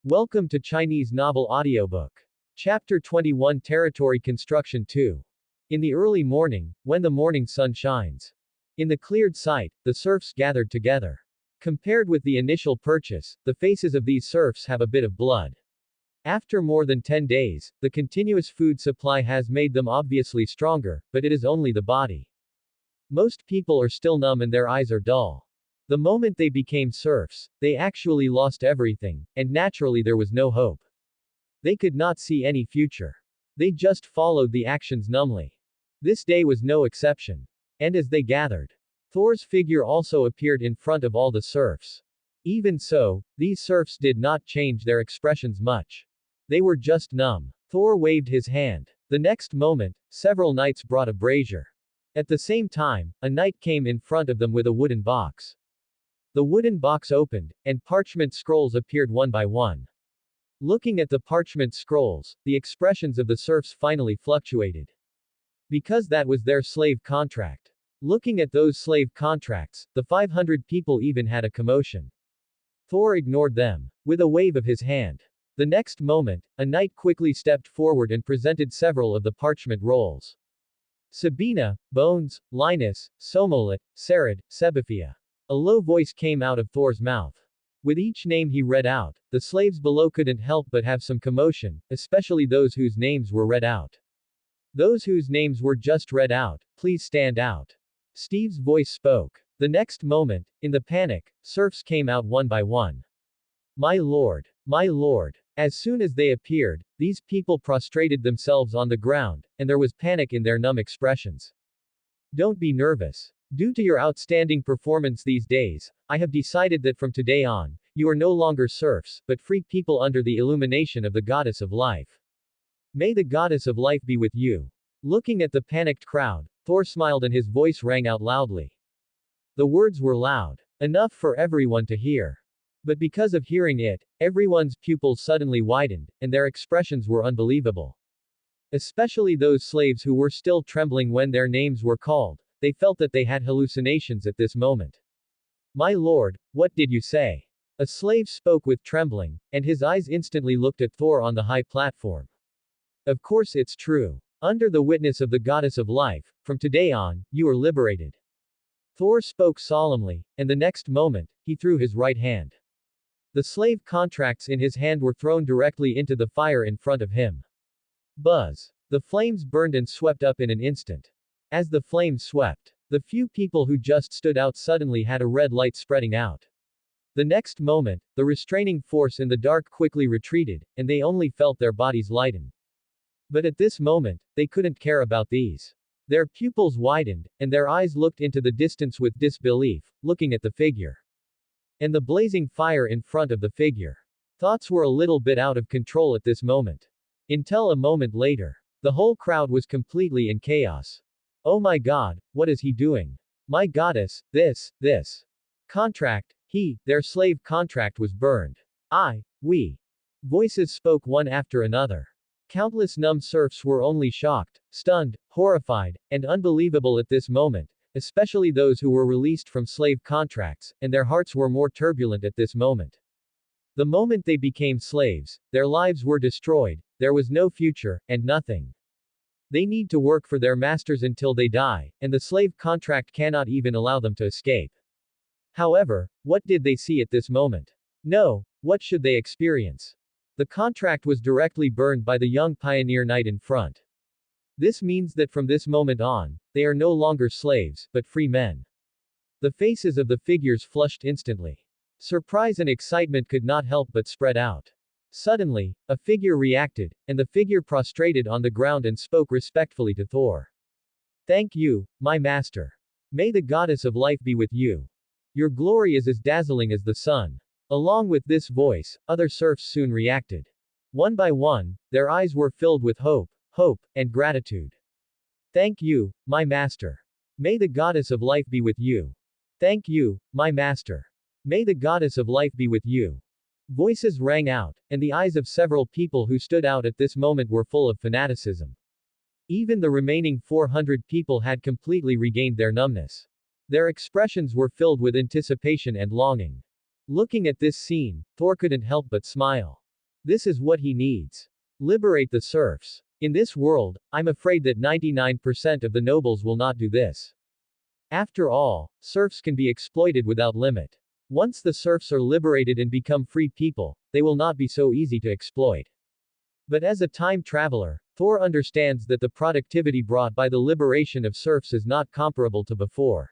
Welcome to Chinese Novel Audiobook. Chapter 21 Territory Construction 2. In the early morning, when the morning sun shines. In the cleared site, the serfs gathered together. Compared with the initial purchase, the faces of these serfs have a bit of blood. After more than 10 days, the continuous food supply has made them obviously stronger, but it is only the body. Most people are still numb and their eyes are dull. The moment they became serfs, they actually lost everything, and naturally there was no hope. They could not see any future. They just followed the actions numbly. This day was no exception. And as they gathered, Thor's figure also appeared in front of all the serfs. Even so, these serfs did not change their expressions much. They were just numb. Thor waved his hand. The next moment, several knights brought a brazier. At the same time, a knight came in front of them with a wooden box. The wooden box opened, and parchment scrolls appeared one by one. Looking at the parchment scrolls, the expressions of the serfs finally fluctuated. Because that was their slave contract. Looking at those slave contracts, the 500 people even had a commotion. Thor ignored them. With a wave of his hand. The next moment, a knight quickly stepped forward and presented several of the parchment rolls. Sabina, Bones, Linus, Somolit, Sarad, Sebifia. A low voice came out of Thor's mouth. With each name he read out, the slaves below couldn't help but have some commotion, especially those whose names were read out. Those whose names were just read out, please stand out. Steve's voice spoke. The next moment, in the panic, serfs came out one by one. My lord. My lord. As soon as they appeared, these people prostrated themselves on the ground, and there was panic in their numb expressions. Don't be nervous. Due to your outstanding performance these days, I have decided that from today on, you are no longer serfs, but free people under the illumination of the goddess of life. May the goddess of life be with you. Looking at the panicked crowd, Thor smiled and his voice rang out loudly. The words were loud enough for everyone to hear. But because of hearing it, everyone's pupils suddenly widened, and their expressions were unbelievable. Especially those slaves who were still trembling when their names were called. They felt that they had hallucinations at this moment. My lord, what did you say? A slave spoke with trembling, and his eyes instantly looked at Thor on the high platform. Of course it's true. Under the witness of the goddess of life, from today on, you are liberated. Thor spoke solemnly, and the next moment, he threw his right hand. The slave contracts in his hand were thrown directly into the fire in front of him. Buzz. The flames burned and swept up in an instant. As the flames swept, the few people who just stood out suddenly had a red light spreading out. The next moment, the restraining force in the dark quickly retreated, and they only felt their bodies lighten. But at this moment, they couldn't care about these. Their pupils widened, and their eyes looked into the distance with disbelief, looking at the figure. And the blazing fire in front of the figure. Thoughts were a little bit out of control at this moment. Until a moment later. The whole crowd was completely in chaos. Oh my god, what is he doing? My goddess, this contract, their slave contract was burned. We. Voices spoke one after another. Countless numb serfs were only shocked, stunned, horrified, and unbelievable at this moment, especially those who were released from slave contracts, and their hearts were more turbulent at this moment. The moment they became slaves, their lives were destroyed, there was no future, and nothing. They need to work for their masters until they die, and the slave contract cannot even allow them to escape. However, what did they see at this moment? No, what should they experience? The contract was directly burned by the young pioneer knight in front. This means that from this moment on, they are no longer slaves, but free men. The faces of the figures flushed instantly. Surprise and excitement could not help but spread out. Suddenly, a figure reacted, and the figure prostrated on the ground and spoke respectfully to Thor. Thank you, my master. May the goddess of life be with you. Your glory is as dazzling as the sun. Along with this voice, other serfs soon reacted. One by one, their eyes were filled with hope, and gratitude. Thank you, my master. May the goddess of life be with you. Thank you, my master. May the goddess of life be with you. Voices rang out, and the eyes of several people who stood out at this moment were full of fanaticism. Even the remaining 400 people had completely regained their numbness. Their expressions were filled with anticipation and longing. Looking at this scene, Thor couldn't help but smile. This is what he needs. Liberate the serfs. In this world, I'm afraid that 99% of the nobles will not do this. After all, serfs can be exploited without limit. Once the serfs are liberated and become free people, they will not be so easy to exploit. But as a time traveler, Thor understands that the productivity brought by the liberation of serfs is not comparable to before.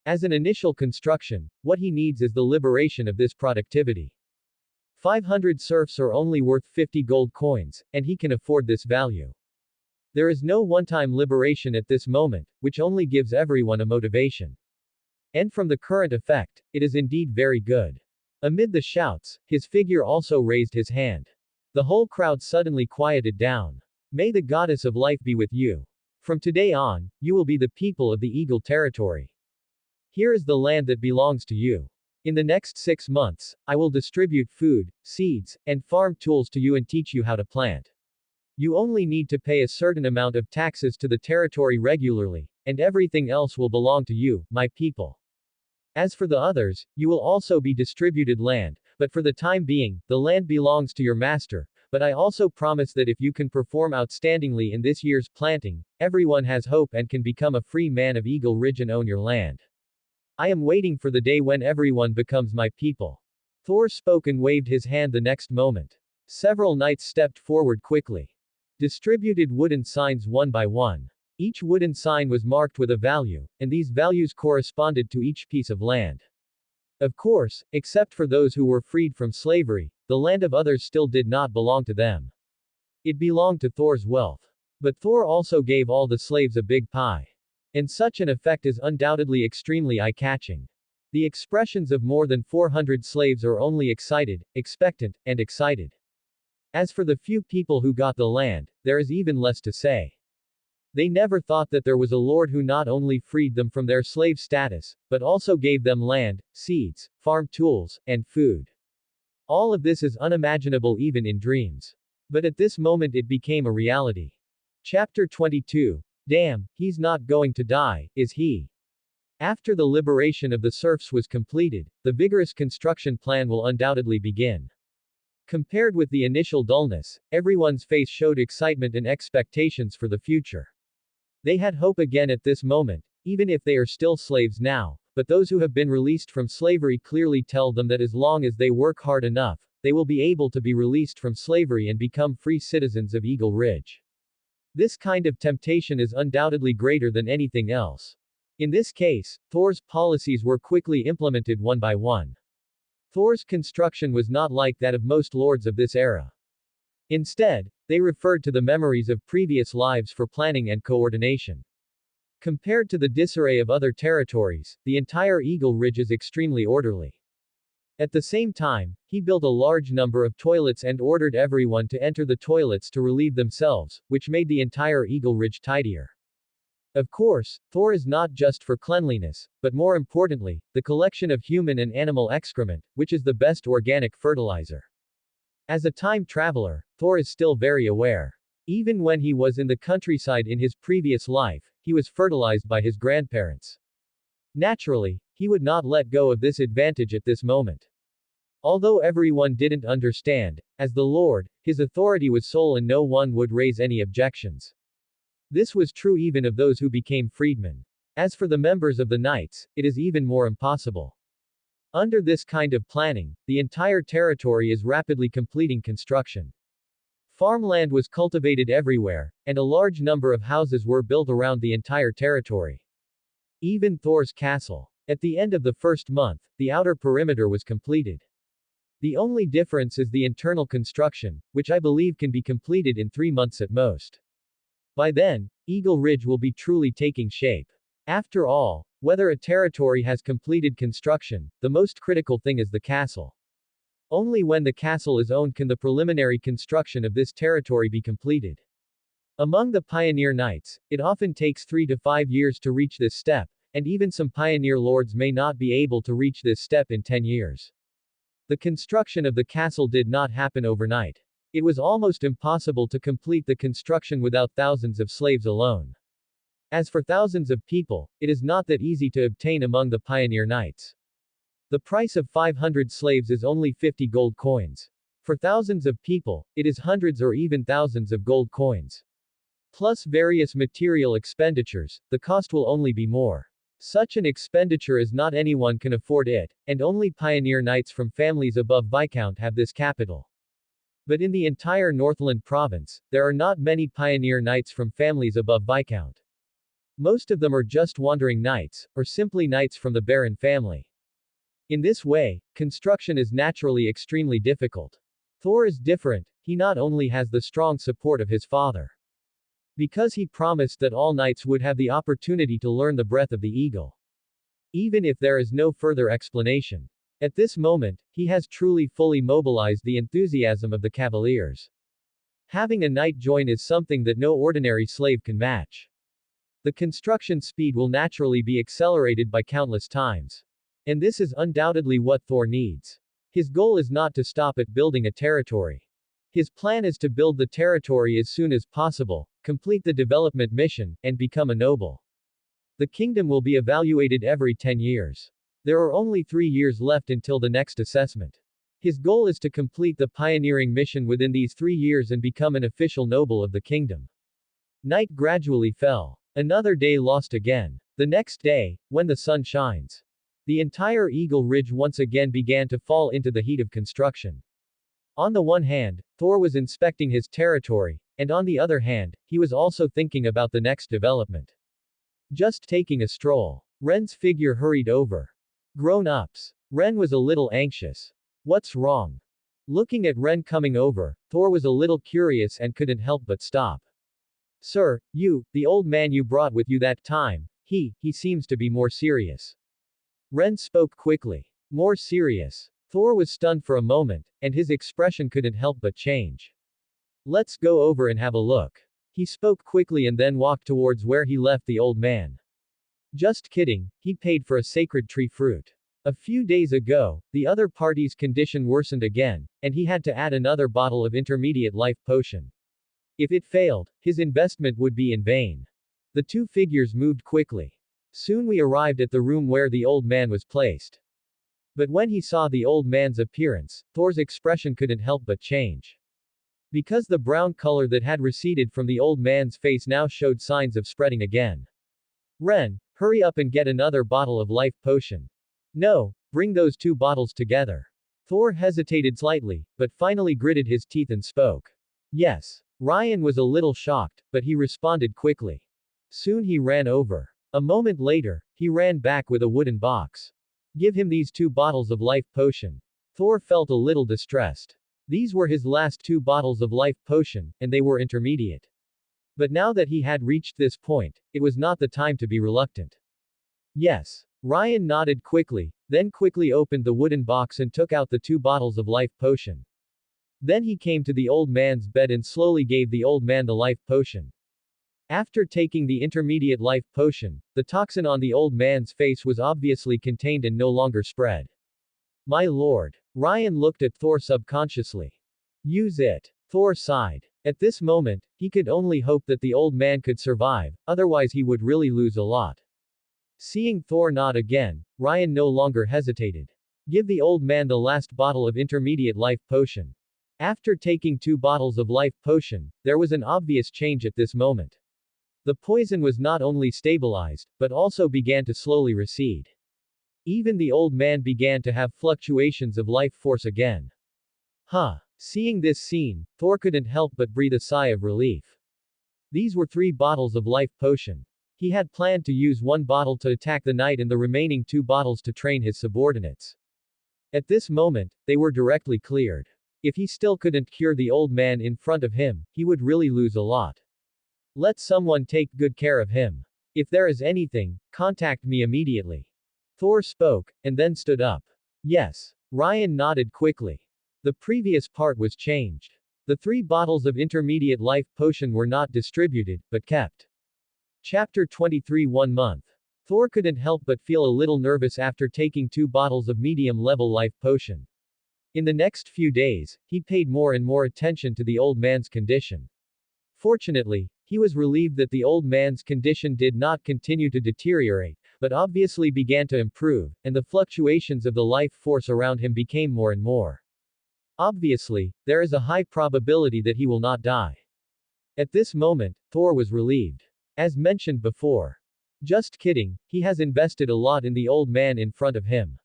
As an initial construction, what he needs is the liberation of this productivity. 500 serfs are only worth 50 gold coins, and he can afford this value. There is no one-time liberation at this moment, which only gives everyone a motivation. And from the current effect, it is indeed very good. Amid the shouts, his figure also raised his hand. The whole crowd suddenly quieted down. May the goddess of life be with you. From today on, you will be the people of the Eagle territory. Here is the land that belongs to you. In the next 6 months, I will distribute food, seeds, and farm tools to you and teach you how to plant. You only need to pay a certain amount of taxes to the territory regularly, and everything else will belong to you, my people. As for the others, you will also be distributed land, but for the time being, the land belongs to your master, but I also promise that if you can perform outstandingly in this year's planting, everyone has hope and can become a free man of Eagle Ridge and own your land. I am waiting for the day when everyone becomes my people. Thor spoke and waved his hand the next moment. Several knights stepped forward quickly. Distributed wooden signs one by one. Each wooden sign was marked with a value, and these values corresponded to each piece of land. Of course, except for those who were freed from slavery, the land of others still did not belong to them. It belonged to Thor's wealth. But Thor also gave all the slaves a big pie. And such an effect is undoubtedly extremely eye-catching. The expressions of more than 400 slaves are only excited, expectant, and excited. As for the few people who got the land, there is even less to say. They never thought that there was a lord who not only freed them from their slave status, but also gave them land, seeds, farm tools, and food. All of this is unimaginable even in dreams. But at this moment it became a reality. Chapter 22. Damn, he's not going to die, is he? After the liberation of the serfs was completed, the vigorous construction plan will undoubtedly begin. Compared with the initial dullness, everyone's face showed excitement and expectations for the future. They had hope again at this moment, even if they are still slaves now, but those who have been released from slavery clearly tell them that as long as they work hard enough, they will be able to be released from slavery and become free citizens of Eagle Ridge. This kind of temptation is undoubtedly greater than anything else. In this case, Thor's policies were quickly implemented one by one. Thor's construction was not like that of most lords of this era. Instead, they referred to the memories of previous lives for planning and coordination. Compared to the disarray of other territories, the entire Eagle Ridge is extremely orderly. At the same time, he built a large number of toilets and ordered everyone to enter the toilets to relieve themselves, which made the entire Eagle Ridge tidier. Of course, Thor is not just for cleanliness, but more importantly, the collection of human and animal excrement, which is the best organic fertilizer. As a time traveler, Thor is still very aware. Even when he was in the countryside in his previous life, he was fertilized by his grandparents. Naturally, he would not let go of this advantage at this moment. Although everyone didn't understand, as the Lord, his authority was sole and no one would raise any objections. This was true even of those who became freedmen. As for the members of the Knights, it is even more impossible. Under this kind of planning, the entire territory is rapidly completing construction. Farmland was cultivated everywhere, and a large number of houses were built around the entire territory. Even Thor's castle. At the end of the first month, the outer perimeter was completed. The only difference is the internal construction, which I believe can be completed in 3 months at most. By then, Eagle Ridge will be truly taking shape. After all, whether a territory has completed construction, the most critical thing is the castle. Only when the castle is owned can the preliminary construction of this territory be completed. Among the pioneer knights, it often takes 3 to 5 years to reach this step, and even some pioneer lords may not be able to reach this step in 10 years. The construction of the castle did not happen overnight. It was almost impossible to complete the construction without thousands of slaves alone. As for thousands of people, it is not that easy to obtain among the pioneer knights. The price of 500 slaves is only 50 gold coins. For thousands of people, it is hundreds or even thousands of gold coins. Plus various material expenditures, the cost will only be more. Such an expenditure as not anyone can afford it, and only pioneer knights from families above Viscount have this capital. But in the entire Northland province, there are not many pioneer knights from families above Viscount. Most of them are just wandering knights, or simply knights from the Baron family. In this way, construction is naturally extremely difficult. Thor is different, he not only has the strong support of his father. Because he promised that all knights would have the opportunity to learn the breath of the eagle. Even if there is no further explanation. At this moment, he has truly fully mobilized the enthusiasm of the cavaliers. Having a knight join is something that no ordinary slave can match. The construction speed will naturally be accelerated by countless times. And this is undoubtedly what Thor needs. His goal is not to stop at building a territory. His plan is to build the territory as soon as possible, complete the development mission, and become a noble. The kingdom will be evaluated every 10 years. There are only 3 years left until the next assessment. His goal is to complete the pioneering mission within these 3 years and become an official noble of the kingdom. Night gradually fell. Another day lost again. The next day, when the sun shines, the entire Eagle Ridge once again began to fall into the heat of construction. On the one hand, Thor was inspecting his territory, and on the other hand, he was also thinking about the next development. Just taking a stroll. Ren's figure hurried over. Grown-ups. Ren was a little anxious. What's wrong? Looking at Ren coming over, Thor was a little curious and couldn't help but stop. Sir, the old man you brought with you that time, he seems to be more serious. Ren spoke quickly. More serious. Thor was stunned for a moment, and his expression couldn't help but change. Let's go over and have a look. He spoke quickly and then walked towards where he left the old man. Just kidding, he paid for a sacred tree fruit. A few days ago, the other party's condition worsened again, and he had to add another bottle of intermediate life potion. If it failed, his investment would be in vain. The two figures moved quickly. Soon we arrived at the room where the old man was placed. But when he saw the old man's appearance, Thor's expression couldn't help but change. Because the brown color that had receded from the old man's face now showed signs of spreading again. Ren, hurry up and get another bottle of life potion. No, bring those 2 bottles together. Thor hesitated slightly, but finally gritted his teeth and spoke. Yes. Ryan was a little shocked, but he responded quickly. Soon he ran over. A moment later, he ran back with a wooden box. Give him these 2 bottles of life potion. Thor felt a little distressed. These were his last 2 bottles of life potion, and they were intermediate. But now that he had reached this point, it was not the time to be reluctant. Yes. Ryan nodded quickly, then quickly opened the wooden box and took out the 2 bottles of life potion. Then he came to the old man's bed and slowly gave the old man the life potion. After taking the intermediate life potion, the toxin on the old man's face was obviously contained and no longer spread. My lord. Ryan looked at Thor subconsciously. Use it. Thor sighed. At this moment, he could only hope that the old man could survive, otherwise he would really lose a lot. Seeing Thor nod again, Ryan no longer hesitated. Give the old man the last bottle of intermediate life potion. After taking 2 bottles of life potion, there was an obvious change at this moment. The poison was not only stabilized, but also began to slowly recede. Even the old man began to have fluctuations of life force again. Seeing this scene, Thor couldn't help but breathe a sigh of relief. These were 3 bottles of life potion. He had planned to use 1 bottle to attack the knight and the remaining 2 bottles to train his subordinates. At this moment, they were directly cleared. If he still couldn't cure the old man in front of him, he would really lose a lot. Let someone take good care of him. If there is anything, contact me immediately. Thor spoke, and then stood up. Yes. Ryan nodded quickly. The previous part was changed. The 3 bottles of intermediate life potion were not distributed, but kept. Chapter 23 1 month. Thor couldn't help but feel a little nervous after taking 2 bottles of medium-level life potion. In the next few days, he paid more and more attention to the old man's condition. Fortunately, he was relieved that the old man's condition did not continue to deteriorate, but obviously began to improve, and the fluctuations of the life force around him became more and more. Obviously, there is a high probability that he will not die. At this moment, Thor was relieved. As mentioned before. Just kidding, he has invested a lot in the old man in front of him.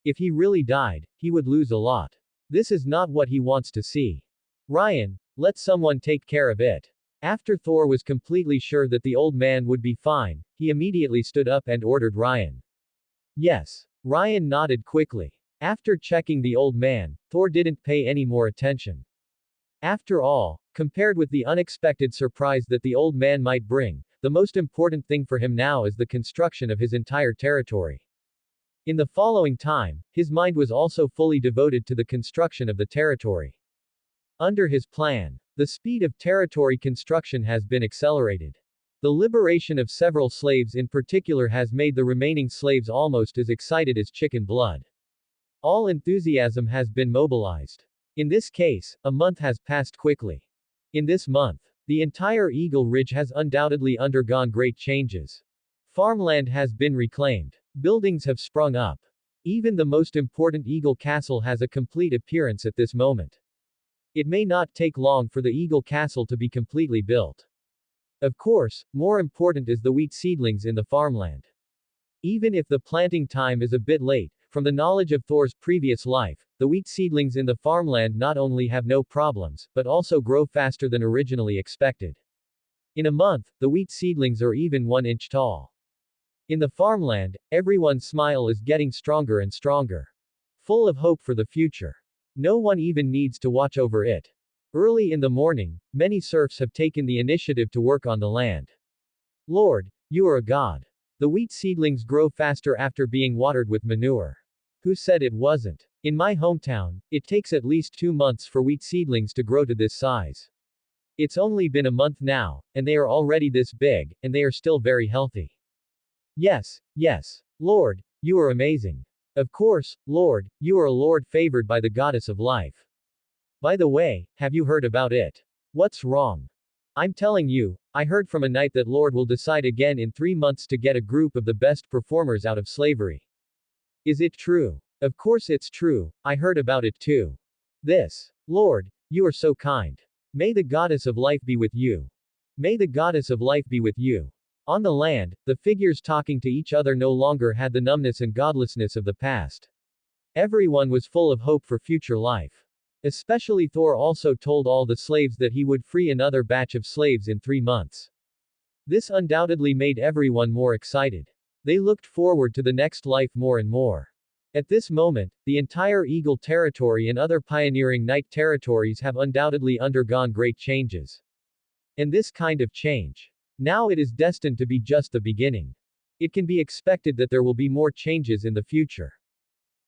If he really died, he would lose a lot. This is not what he wants to see. Ryan, let someone take care of it. After Thor was completely sure that the old man would be fine, he immediately stood up and ordered Ryan. Yes. Ryan nodded quickly. After checking the old man, Thor didn't pay any more attention. After all, compared with the unexpected surprise that the old man might bring, the most important thing for him now is the construction of his entire territory. In the following time, his mind was also fully devoted to the construction of the territory. Under his plan, the speed of territory construction has been accelerated. The liberation of several slaves in particular has made the remaining slaves almost as excited as chicken blood. All enthusiasm has been mobilized. In this case, a month has passed quickly. In this month, the entire Eagle Ridge has undoubtedly undergone great changes. Farmland has been reclaimed. Buildings have sprung up. Even the most important Eagle Castle has a complete appearance at this moment. It may not take long for the Eagle Castle to be completely built. Of course, more important is the wheat seedlings in the farmland. Even if the planting time is a bit late, from the knowledge of Thor's previous life, the wheat seedlings in the farmland not only have no problems, but also grow faster than originally expected. In a month, the wheat seedlings are even 1 inch tall. In the farmland, everyone's smile is getting stronger and stronger. Full of hope for the future. No one even needs to watch over it. Early in the morning, many serfs have taken the initiative to work on the land. Lord, you are a god. The wheat seedlings grow faster after being watered with manure. Who said it wasn't? In my hometown, it takes at least 2 months for wheat seedlings to grow to this size. It's only been a month now, and they are already this big, and they are still very healthy. Yes, yes. Lord, you are amazing. Of course, Lord, you are a lord favored by the goddess of life. By the way, have you heard about it? What's wrong? I'm telling you, I heard from a knight that Lord will decide again in 3 months to get a group of the best performers out of slavery. Is it true? Of course it's true, I heard about it too. This. Lord, you are so kind. May the goddess of life be with you. May the goddess of life be with you. On the land, the figures talking to each other no longer had the numbness and godlessness of the past. Everyone was full of hope for future life. Especially Thor also told all the slaves that he would free another batch of slaves in 3 months. This undoubtedly made everyone more excited. They looked forward to the next life more and more. At this moment, the entire Eagle territory and other pioneering Knight territories have undoubtedly undergone great changes. And this kind of change. Now it is destined to be just the beginning. It can be expected that there will be more changes in the future.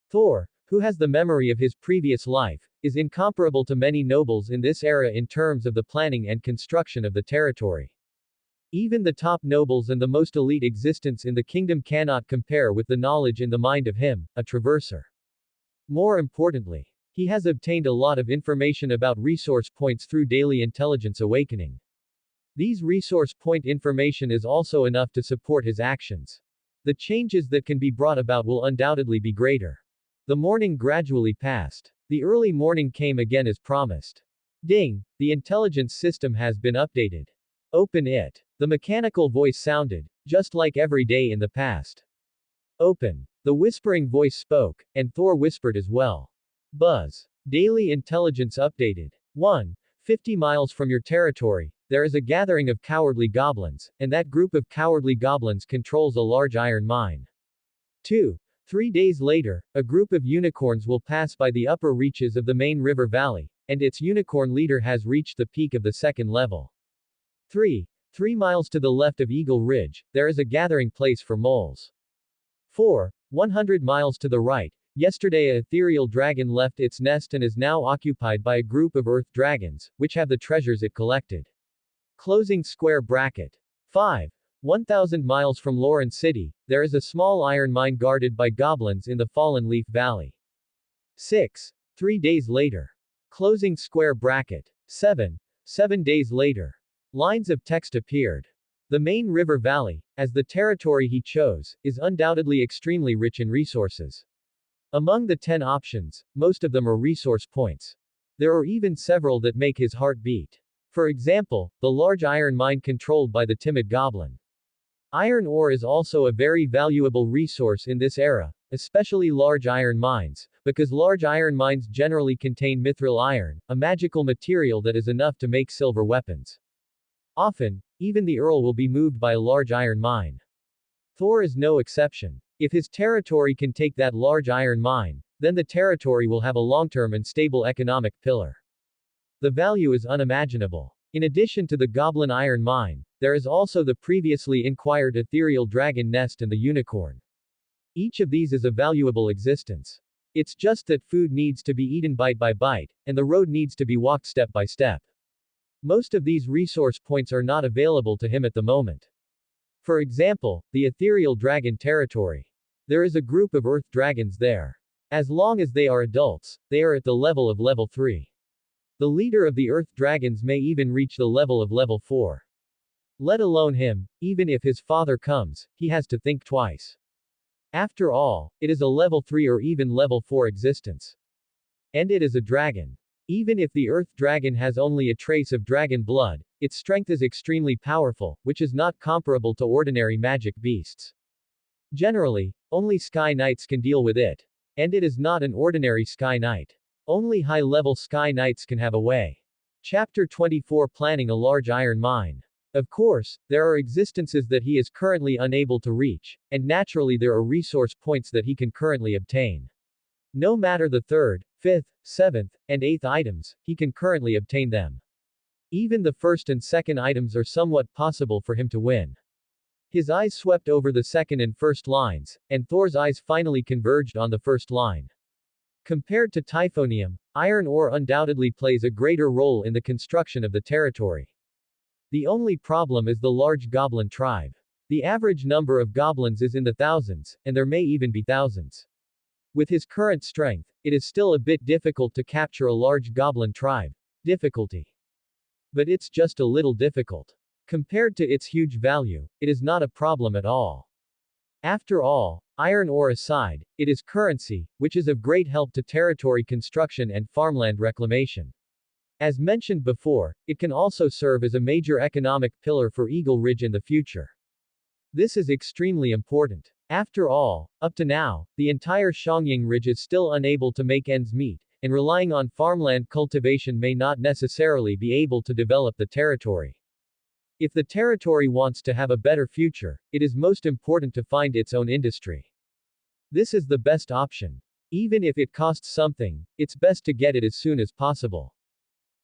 Thor, who has the memory of his previous life, is incomparable to many nobles in this era in terms of the planning and construction of the territory. Even the top nobles and the most elite existence in the kingdom cannot compare with the knowledge in the mind of him, a traverser. More importantly, he has obtained a lot of information about resource points through daily intelligence awakening. These resource point information is also enough to support his actions. The changes that can be brought about will undoubtedly be greater. The morning gradually passed. The early morning came again as promised. Ding! The intelligence system has been updated. Open it. The mechanical voice sounded, just like every day in the past. Open. The whispering voice spoke, and Thor whispered as well. Buzz. Daily intelligence updated. 1. 50 miles from your territory, there is a gathering of cowardly goblins, and that group of cowardly goblins controls a large iron mine. 2. 3 days later, a group of unicorns will pass by the upper reaches of the main river valley, and its unicorn leader has reached the peak of the 2nd level. 3. 3 miles to the left of Eagle Ridge, there is a gathering place for moles. 4. 100 miles to the right, yesterday an ethereal dragon left its nest and is now occupied by a group of earth dragons, which have the treasures it collected. Closing square bracket. 5. 1,000 miles from Lucerne City, there is a small iron mine guarded by goblins in the Fallen Leaf Valley. 6. 3 days later. Closing square bracket. 7. 7 days later. Lines of text appeared. The main river valley, as the territory he chose, is undoubtedly extremely rich in resources. Among the 10 options, most of them are resource points. There are even several that make his heart beat. For example, the large iron mine controlled by the timid goblin. Iron ore is also a very valuable resource in this era, especially large iron mines, because large iron mines generally contain mithril iron, a magical material that is enough to make silver weapons. Often, even the earl will be moved by a large iron mine. Thor is no exception. If his territory can take that large iron mine, then the territory will have a long-term and stable economic pillar. The value is unimaginable. In addition to the goblin iron mine, there is also the previously inquired ethereal dragon nest and the unicorn. Each of these is a valuable existence. It's just that food needs to be eaten bite by bite, and the road needs to be walked step by step. Most of these resource points are not available to him at the moment. For example, the ethereal dragon territory. There is a group of earth dragons there. As long as they are adults, they are at the level of level 3. The leader of the earth dragons may even reach the level of level 4. Let alone him, even if his father comes, he has to think twice. After all, it is a level 3 or even level 4 existence. And it is a dragon. Even if the earth dragon has only a trace of dragon blood, its strength is extremely powerful, which is not comparable to ordinary magic beasts. Generally, only sky knights can deal with it. And it is not an ordinary sky knight. Only high-level sky knights can have a way. Chapter 24 Planning a large iron mine. Of course, there are existences that he is currently unable to reach, and naturally there are resource points that he can currently obtain. No matter the 3rd, 5th, 7th, and 8th items, he can currently obtain them. Even the 1st and 2nd items are somewhat possible for him to win. His eyes swept over the 2nd and 1st lines, and Thor's eyes finally converged on the 1st line. Compared to Typhonium, iron ore undoubtedly plays a greater role in the construction of the territory. The only problem is the large goblin tribe. The average number of goblins is in the thousands, and there may even be thousands. With his current strength, it is still a bit difficult to capture a large goblin tribe. Difficulty. But it's just a little difficult. Compared to its huge value, it is not a problem at all. After all, iron ore aside, it is currency, which is of great help to territory construction and farmland reclamation. As mentioned before, it can also serve as a major economic pillar for Eagle Ridge in the future. This is extremely important. After all, up to now, the entire Changge Ridge is still unable to make ends meet, and relying on farmland cultivation may not necessarily be able to develop the territory. If the territory wants to have a better future, it is most important to find its own industry. This is the best option. Even if it costs something, it's best to get it as soon as possible.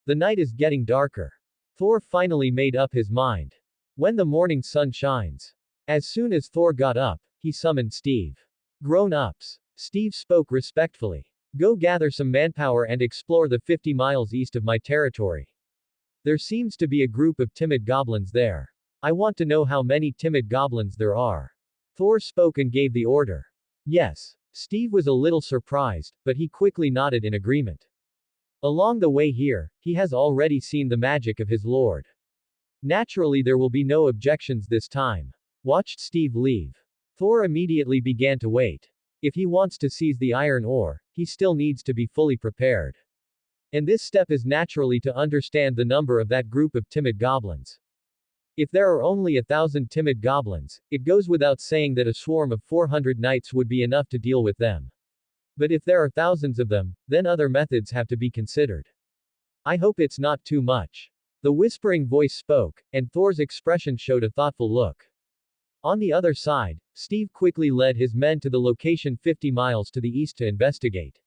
The night is getting darker. Thor finally made up his mind. When the morning sun shines. As soon as Thor got up, he summoned Steve. Grown-ups. Steve spoke respectfully. Go gather some manpower and explore the 50 miles east of my territory. There seems to be a group of timid goblins there. I want to know how many timid goblins there are. Thor spoke and gave the order. Yes. Steve was a little surprised, but he quickly nodded in agreement. Along the way here, he has already seen the magic of his lord. Naturally there will be no objections this time. Watched Steve leave. Thor immediately began to wait. If he wants to seize the iron ore, he still needs to be fully prepared. And this step is naturally to understand the number of that group of timid goblins. If there are only 1,000 timid goblins, it goes without saying that a swarm of 400 knights would be enough to deal with them. But if there are thousands of them, then other methods have to be considered. I hope it's not too much. The whispering voice spoke, and Thor's expression showed a thoughtful look. On the other side, Steve quickly led his men to the location 50 miles to the east to investigate.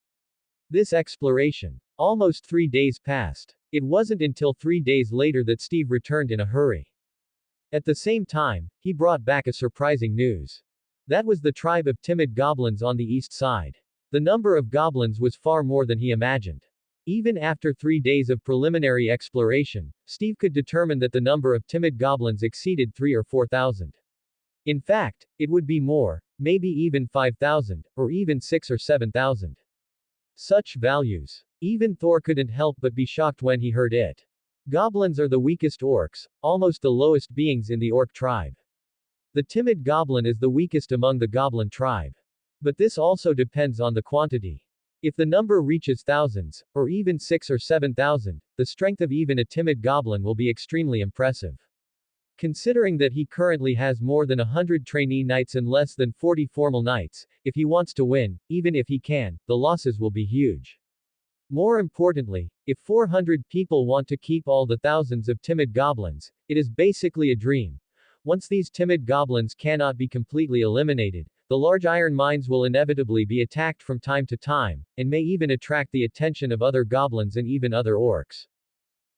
This exploration. Almost 3 days passed. It wasn't until 3 days later that Steve returned in a hurry. At the same time, he brought back a surprising news. That was the tribe of timid goblins on the east side. The number of goblins was far more than he imagined. Even after 3 days of preliminary exploration, Steve could determine that the number of timid goblins exceeded 3,000 or 4,000. In fact, it would be more, maybe even 5,000, or even 6,000 or 7,000. Such values. Even Thor couldn't help but be shocked when he heard it. Goblins are the weakest orcs, almost the lowest beings in the orc tribe. The timid goblin is the weakest among the goblin tribe. But this also depends on the quantity. If the number reaches thousands, or even 6 or 7,000, the strength of even a timid goblin will be extremely impressive. Considering that he currently has more than 100 trainee knights and less than 40 formal knights, if he wants to win, even if he can, the losses will be huge. More importantly, if 400 people want to keep all the thousands of timid goblins, it is basically a dream. Once these timid goblins cannot be completely eliminated, the large iron mines will inevitably be attacked from time to time, and may even attract the attention of other goblins and even other orcs.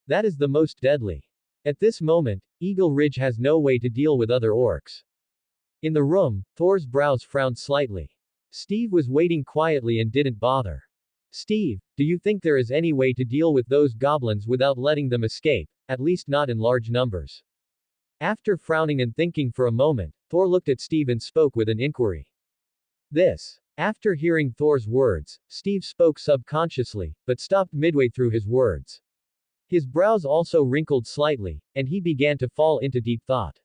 That is the most deadly. At this moment, Eagle Ridge has no way to deal with other orcs. In the room, Thor's brows frowned slightly. Steve was waiting quietly and didn't bother. Steve, do you think there is any way to deal with those goblins without letting them escape, at least not in large numbers? After frowning and thinking for a moment, Thor looked at Steve and spoke with an inquiry. After hearing Thor's words, Steve spoke subconsciously, but stopped midway through his words. His brows also wrinkled slightly, and he began to fall into deep thought.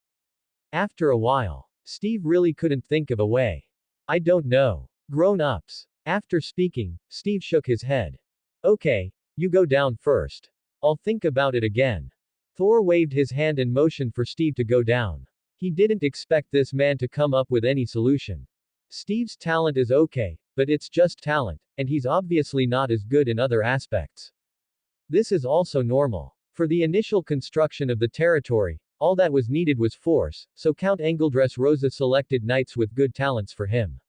After a while, Steve really couldn't think of a way. I don't know. Grown-ups. After speaking, Steve shook his head. Okay, you go down first. I'll think about it again. Thor waved his hand and motioned for Steve to go down. He didn't expect this man to come up with any solution. Steve's talent is okay, but it's just talent, and he's obviously not as good in other aspects. This is also normal. For the initial construction of the territory, all that was needed was force, so Count Engeldressrosa selected knights with good talents for him.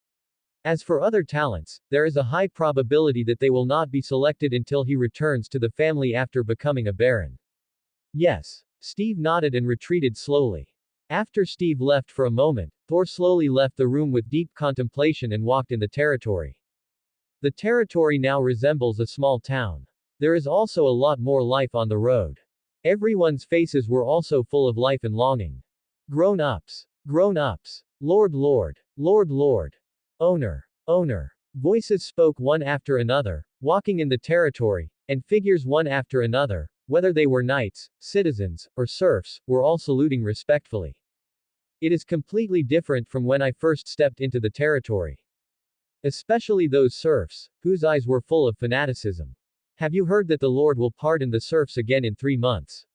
As for other talents, there is a high probability that they will not be selected until he returns to the family after becoming a baron. Yes. Steve nodded and retreated slowly. After Steve left for a moment, Thor slowly left the room with deep contemplation and walked in the territory. The territory now resembles a small town. There is also a lot more life on the road. Everyone's faces were also full of life and longing. Grown-ups. Grown-ups. Lord Lord. Lord Lord. Owner. Owner. Voices spoke one after another, walking in the territory, and figures one after another, whether they were knights, citizens, or serfs, were all saluting respectfully. It is completely different from when I first stepped into the territory. Especially those serfs, whose eyes were full of fanaticism. Have you heard that the Lord will pardon the serfs again in 3 months?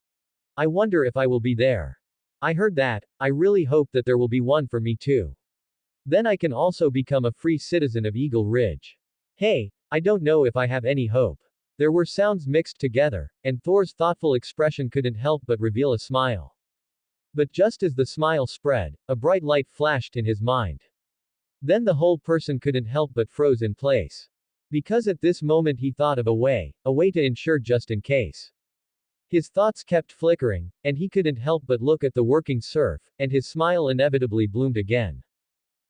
I wonder if I will be there. I heard that. I really hope that there will be one for me too. Then I can also become a free citizen of Eagle Ridge. Hey, I don't know if I have any hope. There were sounds mixed together, and Thor's thoughtful expression couldn't help but reveal a smile. But just as the smile spread, a bright light flashed in his mind. Then the whole person couldn't help but froze in place. Because at this moment he thought of a way to ensure just in case. His thoughts kept flickering, and he couldn't help but look at the working serf, and his smile inevitably bloomed again.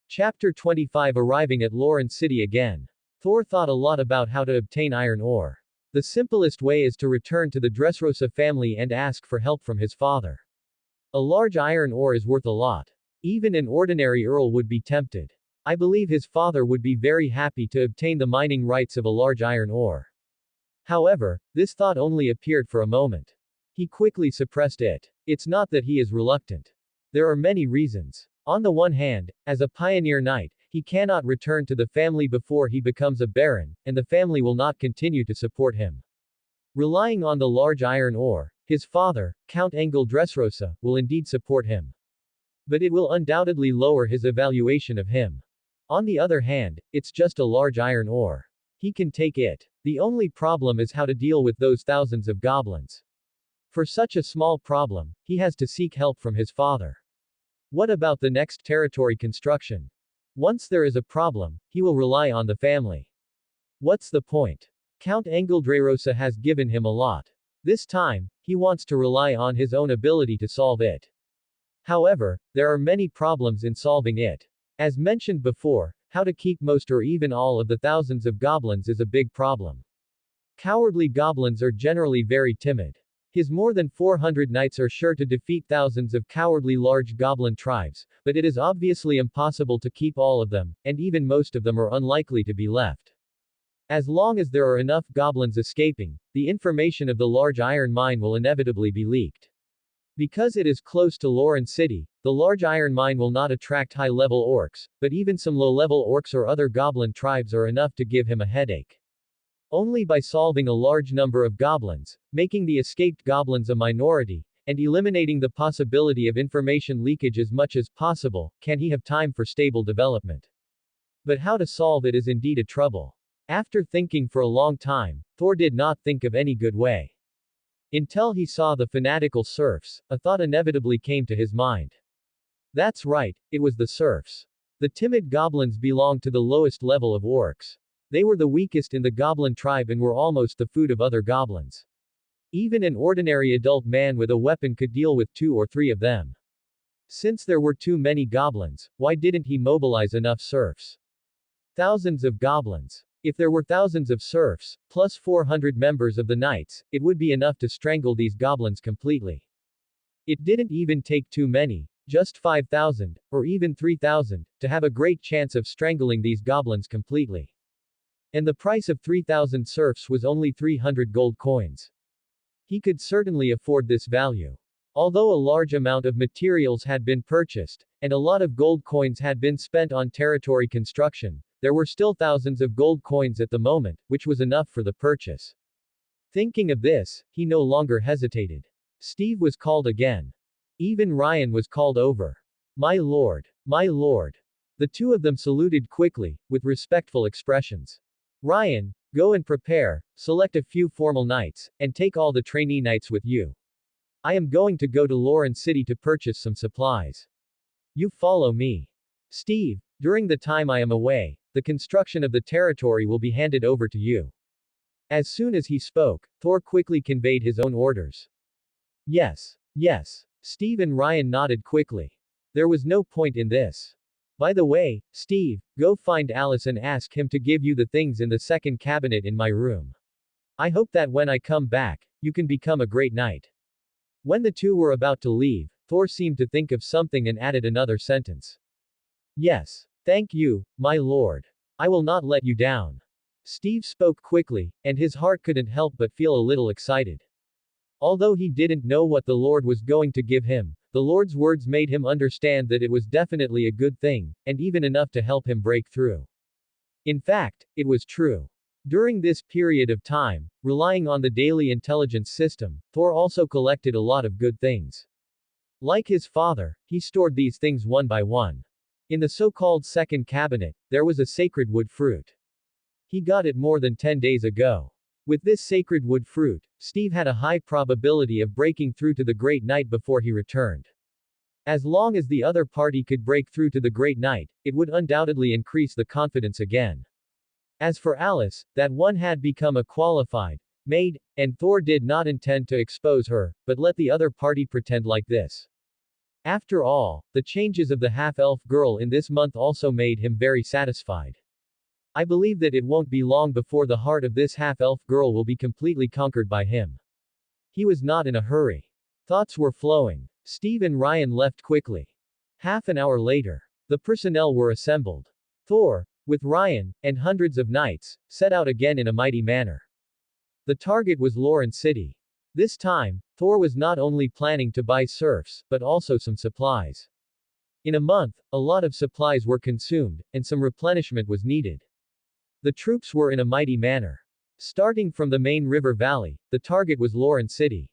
Chapter 25. Arriving at Lucerne City again. Thor thought a lot about how to obtain iron ore. The simplest way is to return to the Dressrosa family and ask for help from his father. A large iron ore is worth a lot. Even an ordinary earl would be tempted. I believe his father would be very happy to obtain the mining rights of a large iron ore. However, this thought only appeared for a moment. He quickly suppressed it. It's not that he is reluctant. There are many reasons. On the one hand, as a pioneer knight, he cannot return to the family before he becomes a baron, and the family will not continue to support him. Relying on the large iron ore, his father, Count Engeldressrosa, will indeed support him. But it will undoubtedly lower his evaluation of him. On the other hand, it's just a large iron ore. He can take it. The only problem is how to deal with those thousands of goblins. For such a small problem, he has to seek help from his father. What about the next territory construction? Once there is a problem, he will rely on the family. What's the point? Count Engeldressrosa has given him a lot. This time, he wants to rely on his own ability to solve it. However, there are many problems in solving it. As mentioned before, how to keep most or even all of the thousands of goblins is a big problem. Cowardly goblins are generally very timid. His more than 400 knights are sure to defeat thousands of cowardly large goblin tribes, but it is obviously impossible to keep all of them, and even most of them are unlikely to be left. As long as there are enough goblins escaping, the information of the large iron mine will inevitably be leaked. Because it is close to Lucerne City, the large iron mine will not attract high-level orcs, but even some low-level orcs or other goblin tribes are enough to give him a headache. Only by solving a large number of goblins, making the escaped goblins a minority, and eliminating the possibility of information leakage as much as possible, can he have time for stable development. But how to solve it is indeed a trouble. After thinking for a long time, Thor did not think of any good way. Until he saw the fanatical serfs, a thought inevitably came to his mind. That's right, it was the serfs. The timid goblins belonged to the lowest level of orcs. They were the weakest in the goblin tribe and were almost the food of other goblins. Even an ordinary adult man with a weapon could deal with 2 or 3 of them. Since there were too many goblins, why didn't he mobilize enough serfs? Thousands of goblins. If there were thousands of serfs, plus 400 members of the knights, it would be enough to strangle these goblins completely. It didn't even take too many, just 5,000, or even 3,000, to have a great chance of strangling these goblins completely. And the price of 3,000 serfs was only 300 gold coins. He could certainly afford this value. Although a large amount of materials had been purchased, and a lot of gold coins had been spent on territory construction, there were still thousands of gold coins at the moment, which was enough for the purchase. Thinking of this, he no longer hesitated. Steve was called again. Even Ryan was called over. My lord. My lord. The two of them saluted quickly, with respectful expressions. Ryan, go and prepare, select a few formal knights, and take all the trainee knights with you. I am going to go to Lucerne City to purchase some supplies. You follow me. Steve, during the time I am away, the construction of the territory will be handed over to you. As soon as he spoke, Thor quickly conveyed his own orders. Yes. Yes. Steve and Ryan nodded quickly. There was no point in this. By the way, Steve, go find Alice and ask him to give you the things in the second cabinet in my room. I hope that when I come back, you can become a great knight. When the two were about to leave, Thor seemed to think of something and added another sentence. Yes. Thank you, my lord. I will not let you down. Steve spoke quickly, and his heart couldn't help but feel a little excited. Although he didn't know what the Lord was going to give him, the Lord's words made him understand that it was definitely a good thing, and even enough to help him break through. In fact, it was true. During this period of time, relying on the daily intelligence system, Thor also collected a lot of good things. Like his father, he stored these things one by one. In the so-called second cabinet, there was a sacred wood fruit. He got it more than 10 days ago. With this sacred wood fruit, Steve had a high probability of breaking through to the Great Knight before he returned. As long as the other party could break through to the Great Knight, it would undoubtedly increase the confidence again. As for Alice, that one had become a qualified maid, and Thor did not intend to expose her, but let the other party pretend like this. After all, the changes of the half-elf girl in this month also made him very satisfied. I believe that it won't be long before the heart of this half-elf girl will be completely conquered by him. He was not in a hurry. Thoughts were flowing. Steve and Ryan left quickly. Half an hour later, the personnel were assembled. Thor, with Ryan, and hundreds of knights, set out again in a mighty manner. The target was Lucerne City. This time, Thor was not only planning to buy serfs, but also some supplies. In a month, a lot of supplies were consumed, and some replenishment was needed. The troops were in a mighty manner. Starting from the main river valley, the target was Lucerne City.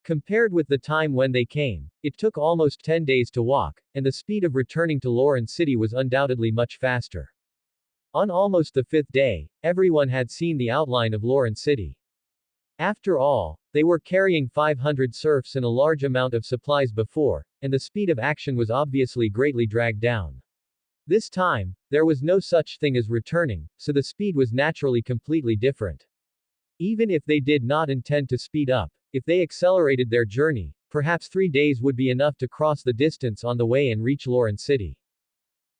Compared with the time when they came, it took almost 10 days to walk, and the speed of returning to Lucerne City was undoubtedly much faster. On almost the 5th day, everyone had seen the outline of Lucerne City. After all, they were carrying 500 serfs and a large amount of supplies before, and the speed of action was obviously greatly dragged down. This time, there was no such thing as returning, so the speed was naturally completely different. Even if they did not intend to speed up, if they accelerated their journey, perhaps 3 days would be enough to cross the distance on the way and reach Lucerne City.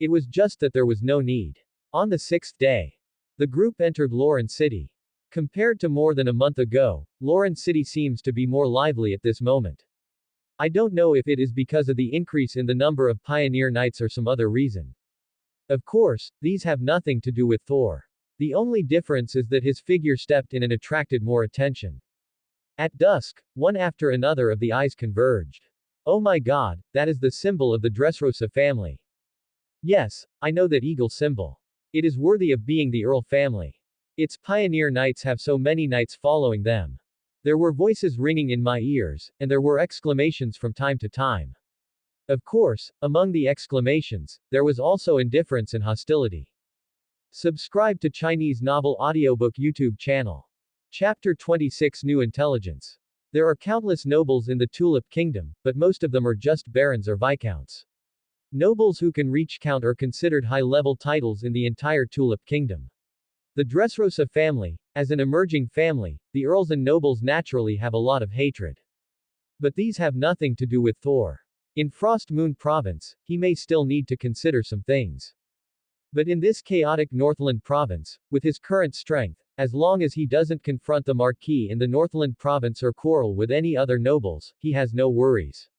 It was just that there was no need. On the 6th day, the group entered Lucerne City. Compared to more than a month ago, Lucerne City seems to be more lively at this moment. I don't know if it is because of the increase in the number of pioneer knights or some other reason. Of course, these have nothing to do with Thor. The only difference is that his figure stepped in and attracted more attention. At dusk, one after another of the eyes converged. Oh my god, that is the symbol of the Dressrosa family. Yes, I know that eagle symbol. It is worthy of being the Earl family. Its pioneer knights have so many knights following them. There were voices ringing in my ears, and there were exclamations from time to time. Of course, among the exclamations, there was also indifference and hostility. Subscribe to Chinese Novel Audiobook YouTube channel. Chapter 26 New Intelligence. There are countless nobles in the Tulip Kingdom, but most of them are just barons or viscounts. Nobles who can reach count are considered high-level titles in the entire Tulip Kingdom. The Dressrosa family, as an emerging family, the earls and nobles naturally have a lot of hatred. But these have nothing to do with Thor. In Frost Moon Province, he may still need to consider some things. But in this chaotic Northland Province, with his current strength, as long as he doesn't confront the Marquis in the Northland Province or quarrel with any other nobles, he has no worries.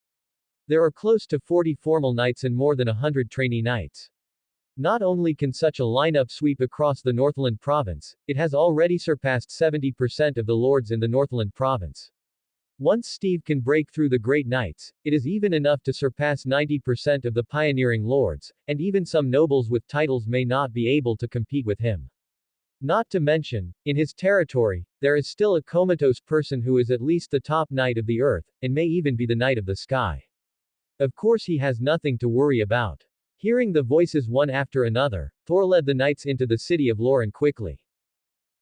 There are close to 40 formal knights and more than 100 trainee knights. Not only can such a lineup sweep across the Northland Province, it has already surpassed 70% of the lords in the Northland Province. Once Steve can break through the Great Knights, it is even enough to surpass 90% of the pioneering lords, and even some nobles with titles may not be able to compete with him. Not to mention, in his territory, there is still a comatose person who is at least the top knight of the earth, and may even be the knight of the sky. Of course he has nothing to worry about. Hearing the voices one after another, Thor led the knights into the city of Lucerne quickly.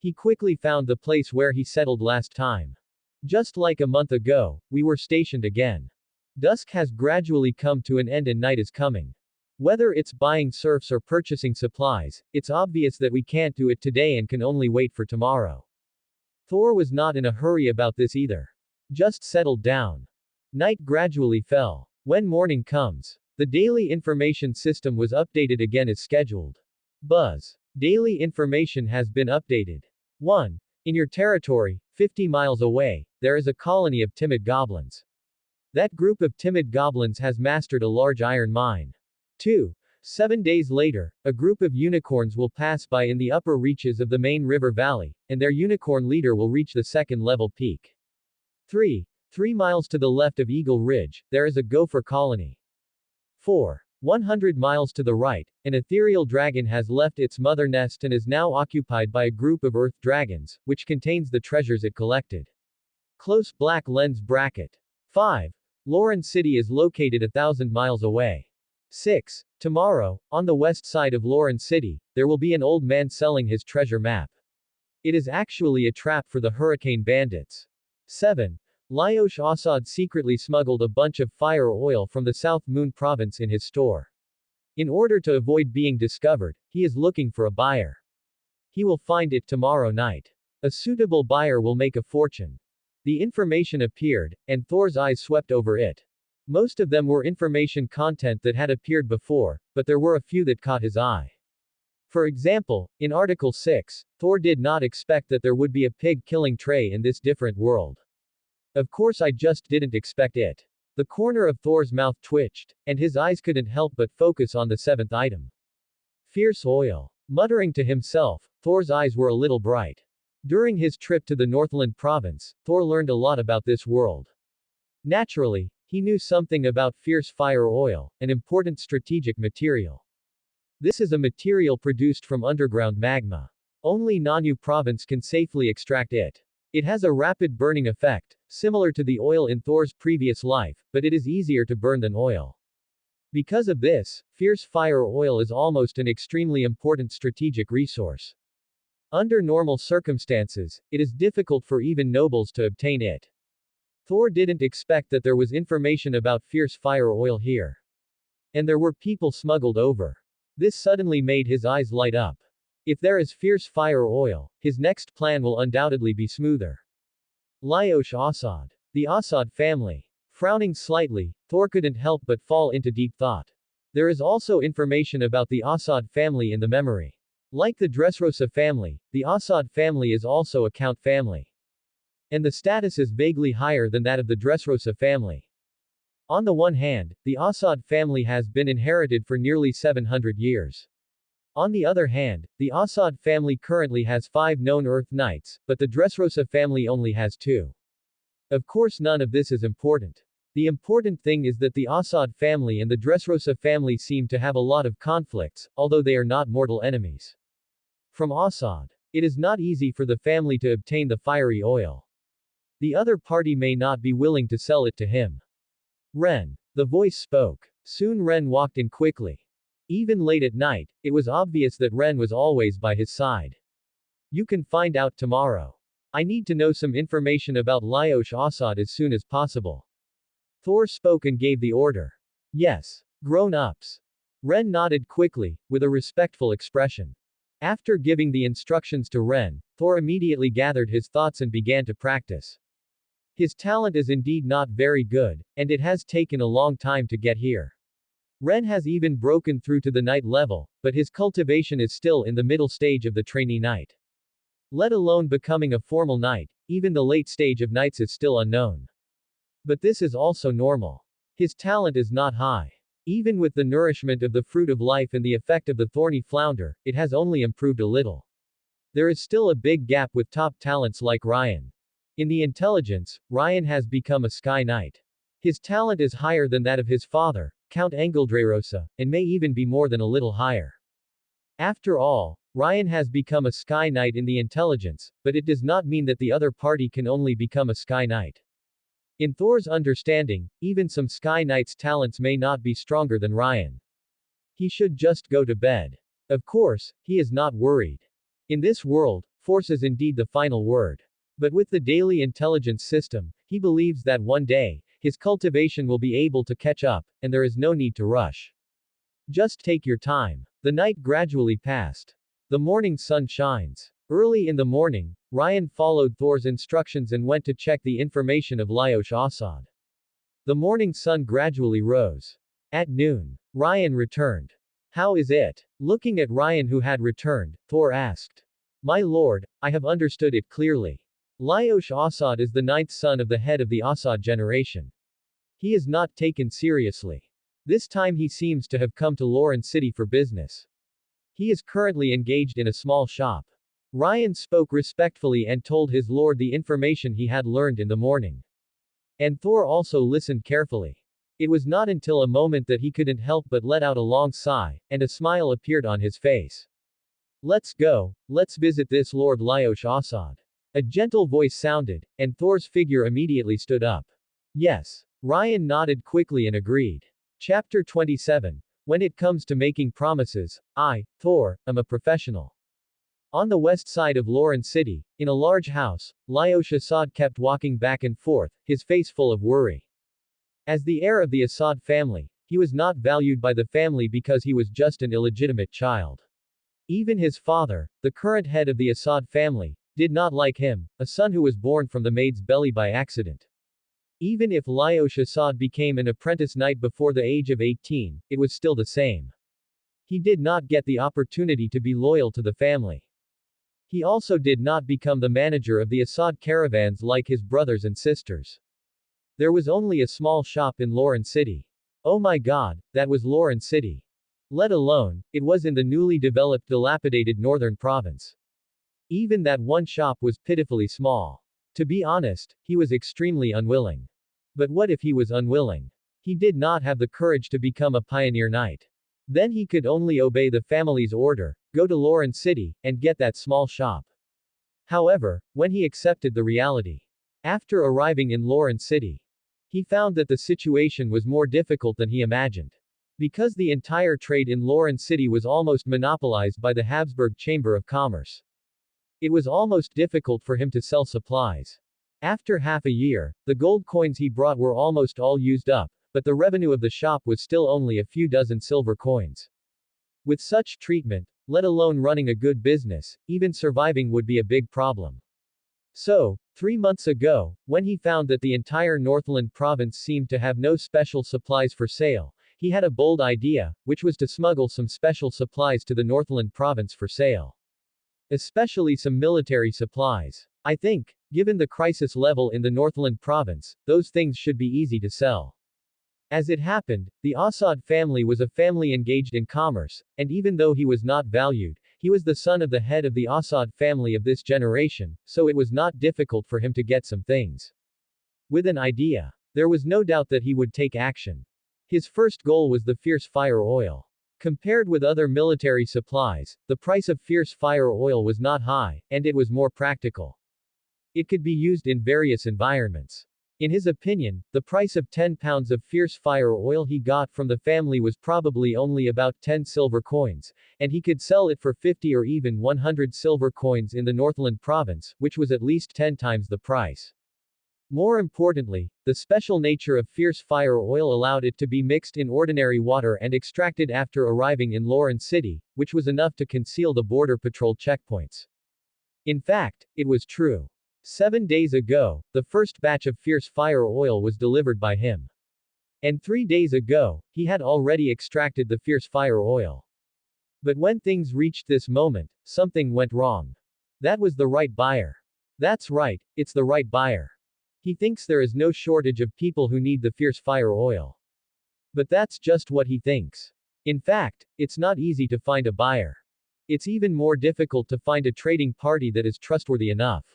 He quickly found the place where he settled last time. Just like a month ago, we were stationed again. Dusk has gradually come to an end and night is coming. Whether it's buying serfs or purchasing supplies, it's obvious that we can't do it today and can only wait for tomorrow. Thor was not in a hurry about this either. Just settled down. Night gradually fell. When morning comes, the daily information system was updated again as scheduled. Buzz. Daily information has been updated. 1. In your territory, 50 miles away, there is a colony of timid goblins. That group of timid goblins has mastered a large iron mine. 2. 7 days later, a group of unicorns will pass by in the upper reaches of the main river valley, and their unicorn leader will reach the second-level peak. 3. 3 miles to the left of Eagle Ridge, there is a gopher colony. 4. 100 miles to the right, an ethereal dragon has left its mother nest and is now occupied by a group of earth dragons, which contains the treasures it collected. Close black lens bracket. 5. Lucerne City is located 1,000 miles away. 6. Tomorrow, on the west side of Lucerne City, there will be an old man selling his treasure map. It is actually a trap for the hurricane bandits. 7. Lyosh Assad secretly smuggled a bunch of fire oil from the South Moon Province in his store. In order to avoid being discovered, he is looking for a buyer. He will find it tomorrow night. A suitable buyer will make a fortune. The information appeared, and Thor's eyes swept over it. Most of them were information content that had appeared before, but there were a few that caught his eye. For example, in Article 6, Thor did not expect that there would be a pig-killing tray in this different world. Of course I just didn't expect it. The corner of Thor's mouth twitched, and his eyes couldn't help but focus on the 7th item. Fierce oil. Muttering to himself, Thor's eyes were a little bright. During his trip to the Northland Province, Thor learned a lot about this world. Naturally, he knew something about fierce fire oil, an important strategic material. This is a material produced from underground magma. Only Nanu Province can safely extract it. It has a rapid burning effect, similar to the oil in Thor's previous life, but it is easier to burn than oil. Because of this, fierce fire oil is almost an extremely important strategic resource. Under normal circumstances, it is difficult for even nobles to obtain it. Thor didn't expect that there was information about fierce fire oil here. And there were people smuggled over. This suddenly made his eyes light up. If there is fierce fire oil, his next plan will undoubtedly be smoother. Lyosh Assad. The Assad family. Frowning slightly, Thor couldn't help but fall into deep thought. There is also information about the Assad family in the memory. Like the Dressrosa family, the Assad family is also a count family. And the status is vaguely higher than that of the Dressrosa family. On the one hand, the Assad family has been inherited for nearly 700 years. On the other hand, the Assad family currently has 5 known Earth Knights, but the Dressrosa family only has 2. Of course none of this is important. The important thing is that the Assad family and the Dressrosa family seem to have a lot of conflicts, although they are not mortal enemies. From Assad. It is not easy for the family to obtain the fiery oil. The other party may not be willing to sell it to him. Ren. The voice spoke. Soon Ren walked in quickly. Even late at night, it was obvious that Ren was always by his side. You can find out tomorrow. I need to know some information about Lyosh Assad as soon as possible. Thor spoke and gave the order. Yes. Grown-ups. Ren nodded quickly, with a respectful expression. After giving the instructions to Ren, Thor immediately gathered his thoughts and began to practice. His talent is indeed not very good, and it has taken a long time to get here. Ren has even broken through to the knight level, but his cultivation is still in the middle stage of the trainee knight. Let alone becoming a formal knight, even the late stage of knights is still unknown. But this is also normal. His talent is not high. Even with the nourishment of the fruit of life and the effect of the thorny flounder, it has only improved a little. There is still a big gap with top talents like Ryan. In the intelligence, Ryan has become a sky knight. His talent is higher than that of his father, Count Engeldrerosa, and may even be more than a little higher. After all, Ryan has become a sky knight in the intelligence, but it does not mean that the other party can only become a sky knight. In Thor's understanding, even some sky knight's talents may not be stronger than Ryan. He should just go to bed. Of course, he is not worried. In this world, force is indeed the final word. But with the daily intelligence system, he believes that one day, his cultivation will be able to catch up, and there is no need to rush. Just take your time. The night gradually passed. The morning sun shines. Early in the morning, Ryan followed Thor's instructions and went to check the information of Lyosh Assad. The morning sun gradually rose. At noon, Ryan returned. How is it? Looking at Ryan who had returned, Thor asked. My lord, I have understood it clearly. Lyosh Assad is the ninth son of the head of the Assad generation. He is not taken seriously. This time he seems to have come to Lucerne City for business. He is currently engaged in a small shop. Ryan spoke respectfully and told his lord the information he had learned in the morning. And Thor also listened carefully. It was not until a moment that he couldn't help but let out a long sigh, and a smile appeared on his face. Let's go, let's visit this Lord Lyosh Assad. A gentle voice sounded, and Thor's figure immediately stood up. Yes. Ryan nodded quickly and agreed. Chapter 27. When it comes to making promises, I, Thor, am a professional. On the west side of Lucerne City, in a large house, Lyosh Assad kept walking back and forth, his face full of worry. As the heir of the Assad family, he was not valued by the family because he was just an illegitimate child. Even his father, the current head of the Assad family, did not like him, a son who was born from the maid's belly by accident. Even if Lyosh Assad became an apprentice knight before the age of 18, it was still the same. He did not get the opportunity to be loyal to the family. He also did not become the manager of the Assad caravans like his brothers and sisters. There was only a small shop in Lucerne City. Oh my god, that was Lucerne City. Let alone, it was in the newly developed dilapidated northern province. Even that one shop was pitifully small. To be honest, he was extremely unwilling. But what if he was unwilling? He did not have the courage to become a pioneer knight. Then he could only obey the family's order, go to Lucerne City, and get that small shop. However, when he accepted the reality, after arriving in Lucerne City, he found that the situation was more difficult than he imagined. Because the entire trade in Lucerne City was almost monopolized by the Habsburg Chamber of Commerce. It was almost difficult for him to sell supplies. After half a year, the gold coins he brought were almost all used up, but the revenue of the shop was still only a few dozen silver coins. With such treatment, let alone running a good business, even surviving would be a big problem. So, 3 months ago, when he found that the entire Northland province seemed to have no special supplies for sale, he had a bold idea, which was to smuggle some special supplies to the Northland province for sale. Especially some military supplies. I think, given the crisis level in the Northland province, those things should be easy to sell. As it happened, the Assad family was a family engaged in commerce, and even though he was not valued, he was the son of the head of the Assad family of this generation, so it was not difficult for him to get some things. With an idea. There was no doubt that he would take action. His first goal was the fierce fire oil. Compared with other military supplies, the price of fierce fire oil was not high, and it was more practical. It could be used in various environments. In his opinion, the price of 10 pounds of fierce fire oil he got from the family was probably only about 10 silver coins, and he could sell it for 50 or even 100 silver coins in the Northland province, which was at least 10 times the price. More importantly, the special nature of fierce fire oil allowed it to be mixed in ordinary water and extracted after arriving in Lucerne City, which was enough to conceal the border patrol checkpoints. In fact, it was true. 7 days ago, the first batch of fierce fire oil was delivered by him. And 3 days ago, he had already extracted the fierce fire oil. But when things reached this moment, something went wrong. That was the right buyer. That's right, it's the right buyer. He thinks there is no shortage of people who need the fierce fire oil. But that's just what he thinks. In fact, it's not easy to find a buyer. It's even more difficult to find a trading party that is trustworthy enough.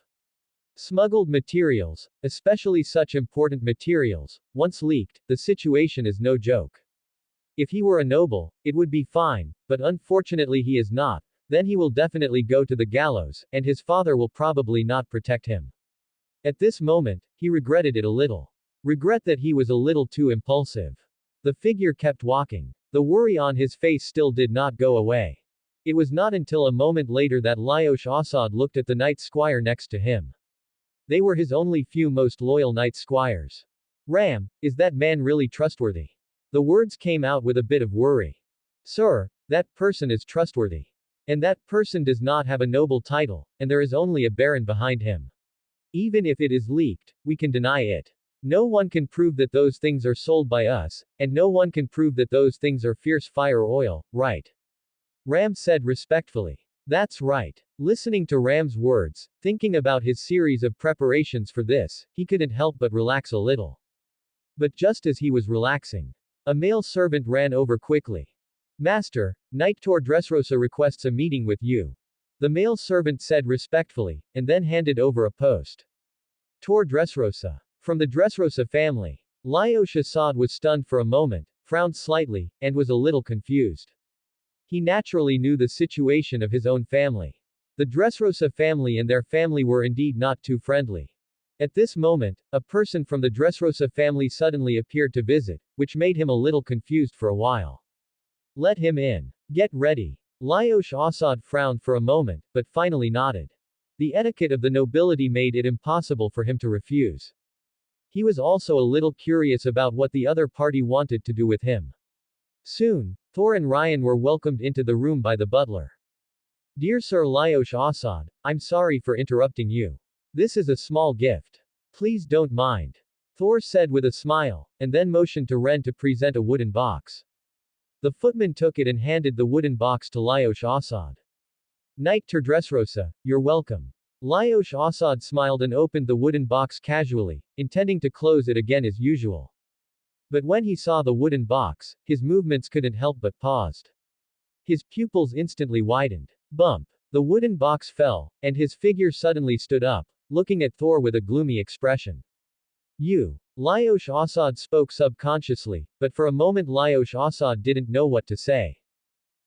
Smuggled materials, especially such important materials, once leaked, the situation is no joke. If he were a noble, it would be fine, but unfortunately he is not, then he will definitely go to the gallows, and his father will probably not protect him. At this moment, he regretted it a little. Regret that he was a little too impulsive. The figure kept walking. The worry on his face still did not go away. It was not until a moment later that Lyosh Assad looked at the night squire next to him. They were his only few most loyal knight squires. Ram, is that man really trustworthy? The words came out with a bit of worry. Sir, that person is trustworthy. And that person does not have a noble title, and there is only a baron behind him. Even if it is leaked, we can deny it. No one can prove that those things are sold by us, and no one can prove that those things are fierce fire oil, right? Ram said respectfully. That's right. Listening to Ram's words, thinking about his series of preparations for this, he couldn't help but relax a little. But just as he was relaxing, a male servant ran over quickly. Master, Knight Tor Dressrosa requests a meeting with you. The male servant said respectfully, and then handed over a post. Tor Dressrosa. From the Dressrosa family. Lyosh Assad was stunned for a moment, frowned slightly, and was a little confused. He naturally knew the situation of his own family. The Dressrosa family and their family were indeed not too friendly. At this moment, a person from the Dressrosa family suddenly appeared to visit, which made him a little confused for a while. Let him in. Get ready. Lyosh Assad frowned for a moment, but finally nodded. The etiquette of the nobility made it impossible for him to refuse. He was also a little curious about what the other party wanted to do with him. Soon, Thor and Ryan were welcomed into the room by the butler. Dear Sir Lyosh Assad, I'm sorry for interrupting you. This is a small gift. Please don't mind. Thor said with a smile, and then motioned to Ren to present a wooden box. The footman took it and handed the wooden box to Lyosh Assad. Knight Tor Dressrosa, you're welcome. Lyosh Assad smiled and opened the wooden box casually, intending to close it again as usual. But when he saw the wooden box, his movements couldn't help but paused. His pupils instantly widened. Bump. The wooden box fell, and his figure suddenly stood up, looking at Thor with a gloomy expression. You. Lyosh Assad spoke subconsciously, but for a moment Lyosh Assad didn't know what to say.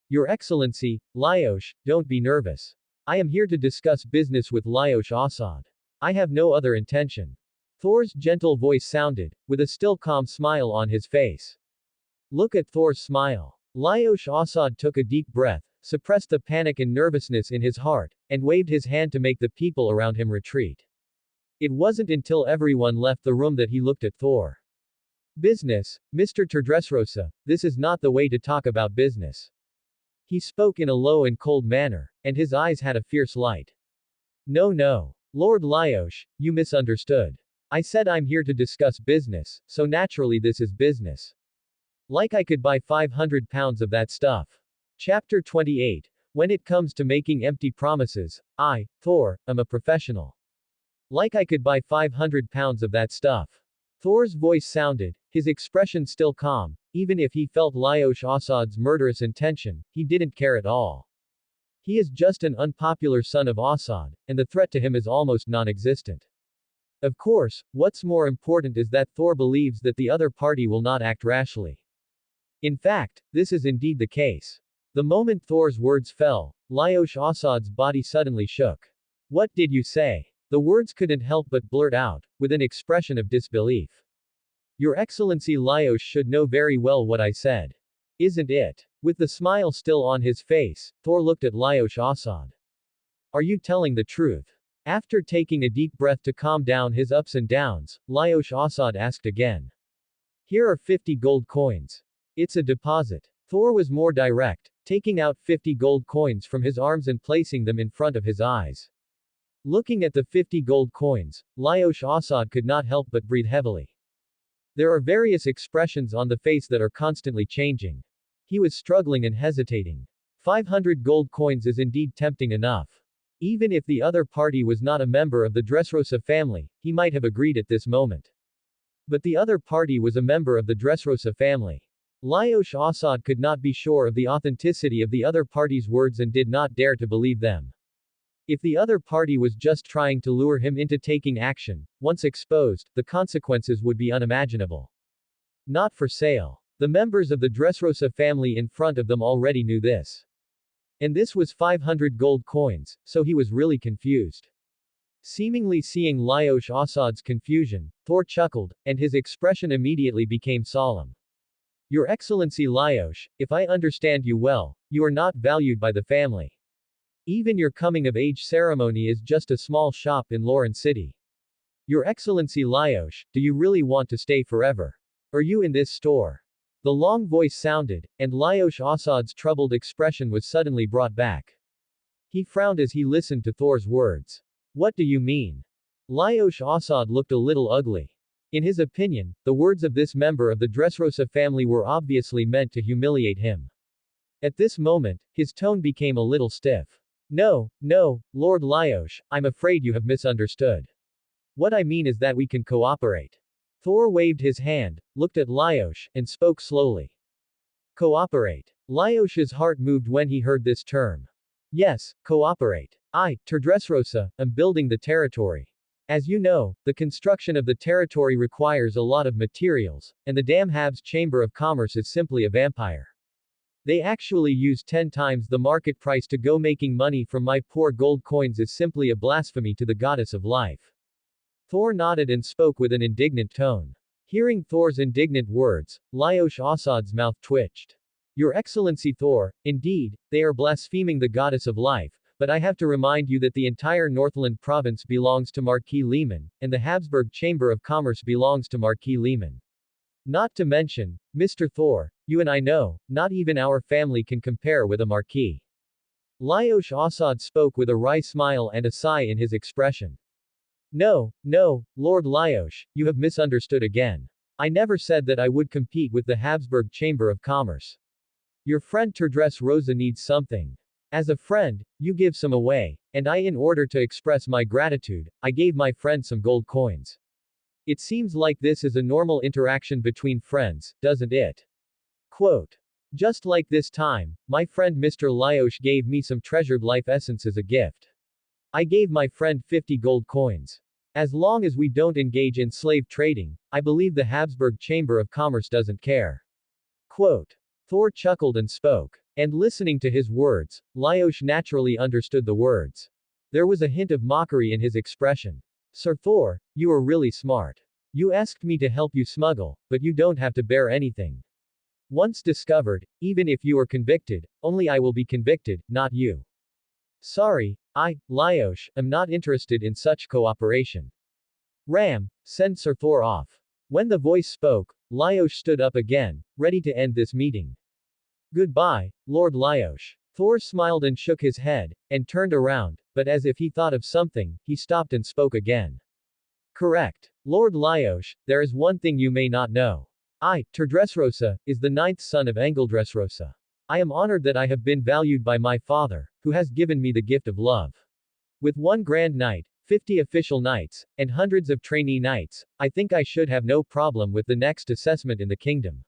Your Excellency, Lyosh, don't be nervous. I am here to discuss business with Lyosh Assad. I have no other intention. Thor's gentle voice sounded, with a still calm smile on his face. Look at Thor's smile. Lyosh Assad took a deep breath, suppressed the panic and nervousness in his heart, and waved his hand to make the people around him retreat. It wasn't until everyone left the room that he looked at Thor. Business, Mr. Tor Dressrosa, this is not the way to talk about business. He spoke in a low and cold manner, and his eyes had a fierce light. No. Lord Lyosh, you misunderstood. I said I'm here to discuss business, so naturally this is business. Like I could buy 500 pounds of that stuff. Chapter 28. When it comes to making empty promises, I, Thor, am a professional. Like I could buy 500 pounds of that stuff. Thor's voice sounded, his expression still calm, even if he felt Lyosh Assad's murderous intention, he didn't care at all. He is just an unpopular son of Assad, and the threat to him is almost non-existent. Of course, what's more important is that Thor believes that the other party will not act rashly. In fact, this is indeed the case. The moment Thor's words fell, Lyosh Assad's body suddenly shook. What did you say? The words couldn't help but blurt out, with an expression of disbelief. Your Excellency Lyosh should know very well what I said. Isn't it? With the smile still on his face, Thor looked at Lyosh Assad. Are you telling the truth? After taking a deep breath to calm down his ups and downs, Lyosh Assad asked again. Here are 50 gold coins. It's a deposit. Thor was more direct, taking out 50 gold coins from his arms and placing them in front of his eyes. Looking at the 50 gold coins, Lyosh Assad could not help but breathe heavily. There are various expressions on the face that are constantly changing. He was struggling and hesitating. 500 gold coins is indeed tempting enough. Even if the other party was not a member of the Dressrosa family, he might have agreed at this moment. But the other party was a member of the Dressrosa family. Lyosh Assad could not be sure of the authenticity of the other party's words and did not dare to believe them. If the other party was just trying to lure him into taking action, once exposed, the consequences would be unimaginable. Not for sale. The members of the Dressrosa family in front of them already knew this. And this was 500 gold coins, so he was really confused. Seemingly seeing Lyosh Assad's confusion, Thor chuckled, and his expression immediately became solemn. Your Excellency Lyosh, if I understand you well, you are not valued by the family. Even your coming-of-age ceremony is just a small shop in Lucerne City. Your Excellency Lyosh, do you really want to stay forever? Are you in this store? The long voice sounded, and Lyosh Assad's troubled expression was suddenly brought back. He frowned as he listened to Thor's words. What do you mean? Lyosh Assad looked a little ugly. In his opinion, the words of this member of the Dressrosa family were obviously meant to humiliate him. At this moment, his tone became a little stiff. No, Lord Lyosh, I'm afraid you have misunderstood. What I mean is that we can cooperate. Thor waved his hand, looked at Lyosh, and spoke slowly. Cooperate. Lyosh's heart moved when he heard this term. Yes, cooperate. I, Dressrosa, am building the territory. As you know, the construction of the territory requires a lot of materials, and the Damhab's Chamber of Commerce is simply a vampire. They actually use 10 times the market price to go. Making money from my poor gold coins is simply a blasphemy to the goddess of life. Thor nodded and spoke with an indignant tone. Hearing Thor's indignant words, Lyosh Assad's mouth twitched. Your Excellency Thor, indeed, they are blaspheming the goddess of life, but I have to remind you that the entire Northland province belongs to Marquis Lehman, and the Habsburg Chamber of Commerce belongs to Marquis Lehman. Not to mention, Mr. Thor, you and I know, not even our family can compare with a marquis. Lyosh Assad spoke with a wry smile and a sigh in his expression. No, Lord Lyosh, you have misunderstood again. I never said that I would compete with the Habsburg Chamber of Commerce. Your friend Dressrosa needs something. As a friend, you give some away, and in order to express my gratitude, I gave my friend some gold coins. It seems like this is a normal interaction between friends, doesn't it? Quote. Just like this time, my friend Mr. Lyosh gave me some treasured life essence as a gift. I gave my friend 50 gold coins. As long as we don't engage in slave trading, I believe the Habsburg Chamber of Commerce doesn't care. Quote. Thor chuckled and spoke. And listening to his words, Lyosh naturally understood the words. There was a hint of mockery in his expression. Sir Thor, you are really smart. You asked me to help you smuggle, but you don't have to bear anything. Once discovered, even if you are convicted, only I will be convicted, not you. Sorry, I, Lyosh, am not interested in such cooperation. Ram, send Sir Thor off. When the voice spoke, Lyosh stood up again, ready to end this meeting. Goodbye, Lord Lyosh. Thor smiled and shook his head, and turned around, but as if he thought of something, he stopped and spoke again. Correct. Lord Lyosh, there is one thing you may not know. I, Dressrosa, is the 9th son of Dressrosa. I am honored that I have been valued by my father, who has given me the gift of love. With one grand knight, 50 official knights, and hundreds of trainee knights, I think I should have no problem with the next assessment in the kingdom.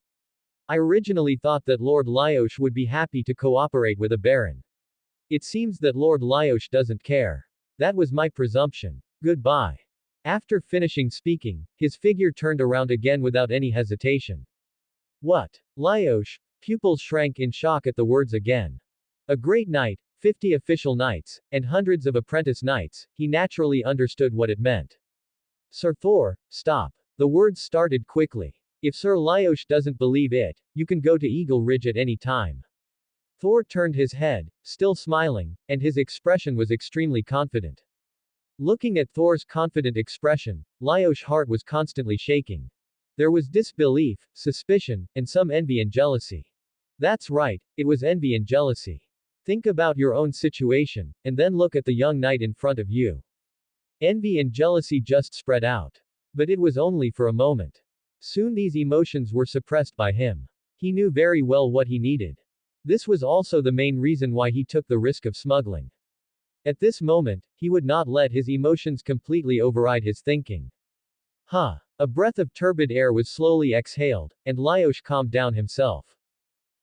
I originally thought that Lord Lyosh would be happy to cooperate with a baron. It seems that Lord Lyosh doesn't care. That was my presumption. Goodbye. After finishing speaking, his figure turned around again without any hesitation. What? Liosh, pupils shrank in shock at the words again. A great knight, 50 official knights, and hundreds of apprentice knights, he naturally understood what it meant. Sir Thor, stop. The words started quickly. If Sir Liosh doesn't believe it, you can go to Eagle Ridge at any time. Thor turned his head, still smiling, and his expression was extremely confident. Looking at Thor's confident expression, Liosh's heart was constantly shaking. There was disbelief, suspicion, and some envy and jealousy. That's right, it was envy and jealousy. Think about your own situation, and then look at the young knight in front of you. Envy and jealousy just spread out. But it was only for a moment. Soon these emotions were suppressed by him. He knew very well what he needed. This was also the main reason why he took the risk of smuggling. At this moment, he would not let his emotions completely override his thinking. A breath of turbid air was slowly exhaled, and Liosh calmed down himself.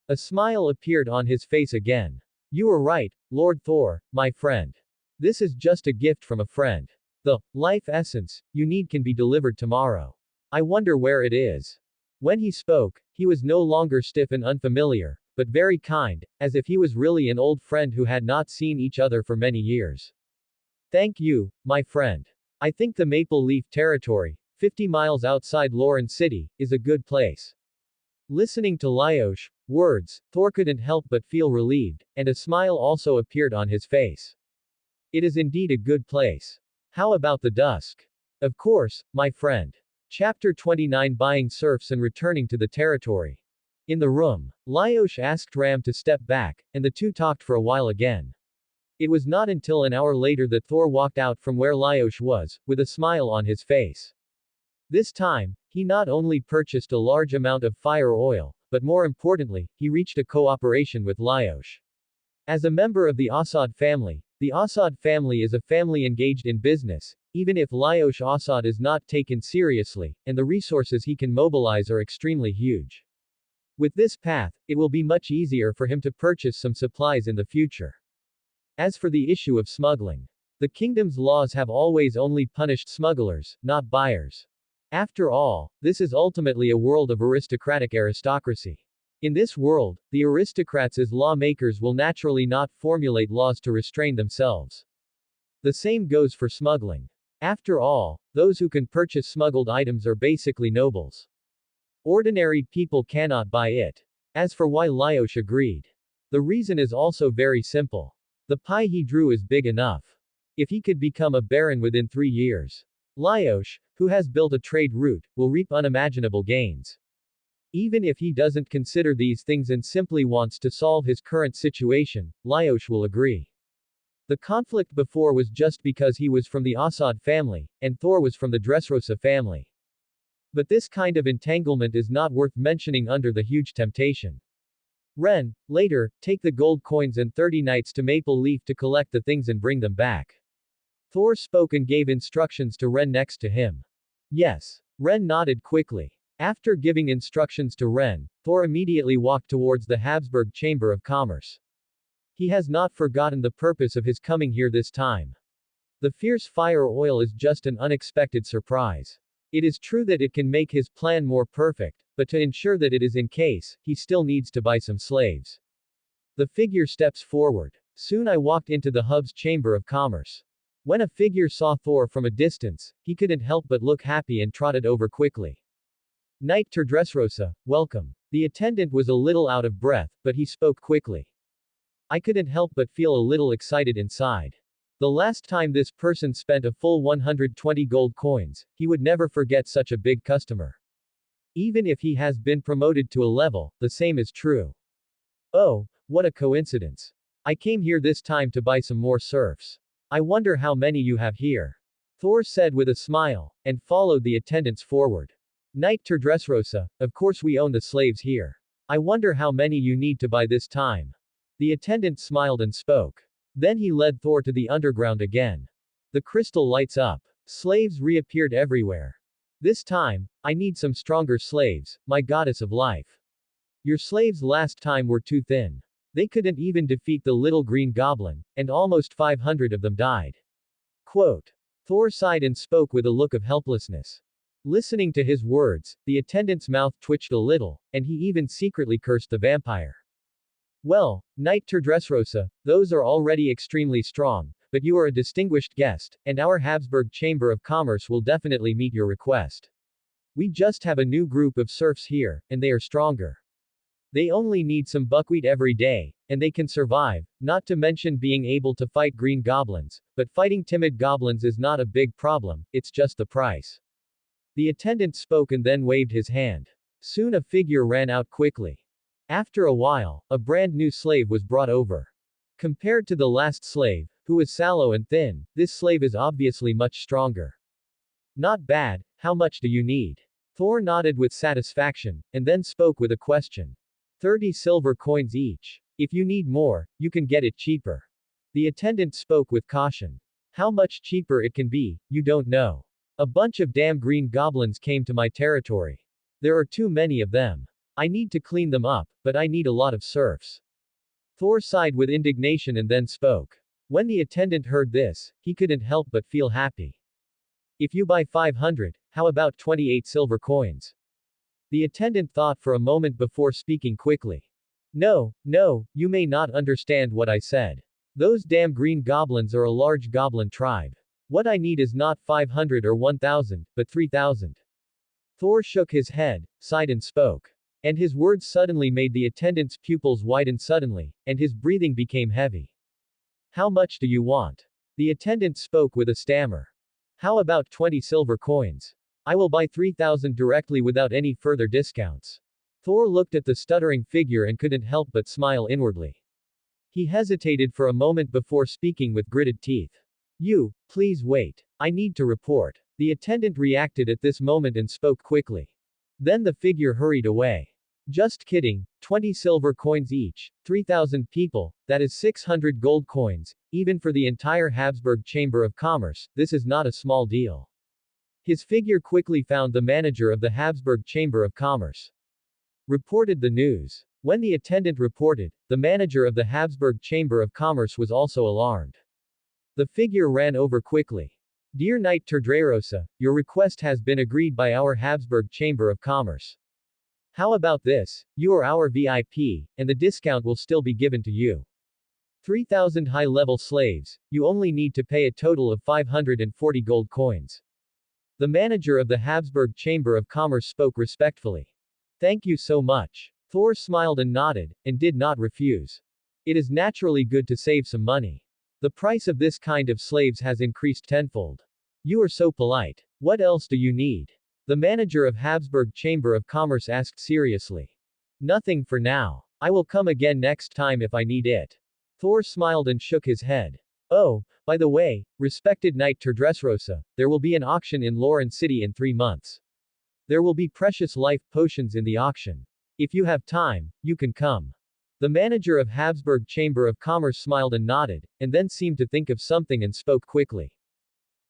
A smile appeared on his face again. You are right, Lord Thor, my friend. This is just a gift from a friend. The life essence you need can be delivered tomorrow. I wonder where it is. When he spoke, he was no longer stiff and unfamiliar, but very kind, as if he was really an old friend who had not seen each other for many years. Thank you, my friend. I think the Maple Leaf Territory, 50 miles outside Lucerne City, is a good place. Listening to Liosh's words, Thor couldn't help but feel relieved, and a smile also appeared on his face. It is indeed a good place. How about the dusk? Of course, my friend. Chapter 29 Buying serfs and returning to the territory. In the room, Liosh asked Ram to step back, and the two talked for a while again. It was not until an hour later that Thor walked out from where Liosh was, with a smile on his face. This time, he not only purchased a large amount of fire oil, but more importantly, he reached a cooperation with Liosh. As a member of the Assad family, the Assad family is a family engaged in business, even if Liosh Assad is not taken seriously, and the resources he can mobilize are extremely huge. With this path, it will be much easier for him to purchase some supplies in the future. As for the issue of smuggling, the kingdom's laws have always only punished smugglers, not buyers. After all, this is ultimately a world of aristocracy. In this world, the aristocrats as lawmakers will naturally not formulate laws to restrain themselves. The same goes for smuggling. After all, those who can purchase smuggled items are basically nobles. Ordinary people cannot buy it. As for why Liosh agreed, the reason is also very simple. The pie he drew is big enough. If he could become a baron within 3 years, Liosh, who has built a trade route, will reap unimaginable gains. Even if he doesn't consider these things and simply wants to solve his current situation, Liosh will agree. The conflict before was just because he was from the Assad family, and Thor was from the Dressrosa family. But this kind of entanglement is not worth mentioning under the huge temptation. Ren, later, take the gold coins and 30 knights to Maple Leaf to collect the things and bring them back. Thor spoke and gave instructions to Ren next to him. Yes. Ren nodded quickly. After giving instructions to Ren, Thor immediately walked towards the Habsburg Chamber of Commerce. He has not forgotten the purpose of his coming here this time. The fierce fire oil is just an unexpected surprise. It is true that it can make his plan more perfect, but to ensure that it is in case, he still needs to buy some slaves. The figure steps forward. Soon I walked into the hub's Chamber of Commerce. When a figure saw Thor from a distance, he couldn't help but look happy and trotted over quickly. Knight Dressrosa, welcome. The attendant was a little out of breath, but he spoke quickly. I couldn't help but feel a little excited inside. The last time this person spent a full 120 gold coins, he would never forget such a big customer. Even if he has been promoted to a level, the same is true. Oh, what a coincidence. I came here this time to buy some more serfs. I wonder how many you have here. Thor said with a smile, and followed the attendants forward. Knight Dressrosa, of course we own the slaves here. I wonder how many you need to buy this time. The attendant smiled and spoke. Then he led Thor to the underground again. The crystal lights up. Slaves reappeared everywhere. This time, I need some stronger slaves, my goddess of life. Your slaves last time were too thin. They couldn't even defeat the little green goblin, and almost 500 of them died. Quote. Thor sighed and spoke with a look of helplessness. Listening to his words, the attendant's mouth twitched a little, and he even secretly cursed the vampire. Well, Knight Terdressrosa, those are already extremely strong, but you are a distinguished guest, and our Habsburg Chamber of Commerce will definitely meet your request. We just have a new group of serfs here, and they are stronger. They only need some buckwheat every day, and they can survive, not to mention being able to fight green goblins, but fighting timid goblins is not a big problem, it's just the price. The attendant spoke and then waved his hand. Soon a figure ran out quickly. After a while, a brand new slave was brought over. Compared to the last slave, who was sallow and thin, this slave is obviously much stronger. Not bad, how much do you need? Thor nodded with satisfaction, and then spoke with a question. 30 silver coins each. If you need more, you can get it cheaper. The attendant spoke with caution. How much cheaper it can be, you don't know. A bunch of damn green goblins came to my territory. There are too many of them. I need to clean them up, but I need a lot of serfs. Thor sighed with indignation and then spoke. When the attendant heard this, he couldn't help but feel happy. If you buy 500, how about 28 silver coins? The attendant thought for a moment before speaking quickly. No, you may not understand what I said. Those damn green goblins are a large goblin tribe. What I need is not 500 or 1,000, but 3,000. Thor shook his head, sighed and spoke. And his words suddenly made the attendant's pupils widen suddenly, and his breathing became heavy. How much do you want? The attendant spoke with a stammer. How about 20 silver coins? I will buy 3,000 directly without any further discounts. Thor looked at the stuttering figure and couldn't help but smile inwardly. He hesitated for a moment before speaking with gritted teeth. You, please wait. I need to report. The attendant reacted at this moment and spoke quickly. Then the figure hurried away. Just kidding, 20 silver coins each, 3,000 people, that is 600 gold coins, even for the entire Habsburg Chamber of Commerce, this is not a small deal. His figure quickly found the manager of the Habsburg Chamber of Commerce. Reported the news. When the attendant reported, the manager of the Habsburg Chamber of Commerce was also alarmed. The figure ran over quickly. Dear Knight Terdressrosa, your request has been agreed by our Habsburg Chamber of Commerce. How about this? You are our VIP, and the discount will still be given to you. 3,000 high-level slaves, you only need to pay a total of 540 gold coins. The manager of the Habsburg Chamber of Commerce spoke respectfully. Thank you so much. Thor smiled and nodded, and did not refuse. It is naturally good to save some money. The price of this kind of slaves has increased tenfold. You are so polite. What else do you need? The manager of Habsburg Chamber of Commerce asked seriously. Nothing for now. I will come again next time if I need it. Thor smiled and shook his head. Oh, by the way, respected Knight Terdressrosa, there will be an auction in Lucerne City in 3 months. There will be precious life potions in the auction. If you have time, you can come. The manager of Habsburg Chamber of Commerce smiled and nodded, and then seemed to think of something and spoke quickly.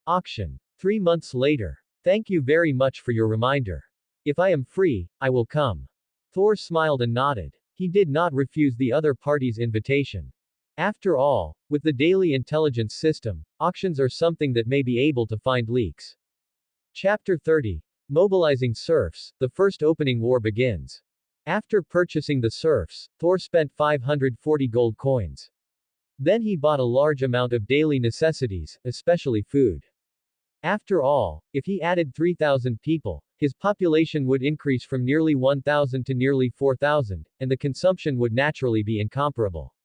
Auction. 3 months later. Thank you very much for your reminder. If I am free, I will come. Thor smiled and nodded. He did not refuse the other party's invitation. After all, with the daily intelligence system, auctions are something that may be able to find leaks. Chapter 30. Mobilizing serfs, the first opening war begins. After purchasing the serfs, Thor spent 540 gold coins. Then he bought a large amount of daily necessities, especially food. After all, if he added 3,000 people, his population would increase from nearly 1,000 to nearly 4,000, and the consumption would naturally be incomparable.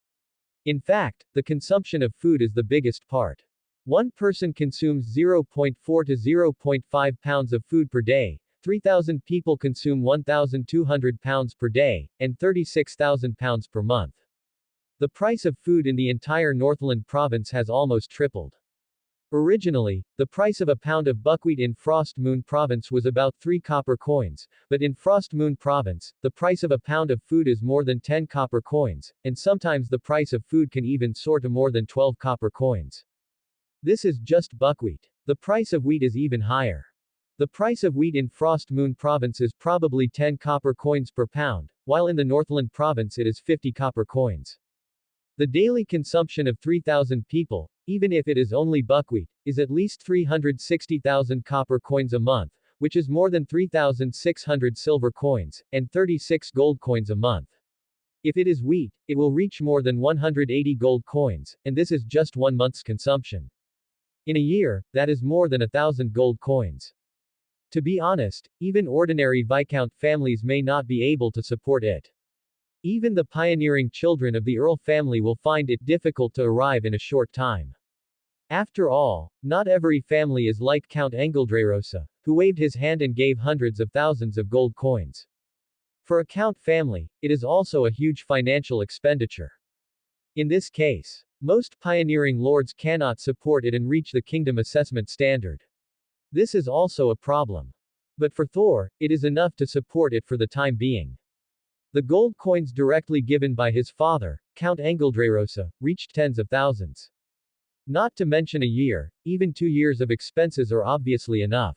In fact, the consumption of food is the biggest part. One person consumes 0.4 to 0.5 pounds of food per day, 3,000 people consume 1,200 pounds per day, and 36,000 pounds per month. The price of food in the entire Northland province has almost tripled. Originally, the price of a pound of buckwheat in Frost Moon Province was about 3 copper coins, but in Frost Moon Province, the price of a pound of food is more than 10 copper coins, and sometimes the price of food can even soar to more than 12 copper coins. This is just buckwheat. The price of wheat is even higher. The price of wheat in Frost Moon Province is probably 10 copper coins per pound, while in the Northland Province it is 50 copper coins. The daily consumption of 3,000 people, even if it is only buckwheat, is at least 360,000 copper coins a month, which is more than 3,600 silver coins, and 36 gold coins a month. If it is wheat, it will reach more than 180 gold coins, and this is just 1 month's consumption. In a year, that is more than 1,000 gold coins. To be honest, even ordinary Viscount families may not be able to support it. Even the pioneering children of the Earl family will find it difficult to arrive in a short time. After all, not every family is like Count Engeldrerosa, who waved his hand and gave hundreds of thousands of gold coins. For a Count family, it is also a huge financial expenditure. In this case, most pioneering lords cannot support it and reach the kingdom assessment standard. This is also a problem. But for Thor, it is enough to support it for the time being. The gold coins directly given by his father, Count Engeldrerosa, reached tens of thousands. Not to mention a year, even 2 years of expenses are obviously enough.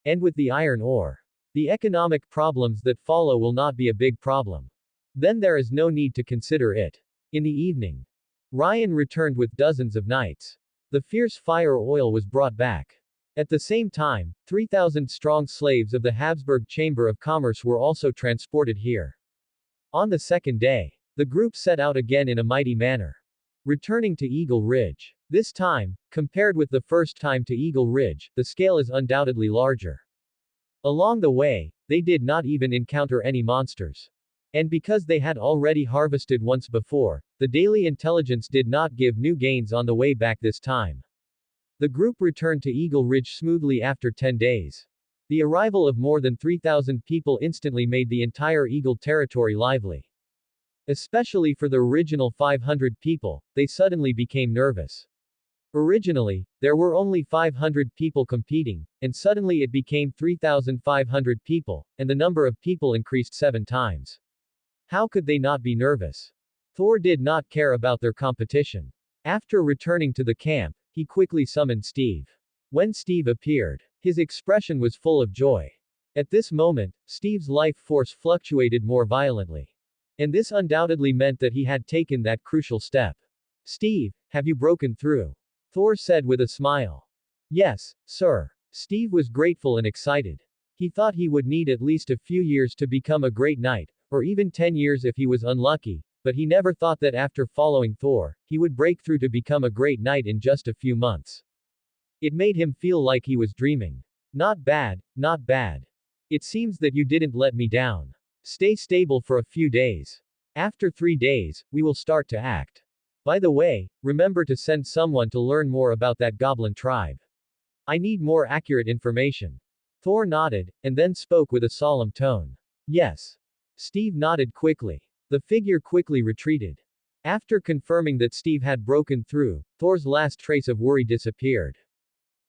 And with the iron ore, the economic problems that follow will not be a big problem. Then there is no need to consider it. In the evening, Ryan returned with dozens of knights. The fierce fire oil was brought back. At the same time, 3,000 strong slaves of the Habsburg Chamber of Commerce were also transported here. On the second day, the group set out again in a mighty manner. Returning to Eagle Ridge. This time, compared with the first time to Eagle Ridge, the scale is undoubtedly larger. Along the way, they did not even encounter any monsters. And because they had already harvested once before, the daily intelligence did not give new gains on the way back this time. The group returned to Eagle Ridge smoothly after 10 days. The arrival of more than 3,000 people instantly made the entire Eagle territory lively. Especially for the original 500 people, they suddenly became nervous. Originally, there were only 500 people competing, and suddenly it became 3,500 people, and the number of people increased 7 times. How could they not be nervous? Thor did not care about their competition. After returning to the camp, he quickly summoned Steve. When Steve appeared, his expression was full of joy. At this moment, Steve's life force fluctuated more violently. And this undoubtedly meant that he had taken that crucial step. Steve, have you broken through? Thor said with a smile. Yes, sir. Steve was grateful and excited. He thought he would need at least a few years to become a great knight, or even 10 years if he was unlucky, but he never thought that after following Thor, he would break through to become a great knight in just a few months. It made him feel like he was dreaming. Not bad, not bad. It seems that you didn't let me down. Stay stable for a few days. After 3 days, we will start to act. By the way, remember to send someone to learn more about that goblin tribe. I need more accurate information. Thor nodded, and then spoke with a solemn tone. Yes. Steve nodded quickly. The figure quickly retreated. After confirming that Steve had broken through, Thor's last trace of worry disappeared.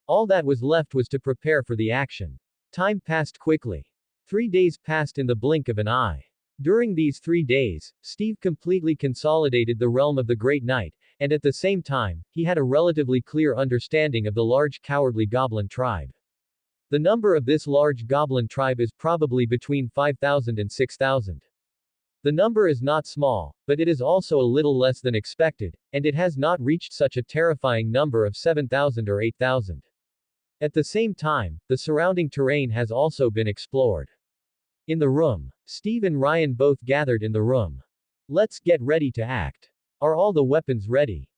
All that was left was to prepare for the action. Time passed quickly. 3 days passed in the blink of an eye. During these 3 days, Steve completely consolidated the realm of the Great Knight, and at the same time, he had a relatively clear understanding of the large cowardly goblin tribe. The number of this large goblin tribe is probably between 5,000 and 6,000. The number is not small, but it is also a little less than expected, and it has not reached such a terrifying number of 7,000 or 8,000. At the same time, the surrounding terrain has also been explored. In the room, Steve and Ryan both gathered in the room. Let's get ready to act. Are all the weapons ready?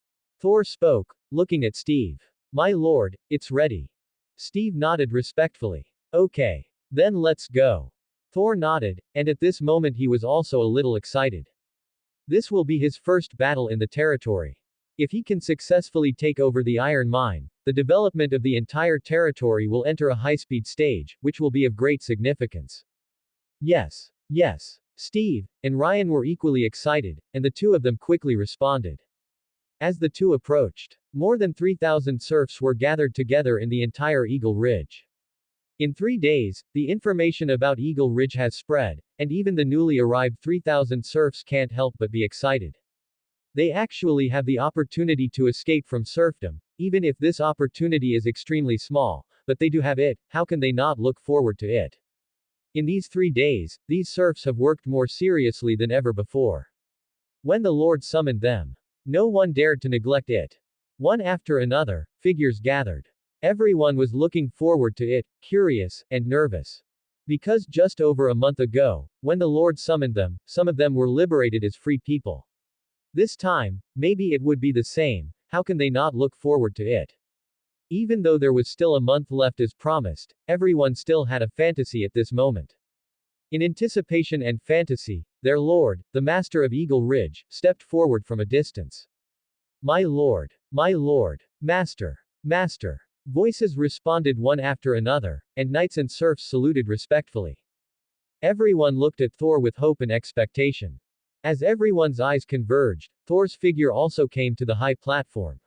Thor spoke, looking at Steve. My lord, it's ready. Steve nodded respectfully. Okay. Then let's go. Thor nodded, and at this moment he was also a little excited. This will be his first battle in the territory. If he can successfully take over the iron mine, the development of the entire territory will enter a high-speed stage, which will be of great significance. Yes. Yes. Steve and Ryan were equally excited, and the two of them quickly responded. As the two approached, more than 3,000 serfs were gathered together in the entire Eagle Ridge. In 3 days, the information about Eagle Ridge has spread, and even the newly arrived 3,000 serfs can't help but be excited. They actually have the opportunity to escape from serfdom, even if this opportunity is extremely small, but they do have it. How can they not look forward to it? In these 3 days, these serfs have worked more seriously than ever before. When the Lord summoned them, no one dared to neglect it. One after another, figures gathered. Everyone was looking forward to it, curious, and nervous. Because just over a month ago, when the Lord summoned them, some of them were liberated as free people. This time, maybe it would be the same. How can they not look forward to it? Even though there was still a month left as promised, everyone still had a fantasy at this moment. In anticipation and fantasy, their lord, the master of Eagle Ridge, stepped forward from a distance. My lord, master, master. Voices responded one after another, and knights and serfs saluted respectfully. Everyone looked at Thor with hope and expectation. As everyone's eyes converged, Thor's figure also came to the high platform.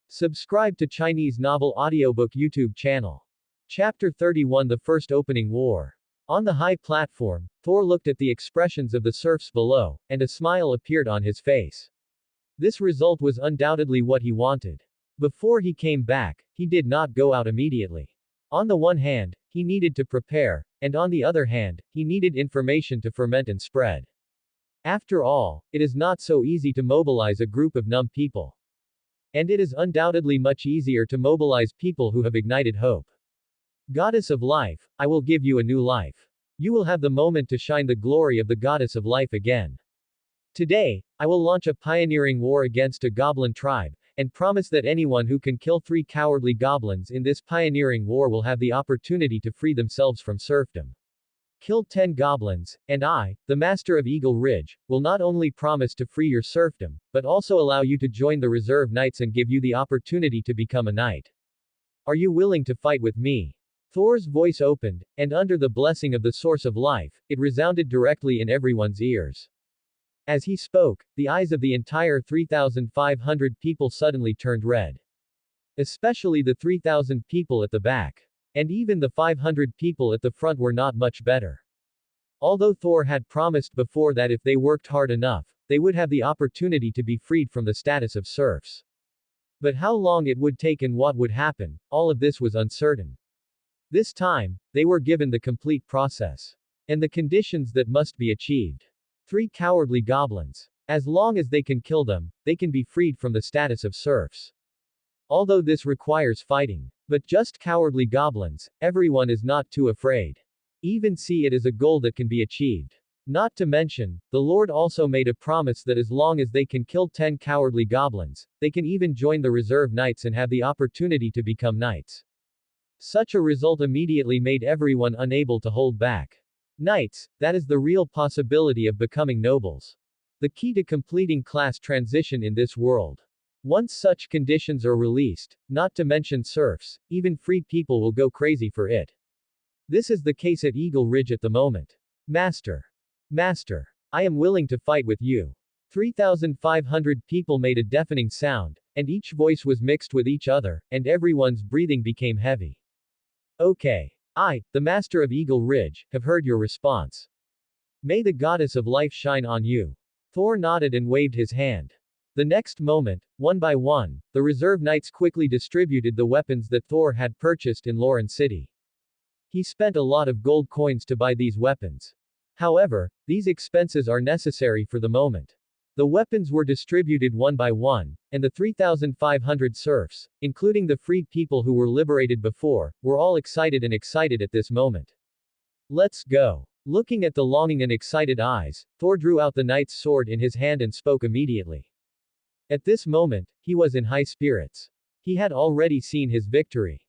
Subscribe to Chinese Novel Audiobook YouTube channel. Chapter 31 The First Opening War. On the high platform, Thor looked at the expressions of the serfs below, and a smile appeared on his face. This result was undoubtedly what he wanted. Before he came back, he did not go out immediately. On the one hand, he needed to prepare, and on the other hand, he needed information to ferment and spread. After all, it is not so easy to mobilize a group of numb people. And it is undoubtedly much easier to mobilize people who have ignited hope. Goddess of life, I will give you a new life. You will have the moment to shine the glory of the goddess of life again. Today, I will launch a pioneering war against a goblin tribe, and promise that anyone who can kill 3 cowardly goblins in this pioneering war will have the opportunity to free themselves from serfdom. Kill 10 goblins, and I, the master of Eagle Ridge, will not only promise to free your serfdom, but also allow you to join the reserve knights and give you the opportunity to become a knight. Are you willing to fight with me? Thor's voice opened, and under the blessing of the source of life, it resounded directly in everyone's ears. As he spoke, the eyes of the entire 3,500 people suddenly turned red. Especially the 3,000 people at the back. And even the 500 people at the front were not much better. Although Thor had promised before that if they worked hard enough, they would have the opportunity to be freed from the status of serfs. But how long it would take and what would happen, all of this was uncertain. This time, they were given the complete process. And the conditions that must be achieved. 3 cowardly goblins. As long as they can kill them, they can be freed from the status of serfs. Although this requires fighting. But just cowardly goblins, everyone is not too afraid. Even see it as a goal that can be achieved. Not to mention, the Lord also made a promise that as long as they can kill 10 cowardly goblins, they can even join the reserve knights and have the opportunity to become knights. Such a result immediately made everyone unable to hold back. Knights, that is the real possibility of becoming nobles. The key to completing class transition in this world. Once such conditions are released, not to mention serfs, even free people will go crazy for it. This is the case at Eagle Ridge at the moment. Master. Master. I am willing to fight with you. 3,500 people made a deafening sound, and each voice was mixed with each other, and everyone's breathing became heavy. Okay. I, the master of Eagle Ridge, have heard your response. May the goddess of life shine on you. Thor nodded and waved his hand. The next moment, one by one, the reserve knights quickly distributed the weapons that Thor had purchased in Lucerne City. He spent a lot of gold coins to buy these weapons. However, these expenses are necessary for the moment. The weapons were distributed one by one, and the 3,500 serfs, including the free people who were liberated before, were all excited at this moment. Let's go. Looking at the longing and excited eyes, Thor drew out the knight's sword in his hand and spoke immediately. At this moment, he was in high spirits. He had already seen his victory.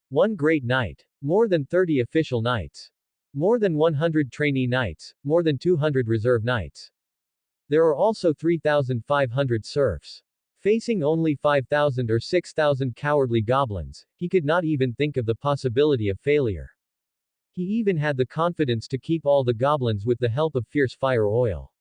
One great knight. More than 30 official knights. More than 100 trainee knights, more than 200 reserve knights. There are also 3,500 serfs. Facing only 5,000 or 6,000 cowardly goblins, he could not even think of the possibility of failure. He even had the confidence to keep all the goblins with the help of fierce fire oil.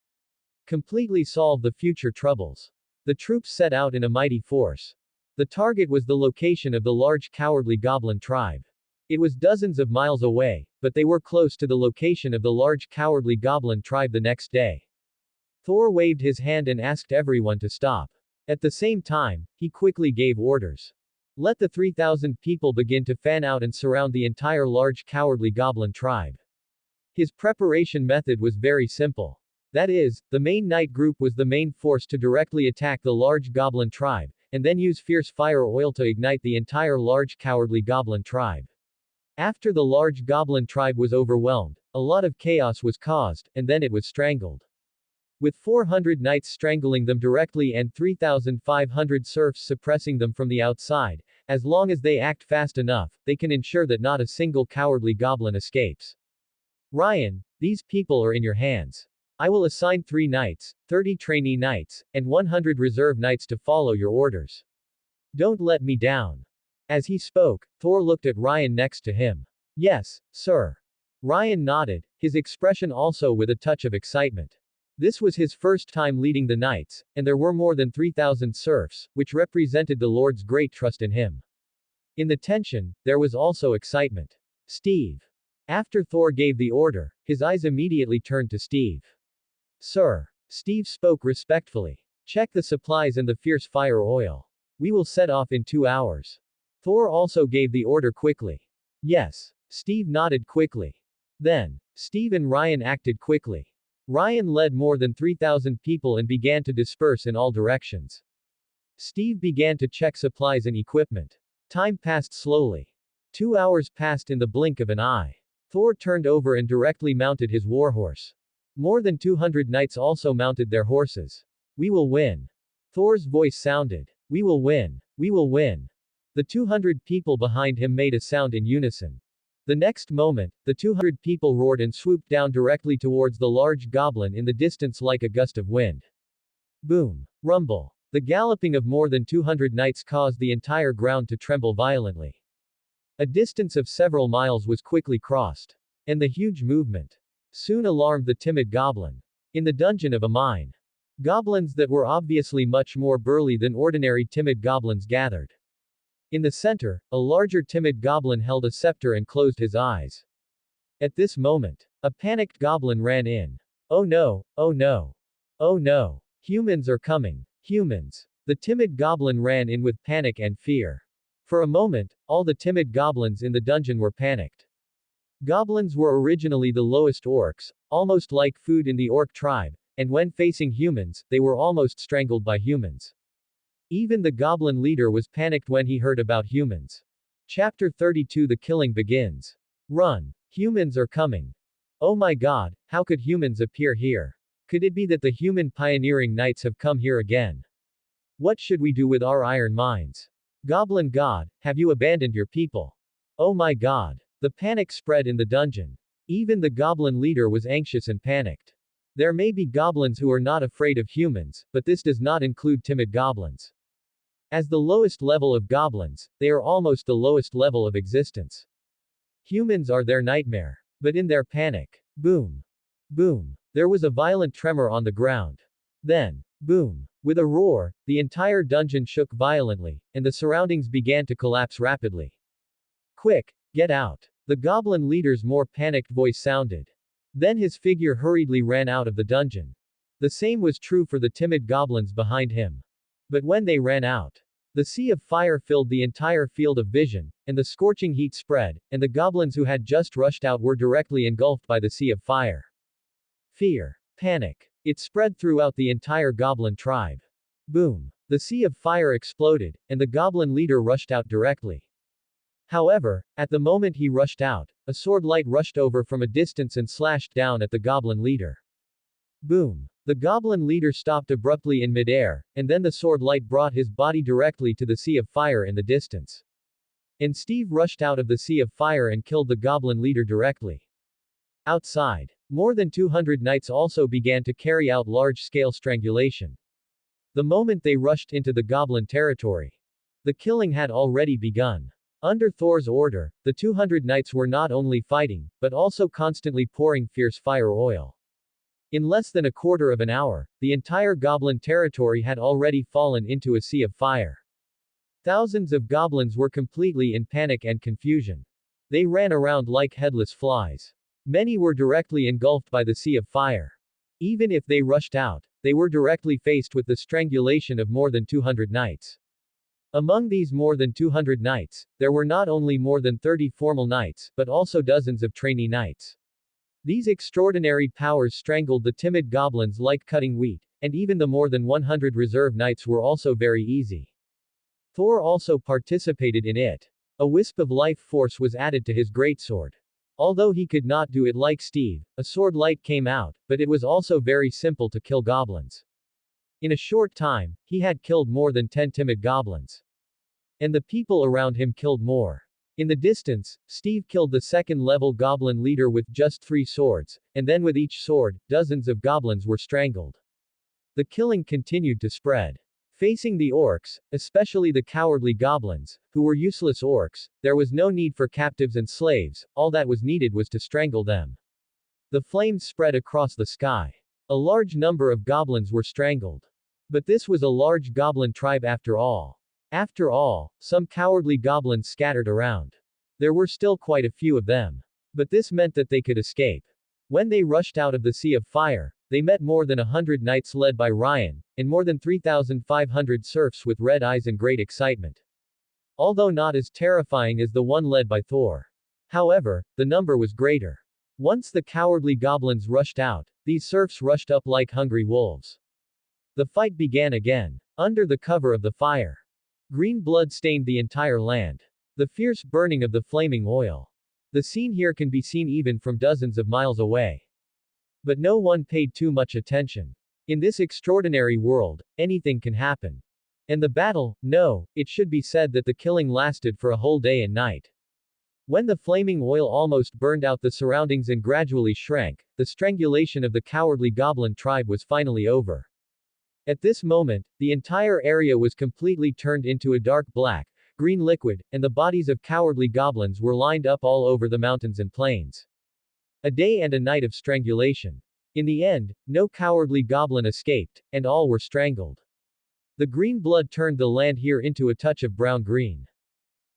Completely solve the future troubles. The troops set out in a mighty force. The target was the location of the large cowardly goblin tribe. It was dozens of miles away, but they were close to the location of the large cowardly goblin tribe the next day. Thor waved his hand and asked everyone to stop. At the same time, he quickly gave orders. Let the 3,000 people begin to fan out and surround the entire large cowardly goblin tribe. His preparation method was very simple. That is, the main knight group was the main force to directly attack the large goblin tribe, and then use fierce fire oil to ignite the entire large cowardly goblin tribe. After the large goblin tribe was overwhelmed, a lot of chaos was caused, and then it was strangled. With 400 knights strangling them directly and 3,500 serfs suppressing them from the outside, as long as they act fast enough, they can ensure that not a single cowardly goblin escapes. Ryan, these people are in your hands. I will assign 3 knights, 30 trainee knights, and 100 reserve knights to follow your orders. Don't let me down. As he spoke, Thor looked at Ryan next to him. Yes, sir. Ryan nodded, his expression also with a touch of excitement. This was his first time leading the knights, and there were more than 3,000 serfs, which represented the Lord's great trust in him. In the tension, there was also excitement. Steve. After Thor gave the order, his eyes immediately turned to Steve. Sir. Steve spoke respectfully. Check the supplies and the fierce fire oil. We will set off in 2 hours. Thor also gave the order quickly. Yes. Steve nodded quickly. Then, Steve and Ryan acted quickly. Ryan led more than 3,000 people and began to disperse in all directions. Steve began to check supplies and equipment. Time passed slowly. 2 hours passed in the blink of an eye. Thor turned over and directly mounted his warhorse. More than 200 knights also mounted their horses. We will win. Thor's voice sounded. We will win. We will win. The 200 people behind him made a sound in unison. The next moment, the 200 people roared and swooped down directly towards the large goblin in the distance like a gust of wind. Boom. Rumble. The galloping of more than 200 knights caused the entire ground to tremble violently. A distance of several miles was quickly crossed. And the huge movement soon alarmed the timid goblin. In the dungeon of a mine, goblins that were obviously much more burly than ordinary timid goblins gathered. In the center, a larger timid goblin held a scepter and closed his eyes. At this moment, a panicked goblin ran in. Oh no, oh no. Oh no. Humans are coming. Humans. The timid goblin ran in with panic and fear. For a moment, all the timid goblins in the dungeon were panicked. Goblins were originally the lowest orcs, almost like food in the orc tribe, and when facing humans, they were almost strangled by humans. Even the goblin leader was panicked when he heard about humans. Chapter 32 The killing begins. Run. Humans are coming. Oh my god, how could humans appear here? Could it be that the human pioneering knights have come here again? What should we do with our iron mines? Goblin god, have you abandoned your people? Oh my god. The panic spread in the dungeon. Even the goblin leader was anxious and panicked. There may be goblins who are not afraid of humans, but this does not include timid goblins. As the lowest level of goblins, they are almost the lowest level of existence. Humans are their nightmare. But in their panic, boom, boom, there was a violent tremor on the ground. Then, boom, with a roar, the entire dungeon shook violently, and the surroundings began to collapse rapidly. Quick, get out. The goblin leader's more panicked voice sounded. Then his figure hurriedly ran out of the dungeon. The same was true for the timid goblins behind him. But when they ran out, the sea of fire filled the entire field of vision, and the scorching heat spread, and the goblins who had just rushed out were directly engulfed by the sea of fire. Fear. Panic. It spread throughout the entire goblin tribe. Boom. The sea of fire exploded, and the goblin leader rushed out directly. However, at the moment he rushed out, a sword light rushed over from a distance and slashed down at the goblin leader. Boom. The goblin leader stopped abruptly in midair, and then the sword light brought his body directly to the sea of fire in the distance. And Steve rushed out of the sea of fire and killed the goblin leader directly. Outside, more than 200 knights also began to carry out large-scale strangulation. The moment they rushed into the goblin territory, the killing had already begun. Under Thor's order, the 200 knights were not only fighting, but also constantly pouring fierce fire oil. In less than a quarter of an hour, the entire goblin territory had already fallen into a sea of fire. Thousands of goblins were completely in panic and confusion. They ran around like headless flies. Many were directly engulfed by the sea of fire. Even if they rushed out, they were directly faced with the strangulation of more than 200 knights. Among these more than 200 knights, there were not only more than 30 formal knights, but also dozens of trainee knights. These extraordinary powers strangled the timid goblins like cutting wheat, and even the more than 100 reserve knights were also very easy. Thor also participated in it. A wisp of life force was added to his greatsword. Although he could not do it like Steve, a sword light came out, but it was also very simple to kill goblins. In a short time, he had killed more than 10 timid goblins. And the people around him killed more. In the distance, Steve killed the second-level goblin leader with just 3 swords, and then with each sword, dozens of goblins were strangled. The killing continued to spread. Facing the orcs, especially the cowardly goblins, who were useless orcs, there was no need for captives and slaves, all that was needed was to strangle them. The flames spread across the sky. A large number of goblins were strangled. But this was a large goblin tribe after all. After all, some cowardly goblins scattered around. There were still quite a few of them. But this meant that they could escape. When they rushed out of the sea of fire, they met more than 100 knights led by Ryan, and more than 3,500 serfs with red eyes and great excitement. Although not as terrifying as the one led by Thor. However, the number was greater. Once the cowardly goblins rushed out, these serfs rushed up like hungry wolves. The fight began again. Under the cover of the fire. Green blood stained the entire land. The fierce burning of the flaming oil. The scene here can be seen even from dozens of miles away. But no one paid too much attention. In this extraordinary world, anything can happen. And the battle, no, it should be said that the killing lasted for a whole day and night. When the flaming oil almost burned out the surroundings and gradually shrank, the strangulation of the cowardly goblin tribe was finally over. At this moment, the entire area was completely turned into a dark black, green liquid, and the bodies of cowardly goblins were lined up all over the mountains and plains. A day and a night of strangulation. In the end, no cowardly goblin escaped, and all were strangled. The green blood turned the land here into a touch of brown-green.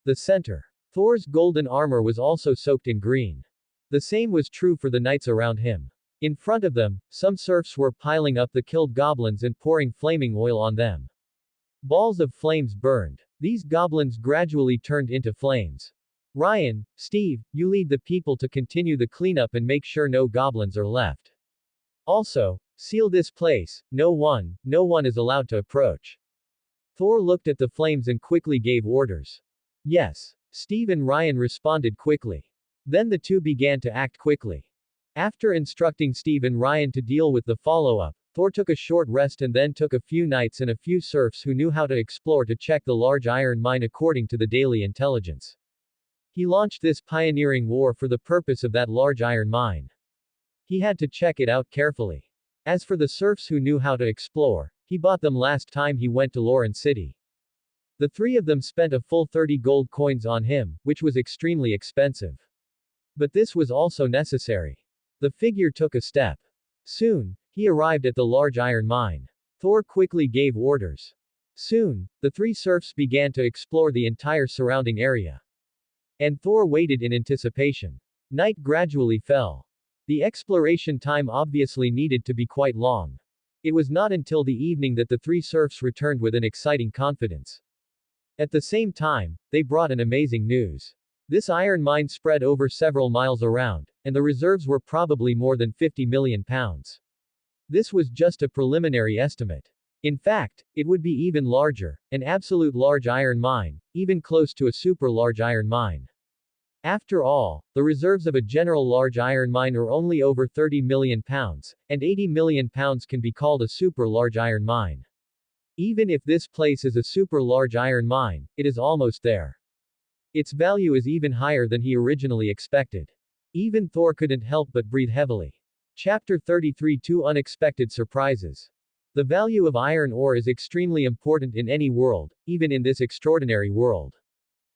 The center. Thor's golden armor was also soaked in green. The same was true for the knights around him. In front of them, some serfs were piling up the killed goblins and pouring flaming oil on them. Balls of flames burned. These goblins gradually turned into flames. Ryan, Steve, you lead the people to continue the cleanup and make sure no goblins are left. Also, seal this place, no one is allowed to approach. Thor looked at the flames and quickly gave orders. Yes. Steve and Ryan responded quickly. Then the two began to act quickly. After instructing Steve and Ryan to deal with the follow-up, Thor took a short rest and then took a few knights and a few serfs who knew how to explore to check the large iron mine according to the daily intelligence. He launched this pioneering war for the purpose of that large iron mine. He had to check it out carefully. As for the serfs who knew how to explore, he bought them last time he went to Lucerne City. The 3 of them spent a full 30 gold coins on him, which was extremely expensive. But this was also necessary. The figure took a step. Soon, he arrived at the large iron mine. Thor quickly gave orders. Soon, the 3 serfs began to explore the entire surrounding area. And Thor waited in anticipation. Night gradually fell. The exploration time obviously needed to be quite long. It was not until the evening that the 3 serfs returned with an exciting confidence. At the same time, they brought an amazing news. This iron mine spread over several miles around, and the reserves were probably more than 50 million pounds. This was just a preliminary estimate. In fact, it would be even larger, an absolute large iron mine, even close to a super large iron mine. After all, the reserves of a general large iron mine are only over 30 million pounds, and 80 million pounds can be called a super large iron mine. Even if this place is a super large iron mine, it is almost there. Its value is even higher than he originally expected. Even Thor couldn't help but breathe heavily. Chapter 33 2 Unexpected Surprises. The value of iron ore is extremely important in any world, even in this extraordinary world.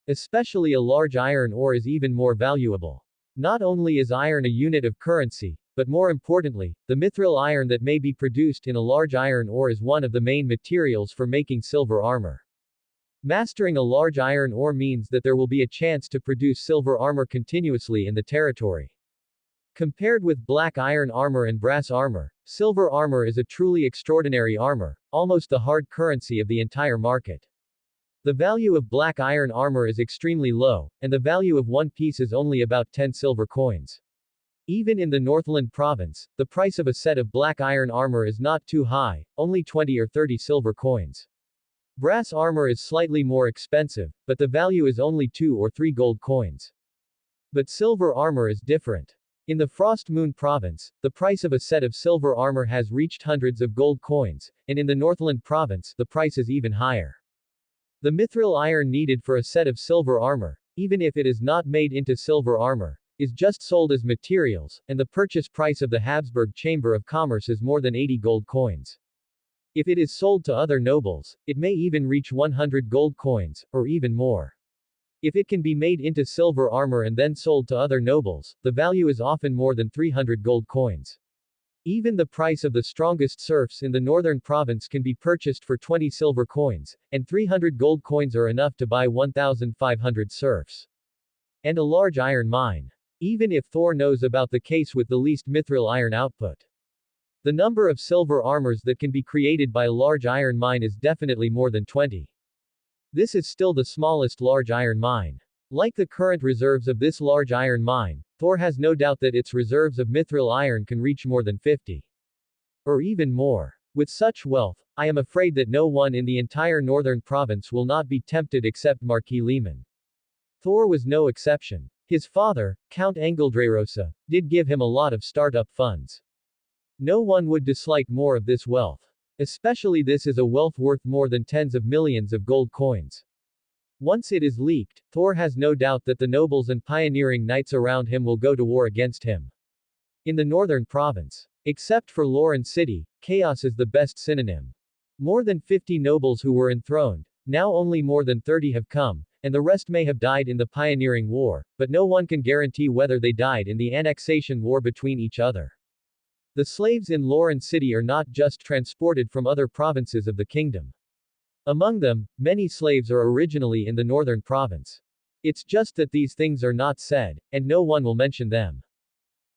Especially a large iron ore is even more valuable. Not only is iron a unit of currency, but more importantly, the mithril iron that may be produced in a large iron ore is one of the main materials for making silver armor. Mastering a large iron ore means that there will be a chance to produce silver armor continuously in the territory. Compared with black iron armor and brass armor, silver armor is a truly extraordinary armor, almost the hard currency of the entire market. The value of black iron armor is extremely low, and the value of one piece is only about 10 silver coins. Even in the Northland province, the price of a set of black iron armor is not too high, only 20 or 30 silver coins. Brass armor is slightly more expensive, but the value is only 2 or 3 gold coins. But silver armor is different. In the Frost Moon province, the price of a set of silver armor has reached hundreds of gold coins, and in the Northland province, the price is even higher. The mithril iron needed for a set of silver armor, even if it is not made into silver armor, is just sold as materials, and the purchase price of the Habsburg Chamber of Commerce is more than 80 gold coins. If it is sold to other nobles, it may even reach 100 gold coins, or even more. If it can be made into silver armor and then sold to other nobles, the value is often more than 300 gold coins. Even the price of the strongest serfs in the northern province can be purchased for 20 silver coins, and 300 gold coins are enough to buy 1,500 serfs. And a large iron mine. Even if Thor knows about the case with the least mithril iron output. The number of silver armors that can be created by a large iron mine is definitely more than 20. This is still the smallest large iron mine. Like the current reserves of this large iron mine, Thor has no doubt that its reserves of mithril iron can reach more than 50. Or even more. With such wealth, I am afraid that no one in the entire northern province will not be tempted except Marquis Lehman. Thor was no exception. His father, Count Engeldrerosa, did give him a lot of startup funds. No one would dislike more of this wealth. Especially this is a wealth worth more than tens of millions of gold coins. Once it is leaked, Thor has no doubt that the nobles and pioneering knights around him will go to war against him. In the northern province, except for Lucerne City, chaos is the best synonym. More than 50 nobles who were enthroned, now only more than 30 have come, and the rest may have died in the pioneering war, but no one can guarantee whether they died in the annexation war between each other. The slaves in Lucerne City are not just transported from other provinces of the kingdom. Among them, many slaves are originally in the northern province. It's just that these things are not said, and no one will mention them.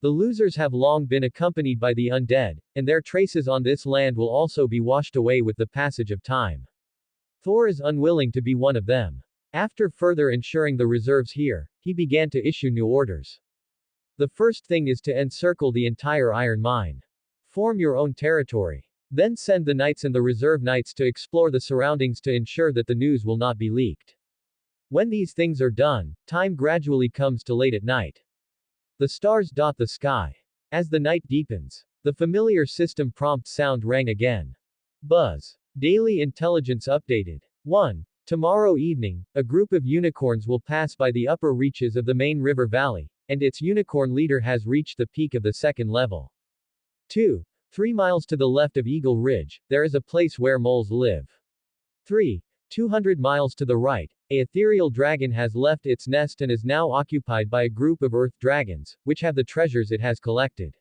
The losers have long been accompanied by the undead, and their traces on this land will also be washed away with the passage of time. Thor is unwilling to be one of them. After further ensuring the reserves here, he began to issue new orders. The first thing is to encircle the entire iron mine. Form your own territory. Then send the knights and the reserve knights to explore the surroundings to ensure that the news will not be leaked. When these things are done, time gradually comes to late at night. The stars dot the sky. As the night deepens, the familiar system prompt sound rang again. Buzz. Daily intelligence updated. 1. Tomorrow evening, a group of unicorns will pass by the upper reaches of the main river valley, and its unicorn leader has reached the peak of the second level. 2. 3 miles to the left of Eagle Ridge, there is a place where moles live. 3. 200 miles to the right, a ethereal dragon has left its nest and is now occupied by a group of earth dragons, which have the treasures it has collected.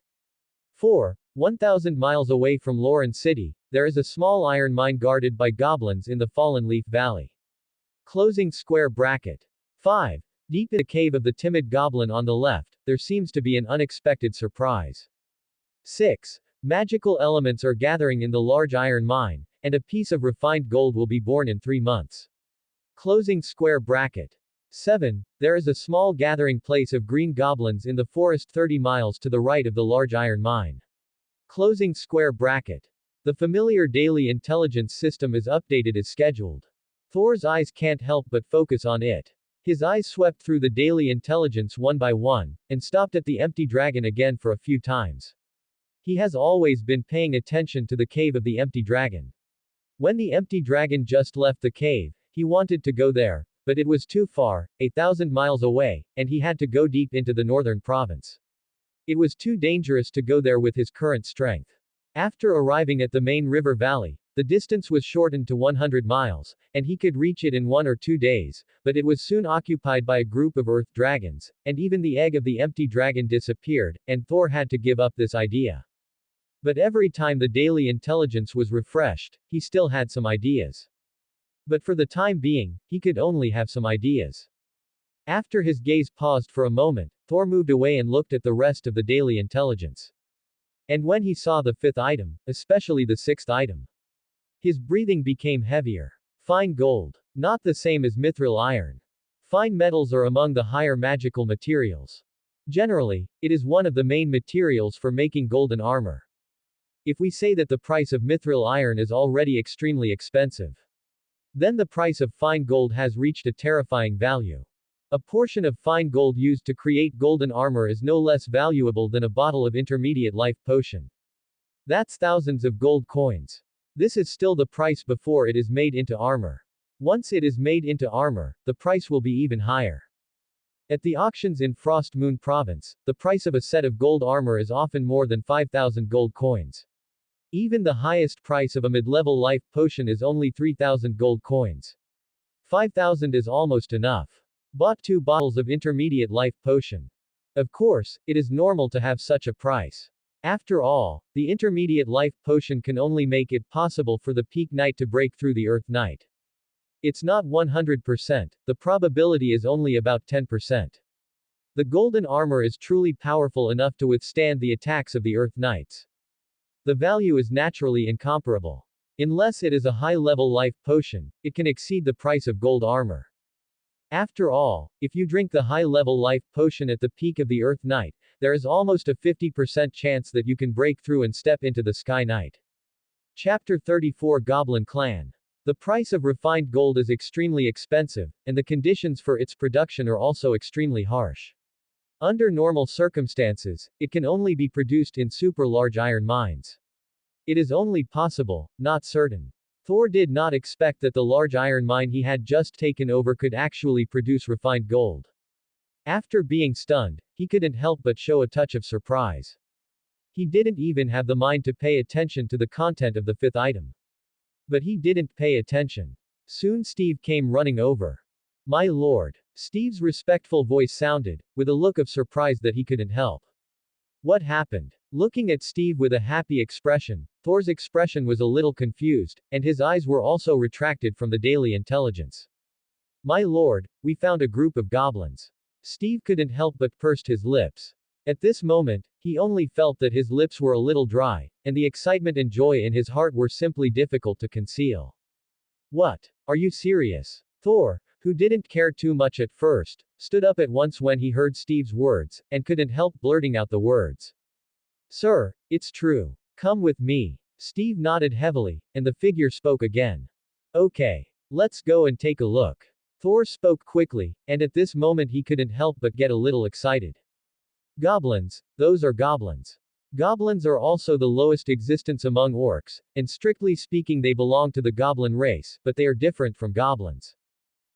4. 1,000 miles away from Lucerne City, there is a small iron mine guarded by goblins in the Fallen Leaf Valley. Closing square bracket. 5. Deep in the cave of the timid goblin on the left, there seems to be an unexpected surprise. 6. Magical elements are gathering in the large iron mine, and a piece of refined gold will be born in 3 months. Closing square bracket. 7. There is a small gathering place of green goblins in the forest 30 miles to the right of the large iron mine. Closing square bracket. The familiar daily intelligence system is updated as scheduled. Thor's eyes can't help but focus on it. His eyes swept through the daily intelligence one by one, and stopped at the empty dragon again for a few times. He has always been paying attention to the cave of the empty dragon. When the empty dragon just left the cave, he wanted to go there, but it was too far, 1,000 miles away, and he had to go deep into the northern province. It was too dangerous to go there with his current strength. After arriving at the main river valley, the distance was shortened to 100 miles, and he could reach it in 1 or 2 days, but it was soon occupied by a group of earth dragons, and even the egg of the empty dragon disappeared, and Thor had to give up this idea. But every time the daily intelligence was refreshed, he still had some ideas. But for the time being, he could only have some ideas. After his gaze paused for a moment, Thor moved away and looked at the rest of the daily intelligence. And when he saw the 5th item, especially the 6th item, his breathing became heavier. Fine gold. Not the same as mithril iron. Fine metals are among the higher magical materials. Generally, it is one of the main materials for making golden armor. If we say that the price of mithril iron is already extremely expensive, Then the price of fine gold has reached a terrifying value. A portion of fine gold used to create golden armor is no less valuable than a bottle of intermediate life potion. That's thousands of gold coins. This is still the price before it is made into armor. Once it is made into armor, the price will be even higher. At the auctions in Frost Moon Province, the price of a set of gold armor is often more than 5,000 gold coins. Even the highest price of a mid-level life potion is only 3,000 gold coins. 5,000 is almost enough. Bought 2 bottles of intermediate life potion. Of course, it is normal to have such a price. After all, the intermediate life potion can only make it possible for the peak knight to break through the earth knight. It's not 100%, the probability is only about 10%. The golden armor is truly powerful enough to withstand the attacks of the earth knights. The value is naturally incomparable. Unless it is a high-level life potion, it can exceed the price of gold armor. After all, if you drink the high-level life potion at the peak of the Earth Knight, there is almost a 50% chance that you can break through and step into the Sky Knight. Chapter 34 Goblin Clan. The price of refined gold is extremely expensive, and the conditions for its production are also extremely harsh. Under normal circumstances, it can only be produced in super large iron mines. It is only possible, not certain. Thor did not expect that the large iron mine he had just taken over could actually produce refined gold. After being stunned, he couldn't help but show a touch of surprise. He didn't even have the mind to pay attention to the content of the 5th item. But he didn't pay attention. Soon Steve came running over. "My lord." Steve's respectful voice sounded, with a look of surprise that he couldn't help. What happened? Looking at Steve with a happy expression, Thor's expression was a little confused, and his eyes were also retracted from the daily intelligence. "My lord, we found a group of goblins." Steve couldn't help but pursed his lips. At this moment, he only felt that his lips were a little dry, and the excitement and joy in his heart were simply difficult to conceal. "What? Are you serious?" Thor, who didn't care too much at first, stood up at once when he heard Steve's words, and couldn't help blurting out the words. "Sir, it's true. Come with me." Steve nodded heavily, and the figure spoke again. "Okay. Let's go and take a look." Thor spoke quickly, and at this moment he couldn't help but get a little excited. "Goblins, those are goblins. Goblins are also the lowest existence among orcs, and strictly speaking they belong to the goblin race, but they are different from goblins.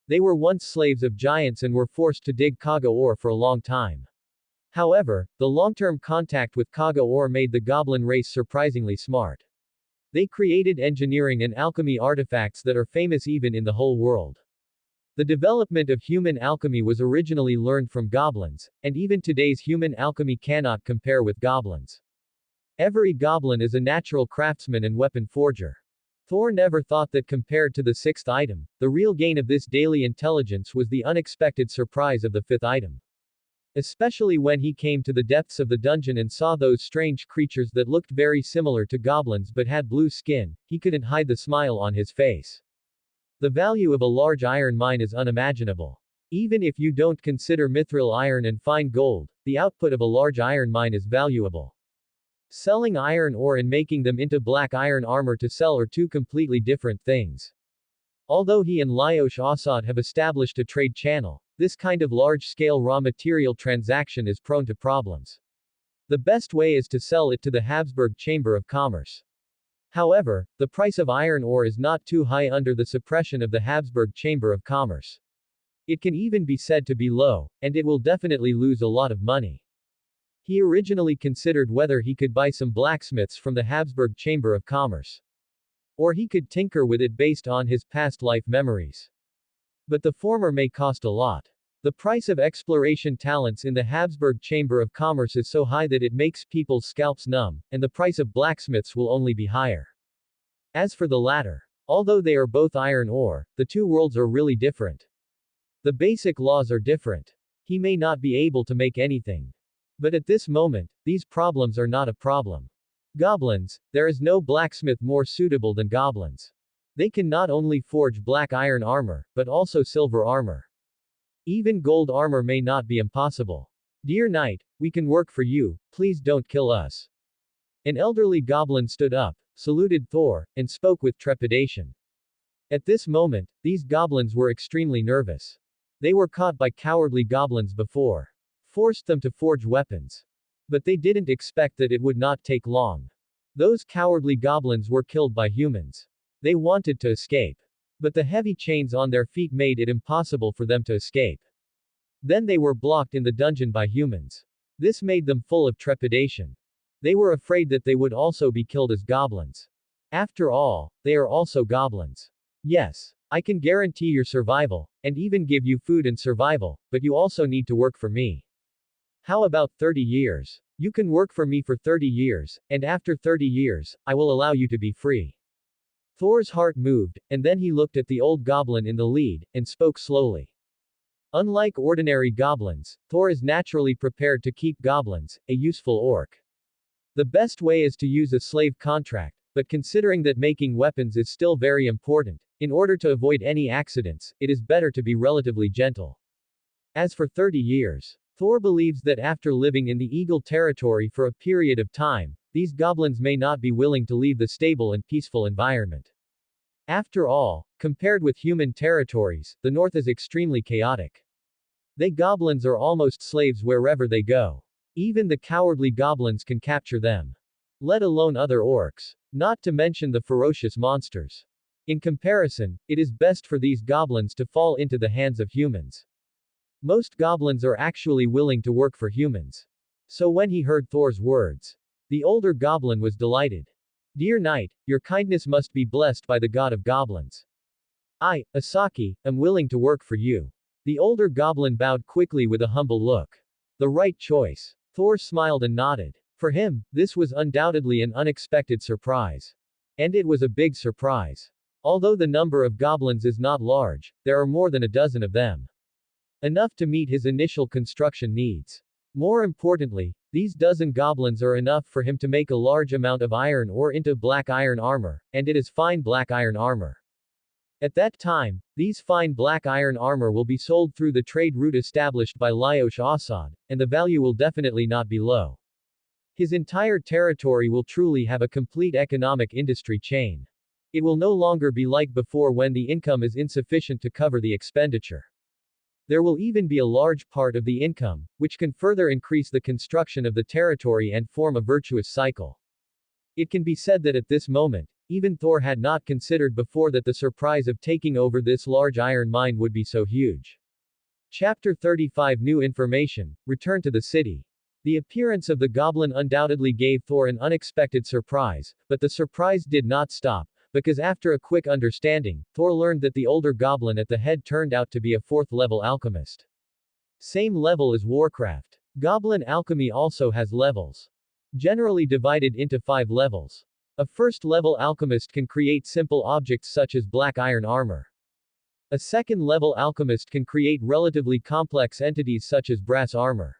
They were once slaves of giants and were forced to dig Kaga ore for a long time. However, the long-term contact with Kaga ore made the goblin race surprisingly smart. They created engineering and alchemy artifacts that are famous even in the whole world. The development of human alchemy was originally learned from goblins, and even today's human alchemy cannot compare with goblins. Every goblin is a natural craftsman and weapon forger. Thor never thought that compared to the 6th item, the real gain of this daily intelligence was the unexpected surprise of the 5th item. Especially when he came to the depths of the dungeon and saw those strange creatures that looked very similar to goblins but had blue skin, he couldn't hide the smile on his face. The value of a large iron mine is unimaginable. Even if you don't consider mithril iron and fine gold, the output of a large iron mine is valuable. Selling iron ore and making them into black iron armor to sell are two completely different things. Although he and Lyosh Assad have established a trade channel, this kind of large-scale raw material transaction is prone to problems. The best way is to sell it to the Habsburg Chamber of Commerce. However, the price of iron ore is not too high under the suppression of the Habsburg Chamber of Commerce. It can even be said to be low, and it will definitely lose a lot of money. He originally considered whether he could buy some blacksmiths from the Habsburg Chamber of Commerce. Or he could tinker with it based on his past life memories. But the former may cost a lot. The price of exploration talents in the Habsburg Chamber of Commerce is so high that it makes people's scalps numb, and the price of blacksmiths will only be higher. As for the latter, although they are both iron ore, the two worlds are really different. The basic laws are different. He may not be able to make anything. But at this moment, these problems are not a problem. Goblins, there is no blacksmith more suitable than goblins. They can not only forge black iron armor, but also silver armor. Even gold armor may not be impossible. Dear knight, we can work for you, please don't kill us. An elderly goblin stood up, saluted Thor, and spoke with trepidation. At this moment, these goblins were extremely nervous. They were caught by cowardly goblins before. Forced them to forge weapons. But they didn't expect that it would not take long. Those cowardly goblins were killed by humans. They wanted to escape. But the heavy chains on their feet made it impossible for them to escape. Then they were blocked in the dungeon by humans. This made them full of trepidation. They were afraid that they would also be killed as goblins. After all, they are also goblins. Yes, I can guarantee your survival, and even give you food and survival, but you also need to work for me. How about 30 years? You can work for me for 30 years, and after 30 years, I will allow you to be free. Thor's heart moved, and then he looked at the old goblin in the lead, and spoke slowly. Unlike ordinary goblins, Thor is naturally prepared to keep goblins, a useful orc. The best way is to use a slave contract, but considering that making weapons is still very important, in order to avoid any accidents, it is better to be relatively gentle. As for 30 years, Thor believes that after living in the Eagle territory for a period of time, these goblins may not be willing to leave the stable and peaceful environment. After all, compared with human territories, the north is extremely chaotic. They goblins are almost slaves wherever they go. Even the cowardly goblins can capture them. Let alone other orcs. Not to mention the ferocious monsters. In comparison, it is best for these goblins to fall into the hands of humans. Most goblins are actually willing to work for humans. So when he heard Thor's words, the older goblin was delighted. Dear knight, your kindness must be blessed by the god of goblins. I, Asaki, am willing to work for you. The older goblin bowed quickly with a humble look. The right choice. Thor smiled and nodded. For him, this was undoubtedly an unexpected surprise. And it was a big surprise. Although the number of goblins is not large, there are more than a dozen of them. Enough to meet his initial construction needs. More importantly, these dozen goblins are enough for him to make a large amount of iron ore into black iron armor, and it is fine black iron armor. At that time, these fine black iron armor will be sold through the trade route established by Lyosh Assad, and the value will definitely not be low. His entire territory will truly have a complete economic industry chain. It will no longer be like before when the income is insufficient to cover the expenditure. There will even be a large part of the income, which can further increase the construction of the territory and form a virtuous cycle. It can be said that at this moment, even Thor had not considered before that the surprise of taking over this large iron mine would be so huge. Chapter 35 New Information, Return to the City. The appearance of the goblin undoubtedly gave Thor an unexpected surprise, but the surprise did not stop, because after a quick understanding, Thor learned that the older goblin at the head turned out to be a 4th level alchemist. Same level as Warcraft. Goblin alchemy also has levels. Generally divided into 5 levels. A 1st level alchemist can create simple objects such as black iron armor. A 2nd level alchemist can create relatively complex entities such as brass armor.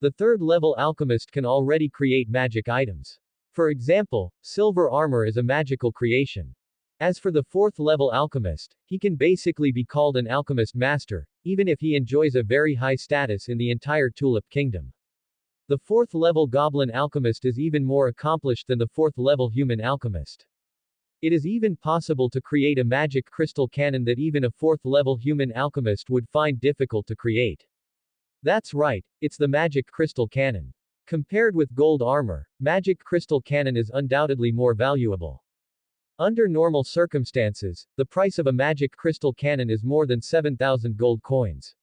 The 3rd level alchemist can already create magic items. For example, silver armor is a magical creation. As for the 4th level alchemist, he can basically be called an alchemist master, even if he enjoys a very high status in the entire Tulip Kingdom. The 4th level goblin alchemist is even more accomplished than the 4th level human alchemist. It is even possible to create a magic crystal cannon that even a 4th level human alchemist would find difficult to create. That's right, it's the magic crystal cannon. Compared with gold armor, magic crystal cannon is undoubtedly more valuable. Under normal circumstances, the price of a magic crystal cannon is more than 7,000 gold coins.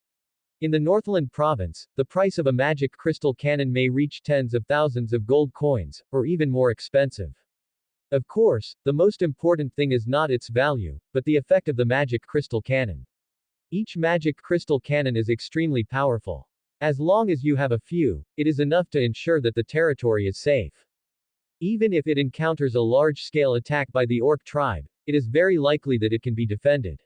In the Northland province, the price of a magic crystal cannon may reach tens of thousands of gold coins, or even more expensive. Of course, the most important thing is not its value, but the effect of the magic crystal cannon. Each magic crystal cannon is extremely powerful. As long as you have a few, it is enough to ensure that the territory is safe. Even if it encounters a large-scale attack by the orc tribe, it is very likely that it can be defended.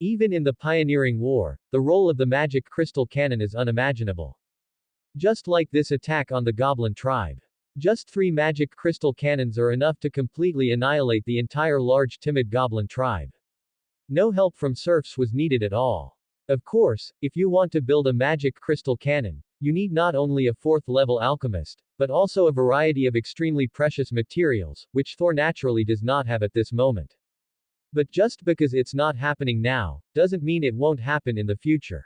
Even in the pioneering war, the role of the magic crystal cannon is unimaginable. Just like this attack on the goblin tribe. Just 3 magic crystal cannons are enough to completely annihilate the entire large timid goblin tribe. No help from serfs was needed at all. Of course, if you want to build a magic crystal cannon, you need not only a 4th level alchemist, but also a variety of extremely precious materials, which Thor naturally does not have at this moment. But just because it's not happening now, doesn't mean it won't happen in the future.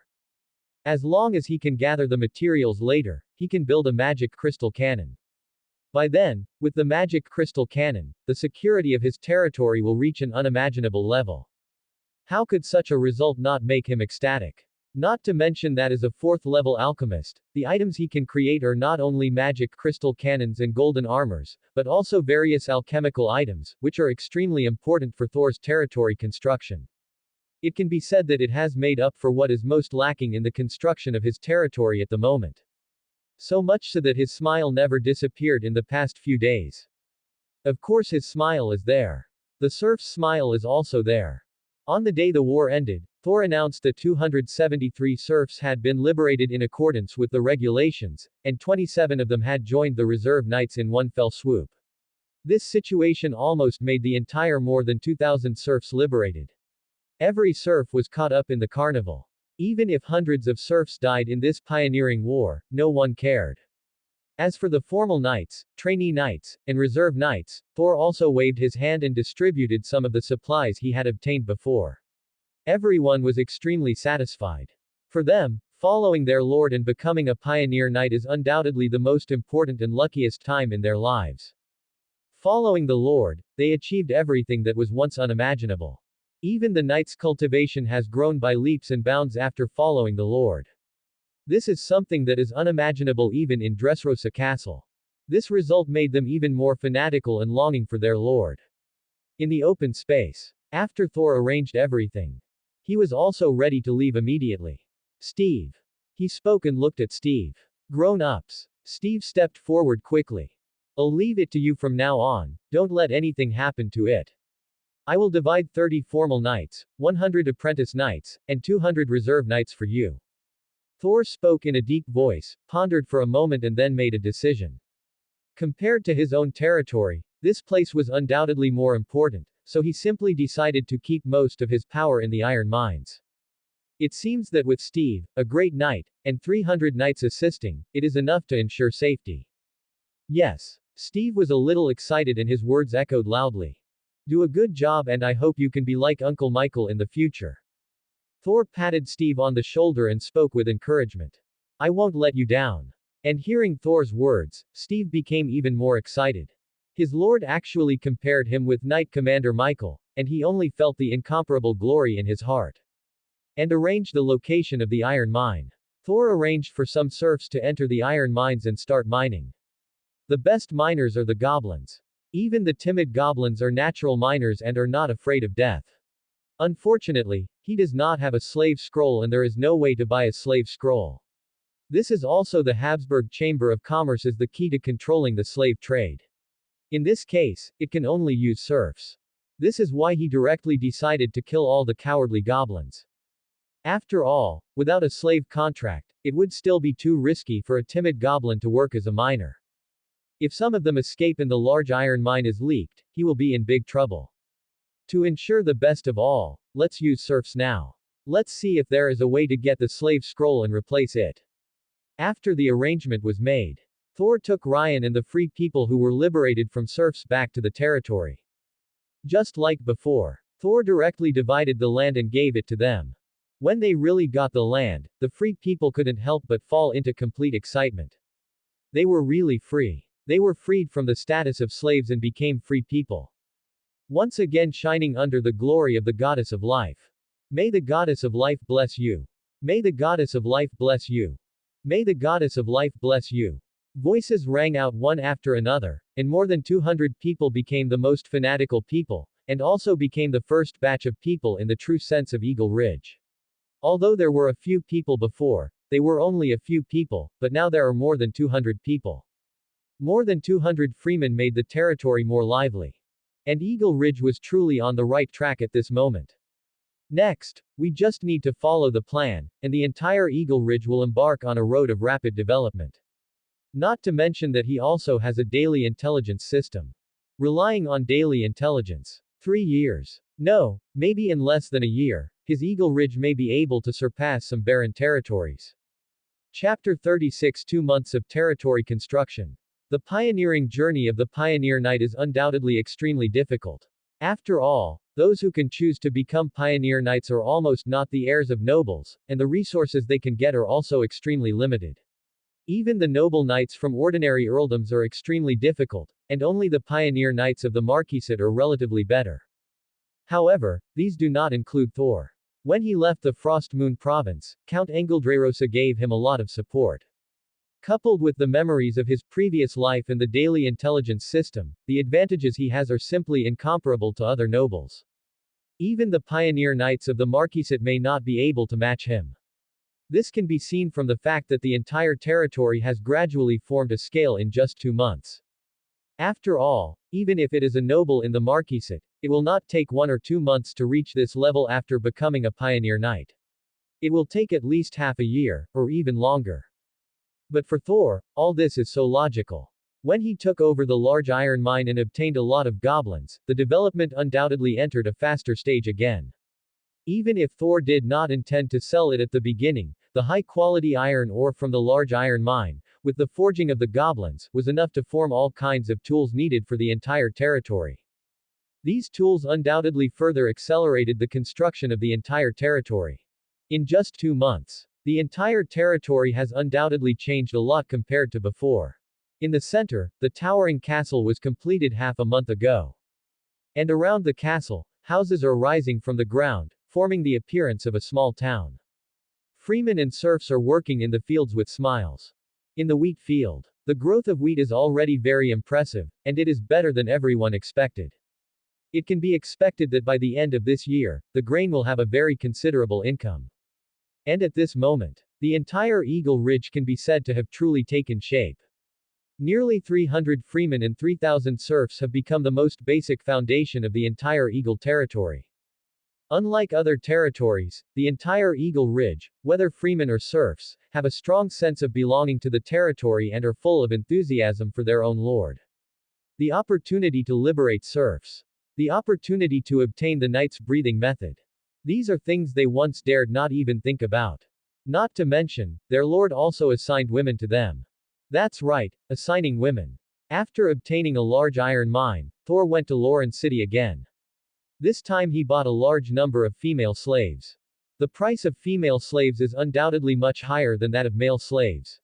As long as he can gather the materials later, he can build a magic crystal cannon. By then, with the magic crystal cannon, the security of his territory will reach an unimaginable level. How could such a result not make him ecstatic? Not to mention that as a fourth-level alchemist, the items he can create are not only magic crystal cannons and golden armors, but also various alchemical items, which are extremely important for Thor's territory construction. It can be said that it has made up for what is most lacking in the construction of his territory at the moment. So much so that his smile never disappeared in the past few days. Of course his smile is there. The serf's smile is also there. On the day the war ended, Thor announced that 273 serfs had been liberated in accordance with the regulations, and 27 of them had joined the reserve knights in one fell swoop. This situation almost made the entire more than 2,000 serfs liberated. Every serf was caught up in the carnival. Even if hundreds of serfs died in this pioneering war, no one cared. As for the formal knights, trainee knights, and reserve knights, Thor also waved his hand and distributed some of the supplies he had obtained before. Everyone was extremely satisfied. For them, following their lord and becoming a pioneer knight is undoubtedly the most important and luckiest time in their lives. Following the lord, they achieved everything that was once unimaginable. Even the knight's cultivation has grown by leaps and bounds after following the lord. This is something that is unimaginable even in Dressrosa Castle. This result made them even more fanatical and longing for their lord. In the open space, after Thor arranged everything, he was also ready to leave immediately. Steve. He spoke and looked at Steve. Grown-ups. Steve stepped forward quickly. I'll leave it to you from now on, don't let anything happen to it. I will divide 30 formal knights, 100 apprentice knights, and 200 reserve knights for you. Thor spoke in a deep voice, pondered for a moment and then made a decision. Compared to his own territory, this place was undoubtedly more important, so he simply decided to keep most of his power in the iron mines. It seems that with Steve, a great knight, and 300 knights assisting, it is enough to ensure safety. Yes. Steve was a little excited and his words echoed loudly. Do a good job and I hope you can be like Uncle Michael in the future. Thor patted Steve on the shoulder and spoke with encouragement. I won't let you down. And hearing Thor's words, Steve became even more excited. His lord actually compared him with Knight Commander Michael, and he only felt the incomparable glory in his heart. And arranged the location of the iron mine. Thor arranged for some serfs to enter the iron mines and start mining. The best miners are the goblins. Even the timid goblins are natural miners and are not afraid of death. Unfortunately, he does not have a slave scroll and there is no way to buy a slave scroll. This is also the Habsburg Chamber of Commerce is the key to controlling the slave trade. In this case, it can only use serfs. This is why he directly decided to kill all the cowardly goblins. After all, without a slave contract, it would still be too risky for a timid goblin to work as a miner. If some of them escape and the large iron mine is leaked, he will be in big trouble. To ensure the best of all, let's use serfs now. Let's see if there is a way to get the slave scroll and replace it. After the arrangement was made, Thor took Ryan and the free people who were liberated from serfs back to the territory. Just like before, Thor directly divided the land and gave it to them. When they really got the land, the free people couldn't help but fall into complete excitement. They were really free. They were freed from the status of slaves and became free people. Once again shining under the glory of the goddess of life. May the goddess of life bless you. May the goddess of life bless you. May the goddess of life bless you. Voices rang out one after another, and more than 200 people became the most fanatical people, and also became the first batch of people in the true sense of Eagle Ridge. Although there were a few people before, they were only a few people, but now there are more than 200 people. More than 200 freemen made the territory more lively. And Eagle Ridge was truly on the right track at this moment. Next, we just need to follow the plan, and the entire Eagle Ridge will embark on a road of rapid development. Not to mention that he also has a daily intelligence system. Relying on daily intelligence. 3 years. No, maybe in less than a year, his Eagle Ridge may be able to surpass some barren territories. Chapter 36 2 months of territory construction. The pioneering journey of the Pioneer Knight is undoubtedly extremely difficult. After all, those who can choose to become pioneer knights are almost not the heirs of nobles, and the resources they can get are also extremely limited. Even the noble knights from ordinary earldoms are extremely difficult, and only the pioneer knights of the marquisate are relatively better. However, these do not include Thor. When he left the Frost Moon province, Count Engeldrerosa gave him a lot of support. Coupled with the memories of his previous life and the daily intelligence system, the advantages he has are simply incomparable to other nobles. Even the pioneer knights of the marquisate may not be able to match him. This can be seen from the fact that the entire territory has gradually formed a scale in just 2 months. After all, even if it is a noble in the marquisate, it will not take 1 or 2 months to reach this level after becoming a pioneer knight. It will take at least half a year, or even longer. But for Thor, all this is so logical. When he took over the large iron mine and obtained a lot of goblins, the development undoubtedly entered a faster stage again. Even if Thor did not intend to sell it at the beginning, the high-quality iron ore from the large iron mine, with the forging of the goblins, was enough to form all kinds of tools needed for the entire territory. These tools undoubtedly further accelerated the construction of the entire territory. In just 2 months, the entire territory has undoubtedly changed a lot compared to before. In the center, the towering castle was completed half a month ago. And around the castle, houses are rising from the ground, forming the appearance of a small town. Freemen and serfs are working in the fields with smiles. In the wheat field, the growth of wheat is already very impressive, and it is better than everyone expected. It can be expected that by the end of this year, the grain will have a very considerable income. And at this moment, the entire Eagle Ridge can be said to have truly taken shape. Nearly 300 freemen and 3,000 serfs have become the most basic foundation of the entire Eagle territory. Unlike other territories, the entire Eagle Ridge, whether freemen or serfs, have a strong sense of belonging to the territory and are full of enthusiasm for their own lord. The opportunity to liberate serfs. The opportunity to obtain the knight's breathing method. These are things they once dared not even think about. Not to mention, their lord also assigned women to them. That's right, assigning women. After obtaining a large iron mine, Thor went to Lucerne City again. This time he bought a large number of female slaves. The price of female slaves is undoubtedly much higher than that of male slaves.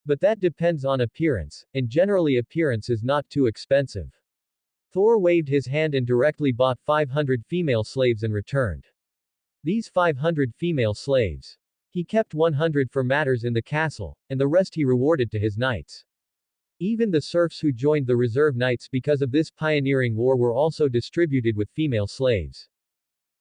But that depends on appearance, and generally appearance is not too expensive. Thor waved his hand and directly bought 500 female slaves and returned. These 500 female slaves. He kept 100 for matters in the castle, and the rest he rewarded to his knights. Even the serfs who joined the reserve knights because of this pioneering war were also distributed with female slaves.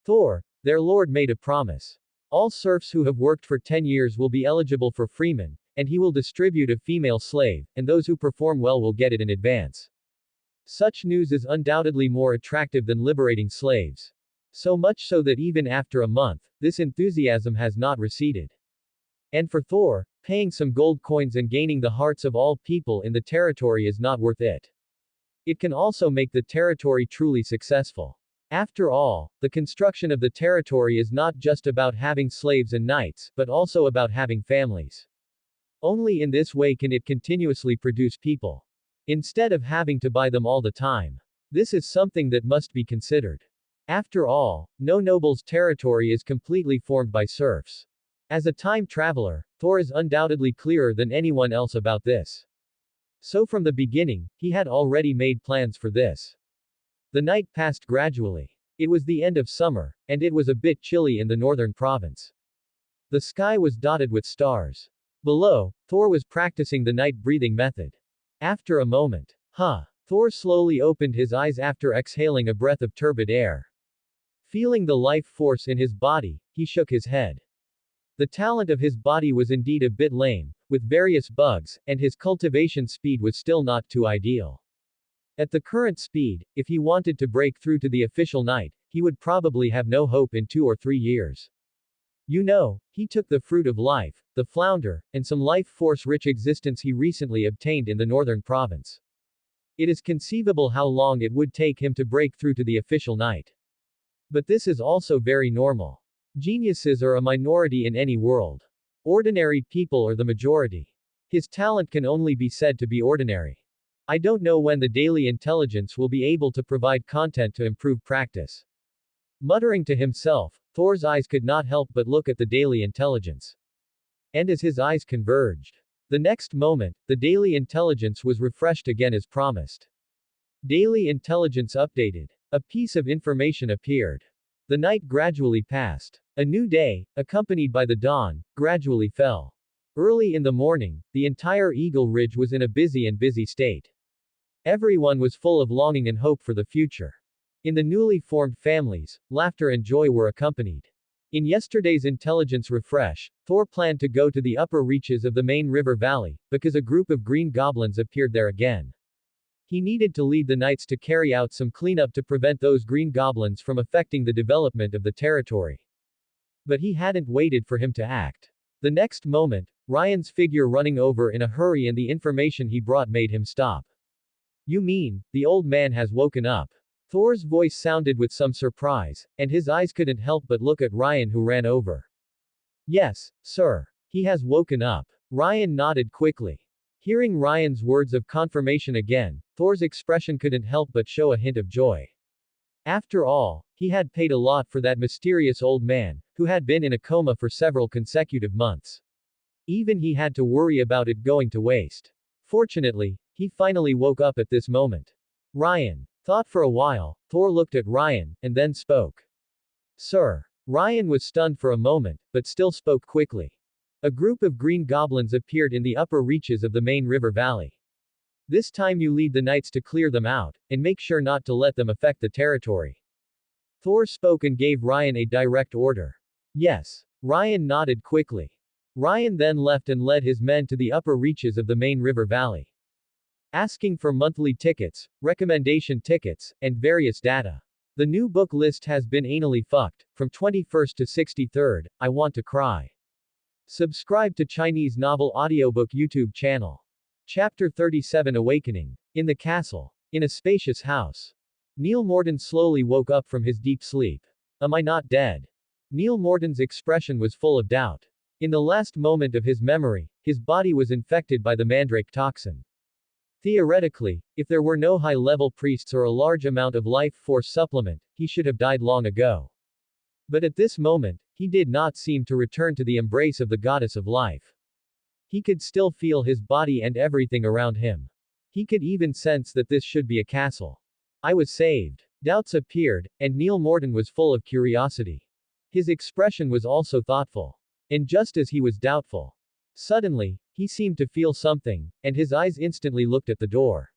Thor, their lord, made a promise. All serfs who have worked for 10 years will be eligible for freemen, and he will distribute a female slave, and those who perform well will get it in advance. Such news is undoubtedly more attractive than liberating slaves. So much so that even after a month, this enthusiasm has not receded. And for Thor, paying some gold coins and gaining the hearts of all people in the territory is not worth it. It can also make the territory truly successful. After all, the construction of the territory is not just about having slaves and knights, but also about having families. Only in this way can it continuously produce people, instead of having to buy them all the time. This is something that must be considered. After all, no noble's territory is completely formed by serfs. As a time traveler, Thor is undoubtedly clearer than anyone else about this. So from the beginning, he had already made plans for this. The night passed gradually. It was the end of summer, and it was a bit chilly in the northern province. The sky was dotted with stars. Below, Thor was practicing the night breathing method. After a moment, Thor slowly opened his eyes after exhaling a breath of turbid air. Feeling the life force in his body, he shook his head. The talent of his body was indeed a bit lame, with various bugs, and his cultivation speed was still not too ideal. At the current speed, if he wanted to break through to the official knight, he would probably have no hope in 2 or 3 years. You know, he took the fruit of life, the flounder, and some life force-rich existence he recently obtained in the northern province. It is conceivable how long it would take him to break through to the official knight. But this is also very normal. Geniuses are a minority in any world. Ordinary people are the majority. His talent can only be said to be ordinary. I don't know when the daily intelligence will be able to provide content to improve practice. Muttering to himself, Thor's eyes could not help but look at the daily intelligence. And as his eyes converged, the next moment, the daily intelligence was refreshed again as promised. Daily intelligence updated. A piece of information appeared. The night gradually passed. A new day, accompanied by the dawn, gradually fell. Early in the morning, the entire Eagle Ridge was in a busy state. Everyone was full of longing and hope for the future. In the newly formed families, laughter and joy were accompanied. In yesterday's intelligence refresh, Thor planned to go to the upper reaches of the main river valley, because a group of green goblins appeared there again. He needed to lead the knights to carry out some cleanup to prevent those green goblins from affecting the development of the territory. But he hadn't waited for him to act. The next moment, Ryan's figure running over in a hurry and the information he brought made him stop. You mean, the old man has woken up? Thor's voice sounded with some surprise, and his eyes couldn't help but look at Ryan who ran over. Yes, sir. He has woken up. Ryan nodded quickly. Hearing Ryan's words of confirmation again, Thor's expression couldn't help but show a hint of joy. After all, he had paid a lot for that mysterious old man, who had been in a coma for several consecutive months. Even he had to worry about it going to waste. Fortunately, he finally woke up at this moment. Ryan thought for a while. Thor looked at Ryan, and then spoke. Sir. Ryan was stunned for a moment, but still spoke quickly. A group of green goblins appeared in the upper reaches of the main river valley. This time you lead the knights to clear them out, and make sure not to let them affect the territory. Thor spoke and gave Ryan a direct order. Yes. Ryan nodded quickly. Ryan then left and led his men to the upper reaches of the main river valley. Asking for monthly tickets, recommendation tickets, and various data. The new book list has been anally fucked, from 21st to 63rd, I want to cry. Subscribe to Chinese Novel Audiobook YouTube channel. Chapter 37 Awakening. In the castle. In a spacious house. Neil Morden slowly woke up from his deep sleep. Am I not dead? Neil Morden's expression was full of doubt. In the last moment of his memory, his body was infected by the mandrake toxin. Theoretically, if there were no high-level priests or a large amount of life force supplement, he should have died long ago. But at this moment, he did not seem to return to the embrace of the goddess of life. He could still feel his body and everything around him. He could even sense that this should be a castle. I was saved. Doubts appeared, and Neil Morden was full of curiosity. His expression was also thoughtful. And just as he was doubtful, suddenly, he seemed to feel something, and his eyes instantly looked at the door.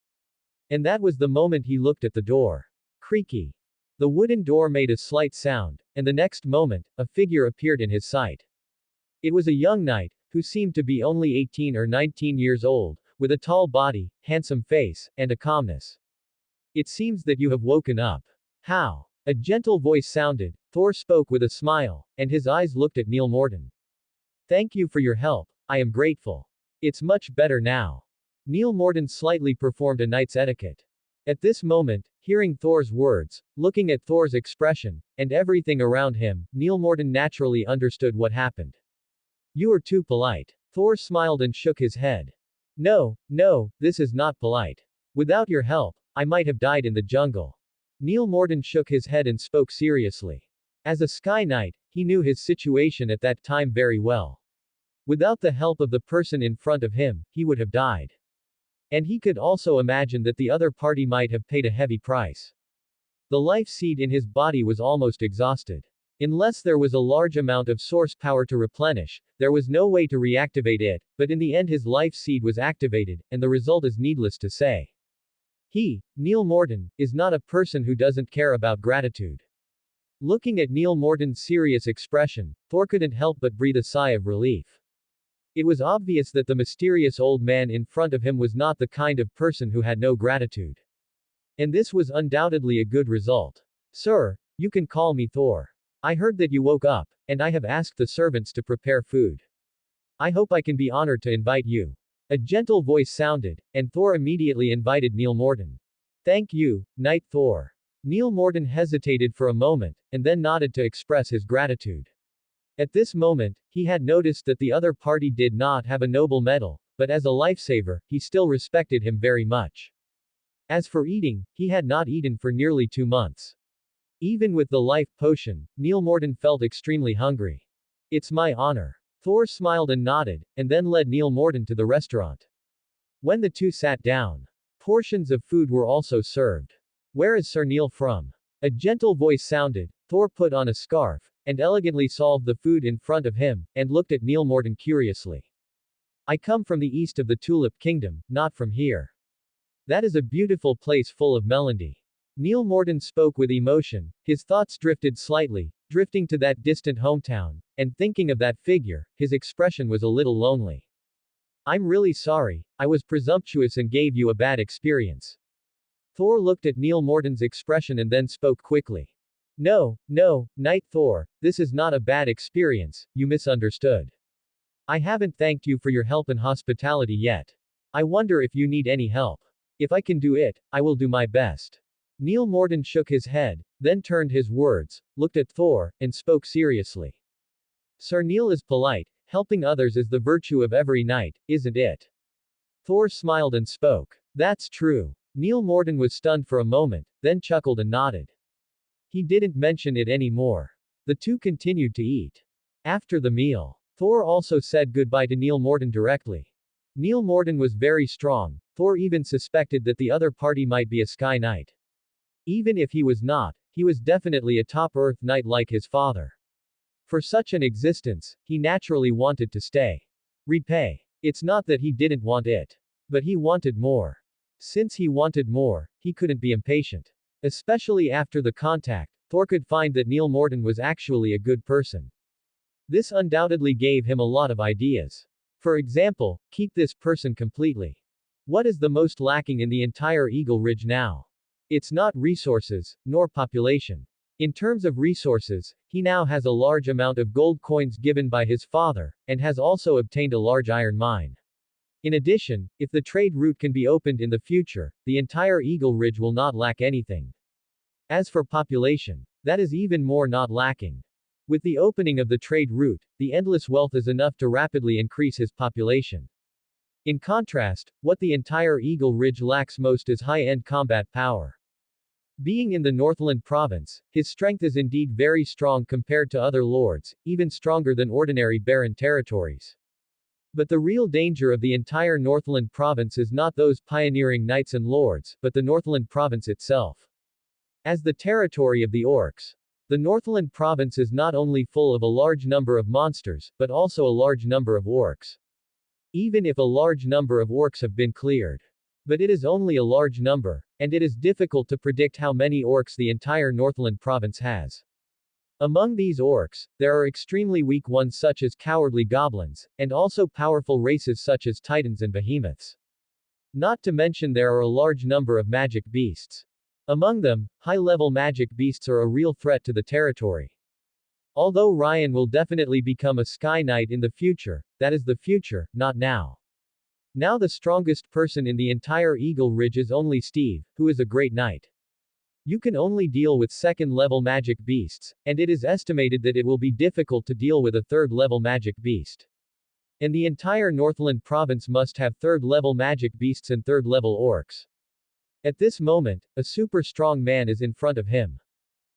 And that was the moment he looked at the door. Creaky. The wooden door made a slight sound, and the next moment, a figure appeared in his sight. It was a young knight, who seemed to be only 18 or 19 years old, with a tall body, handsome face, and a calmness. It seems that you have woken up. How? A gentle voice sounded. Thor spoke with a smile, and his eyes looked at Neil Morden. Thank you for your help, I am grateful. It's much better now. Neil Morden slightly performed a knight's etiquette. At this moment, hearing Thor's words, looking at Thor's expression, and everything around him, Neil Morden naturally understood what happened. You are too polite. Thor smiled and shook his head. No, this is not polite. Without your help, I might have died in the jungle. Neil Morden shook his head and spoke seriously. As a Sky Knight, he knew his situation at that time very well. Without the help of the person in front of him, he would have died. And he could also imagine that the other party might have paid a heavy price. The life seed in his body was almost exhausted. Unless there was a large amount of source power to replenish, there was no way to reactivate it, but in the end his life seed was activated, and the result is needless to say. He, Neil Morden, is not a person who doesn't care about gratitude. Looking at Neil Morden's serious expression, Thor couldn't help but breathe a sigh of relief. It was obvious that the mysterious old man in front of him was not the kind of person who had no gratitude. And this was undoubtedly a good result. Sir, you can call me Thor. I heard that you woke up, and I have asked the servants to prepare food. I hope I can be honored to invite you. A gentle voice sounded, and Thor immediately invited Neil Morden. Thank you, Knight Thor. Neil Morden hesitated for a moment, and then nodded to express his gratitude. At this moment, he had noticed that the other party did not have a noble medal, but as a lifesaver, he still respected him very much. As for eating, he had not eaten for nearly 2 months. Even with the life potion, Neil Morton felt extremely hungry. It's my honor. Thor smiled and nodded, and then led Neil Morton to the restaurant. When the two sat down, portions of food were also served. Where is Sir Neil from? A gentle voice sounded. Thor put on a scarf, and elegantly solved the food in front of him, and looked at Neil Morton curiously. I come from the east of the Tulip Kingdom, not from here. That is a beautiful place full of melody. Neil Morton spoke with emotion, his thoughts drifted slightly, drifting to that distant hometown, and thinking of that figure, his expression was a little lonely. I'm really sorry, I was presumptuous and gave you a bad experience. Thor looked at Neil Morton's expression and then spoke quickly. No, Knight Thor, this is not a bad experience, you misunderstood. I haven't thanked you for your help and hospitality yet. I wonder if you need any help. If I can do it, I will do my best. Neil Morton shook his head, then turned his words, looked at Thor, and spoke seriously. Sir Neil is polite, helping others is the virtue of every knight, isn't it? Thor smiled and spoke. That's true. Neil Morton was stunned for a moment, then chuckled and nodded. He didn't mention it anymore. The two continued to eat. After the meal, Thor also said goodbye to Neil Morton directly. Neil Morton was very strong, Thor even suspected that the other party might be a Sky Knight. Even if he was not, he was definitely a top Earth Knight like his father. For such an existence, he naturally wanted to stay. Repay. It's not that he didn't want it. But he wanted more. Since he wanted more, he couldn't be impatient. Especially after the contact, Thor could find that Neil Morton was actually a good person. This undoubtedly gave him a lot of ideas. For example, keep this person completely. What is the most lacking in the entire Eagle Ridge now? It's not resources, nor population. In terms of resources, he now has a large amount of gold coins given by his father, and has also obtained a large iron mine. In addition, if the trade route can be opened in the future, the entire Eagle Ridge will not lack anything. As for population, that is even more not lacking. With the opening of the trade route, the endless wealth is enough to rapidly increase his population. In contrast, what the entire Eagle Ridge lacks most is high-end combat power. Being in the Northland province, his strength is indeed very strong compared to other lords, even stronger than ordinary barren territories. But the real danger of the entire Northland province is not those pioneering knights and lords, but the Northland province itself. As the territory of the orcs, the Northland province is not only full of a large number of monsters, but also a large number of orcs. Even if a large number of orcs have been cleared. But it is only a large number, and it is difficult to predict how many orcs the entire Northland province has. Among these orcs, there are extremely weak ones such as cowardly goblins, and also powerful races such as titans and behemoths. Not to mention there are a large number of magic beasts. Among them, high-level magic beasts are a real threat to the territory. Although Ryan will definitely become a Sky Knight in the future, that is the future, not now. Now the strongest person in the entire Eagle Ridge is only Steve, who is a great knight. You can only deal with second-level magic beasts, and it is estimated that it will be difficult to deal with a third-level magic beast. And the entire Northland province must have third-level magic beasts and third-level orcs. At this moment, a super strong man is in front of him.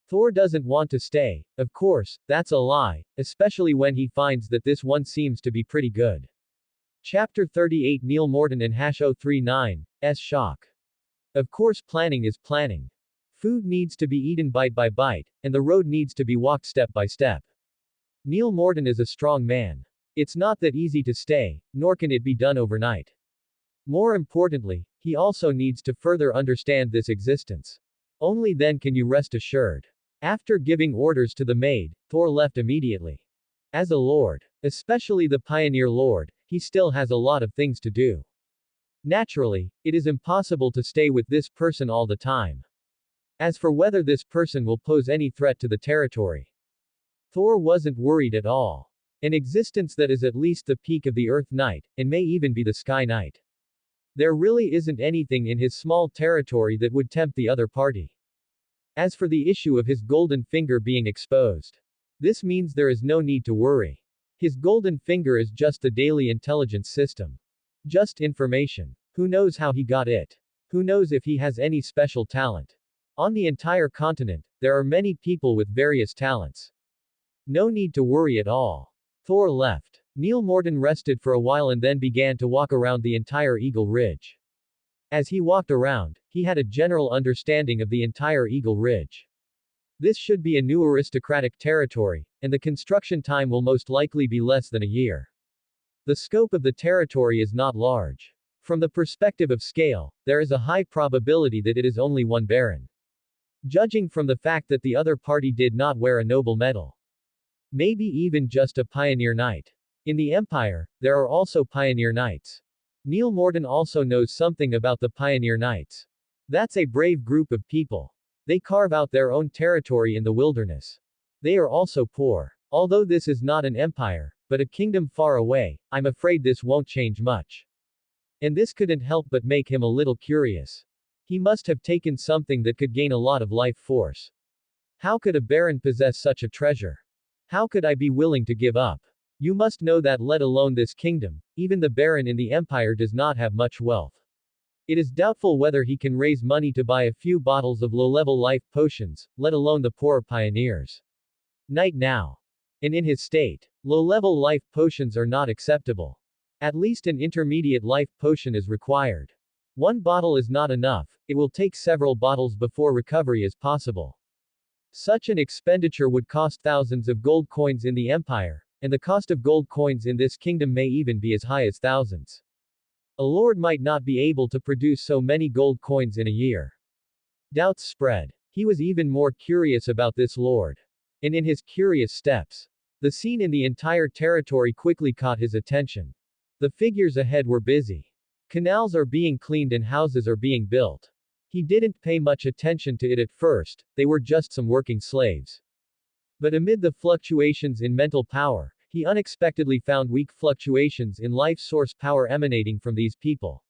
Thor doesn't want to stay, of course, that's a lie, especially when he finds that this one seems to be pretty good. Chapter 38 Neil Morton and #039's shock. Of course planning is planning. Food needs to be eaten bite by bite, and the road needs to be walked step by step. Neil Morton is a strong man. It's not that easy to stay, nor can it be done overnight. More importantly, he also needs to further understand this existence. Only then can you rest assured. After giving orders to the maid, Thor left immediately. As a lord, especially the pioneer lord, he still has a lot of things to do. Naturally, it is impossible to stay with this person all the time. As for whether this person will pose any threat to the territory, Thor wasn't worried at all. An existence that is at least the peak of the Earth Knight, and may even be the Sky Knight. There really isn't anything in his small territory that would tempt the other party. As for the issue of his golden finger being exposed, this means there is no need to worry. His golden finger is just the daily intelligence system. Just information. Who knows how he got it? Who knows if he has any special talent? On the entire continent, there are many people with various talents. No need to worry at all. Thor left. Neil Morton rested for a while and then began to walk around the entire Eagle Ridge. As he walked around, he had a general understanding of the entire Eagle Ridge. This should be a new aristocratic territory, and the construction time will most likely be less than a year. The scope of the territory is not large. From the perspective of scale, there is a high probability that it is only one baron. Judging from the fact that the other party did not wear a noble medal. Maybe even just a pioneer knight. In the Empire, there are also pioneer knights. Neil Morton also knows something about the pioneer knights. That's a brave group of people. They carve out their own territory in the wilderness. They are also poor. Although this is not an empire, but a kingdom far away, I'm afraid this won't change much. And this couldn't help but make him a little curious. He must have taken something that could gain a lot of life force. How could a baron possess such a treasure? How could I be willing to give up? You must know that let alone this kingdom, even the baron in the empire does not have much wealth. It is doubtful whether he can raise money to buy a few bottles of low-level life potions, let alone the poorer pioneers. Night now. And in his state, low-level life potions are not acceptable. At least an intermediate life potion is required. One bottle is not enough, it will take several bottles before recovery is possible. Such an expenditure would cost thousands of gold coins in the empire, and the cost of gold coins in this kingdom may even be as high as thousands. A lord might not be able to produce so many gold coins in a year. Doubts spread. He was even more curious about this lord. And in his curious steps, the scene in the entire territory quickly caught his attention. The figures ahead were busy. Canals are being cleaned and houses are being built. He didn't pay much attention to it at first, they were just some working slaves. But amid the fluctuations in mental power, he unexpectedly found weak fluctuations in life source power emanating from these people.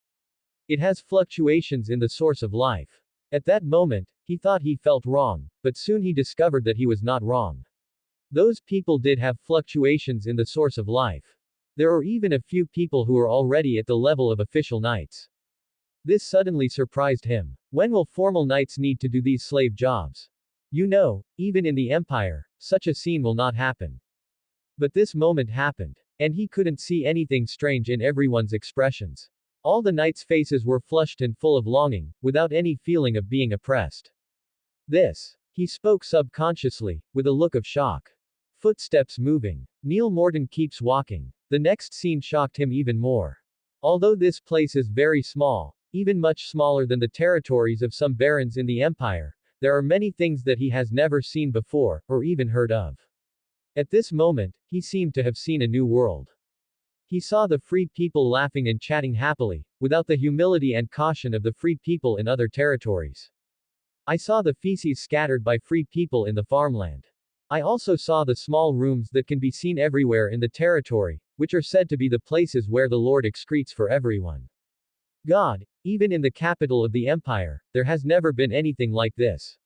It has fluctuations in the source of life. At that moment, he thought he felt wrong, but soon he discovered that he was not wrong. Those people did have fluctuations in the source of life. There are even a few people who are already at the level of official knights. This suddenly surprised him. When will formal knights need to do these slave jobs? You know, even in the empire, such a scene will not happen. But this moment happened. And he couldn't see anything strange in everyone's expressions. All the knights' faces were flushed and full of longing, without any feeling of being oppressed. This. He spoke subconsciously, with a look of shock. Footsteps moving. Neil Morton keeps walking. The next scene shocked him even more. Although this place is very small, even much smaller than the territories of some barons in the empire, there are many things that he has never seen before, or even heard of. At this moment, he seemed to have seen a new world. He saw the free people laughing and chatting happily, without the humility and caution of the free people in other territories. I saw the feces scattered by free people in the farmland. I also saw the small rooms that can be seen everywhere in the territory, which are said to be the places where the Lord excretes for everyone. God, even in the capital of the empire, there has never been anything like this.